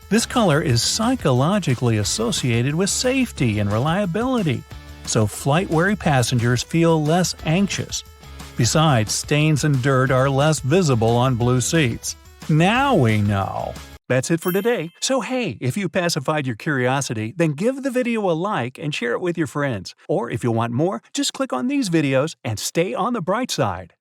This color is psychologically associated with safety and reliability, so flight-weary passengers feel less anxious. Besides, stains and dirt are less visible on blue seats. Now we know! That's it for today. So hey, if you pacified your curiosity, then give the video a like and share it with your friends. Or if you want more, just click on these videos and stay on the bright side.